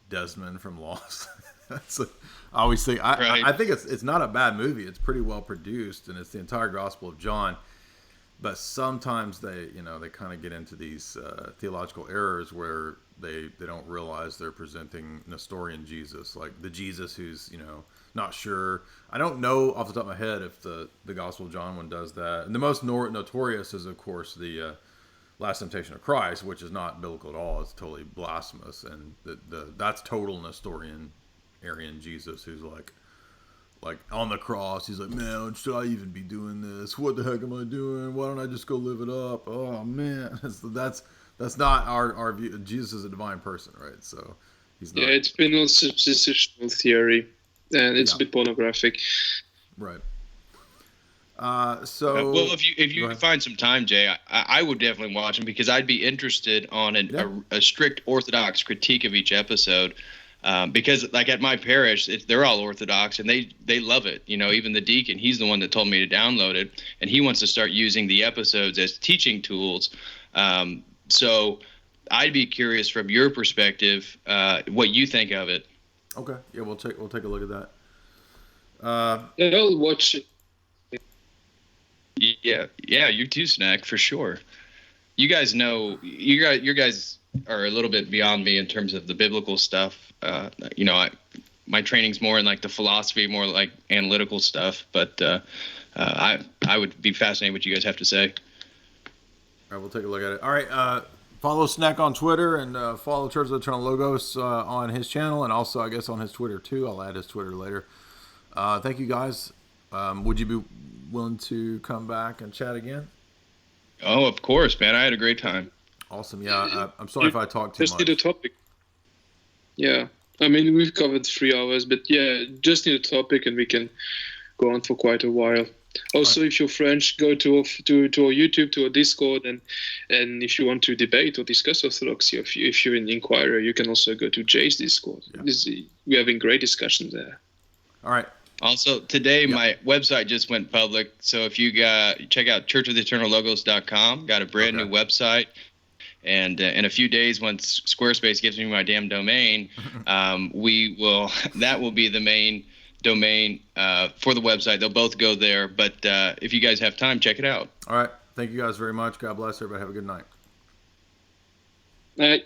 Desmond from Lost. I always think Right. I think it's not a bad movie. It's pretty well produced, and it's the entire Gospel of John. But sometimes they kind of get into these theological errors where they don't realize they're presenting Nestorian Jesus, like the Jesus who's not sure. I don't know off the top of my head if the Gospel of John one does that. And the most notorious is, of course, the Last Temptation of Christ, which is not biblical at all. It's totally blasphemous, and that's total Nestorian, Arian Jesus, who's like on the cross. He's like, man, should I even be doing this? What the heck am I doing? Why don't I just go live it up? Oh man, that's not our view. Jesus is a divine person, right? So he's not. Yeah, it's been on substitutional theory, and it's a bit pornographic. Right. Well, if you find some time, Jay, I would definitely watch them, because I'd be interested on a strict Orthodox critique of each episode. Because like at my parish, they're all Orthodox and they love it. Even the deacon, he's the one that told me to download it, and he wants to start using the episodes as teaching tools. So I'd be curious from your perspective, what you think of it. Okay. Yeah, we'll take a look at that. Yeah, I'll watch it. Yeah, you too, Snek, for sure. You guys know, you guys are a little bit beyond me in terms of the biblical stuff. My training's more in like the philosophy, more like analytical stuff. But I would be fascinated what you guys have to say. All right, we'll take a look at it. All right, follow Snek on Twitter, and follow Church of the Eternal Logos on his channel, and also I guess on his Twitter too. I'll add his Twitter later. Thank you guys. Would you be willing to come back and chat again? Oh, of course, man. I had a great time. Awesome. Yeah, I'm sorry if I talked too much. Just need a topic. Yeah, I mean, we've covered 3 hours, but yeah, just need a topic and we can go on for quite a while. Also, if you're French, go to our YouTube, to our Discord, and if you want to debate or discuss orthodoxy, if you're an inquirer, you can also go to Jay's Discord. Yeah. We're having great discussions there. All right. Also, today my website just went public, so if you check out churchoftheeternallogos.com, got a brand new website, and in a few days, once Squarespace gives me my damn domain, that will be the main domain for the website. They'll both go there, but if you guys have time, check it out. All right. Thank you guys very much. God bless everybody. Have a good night. All right.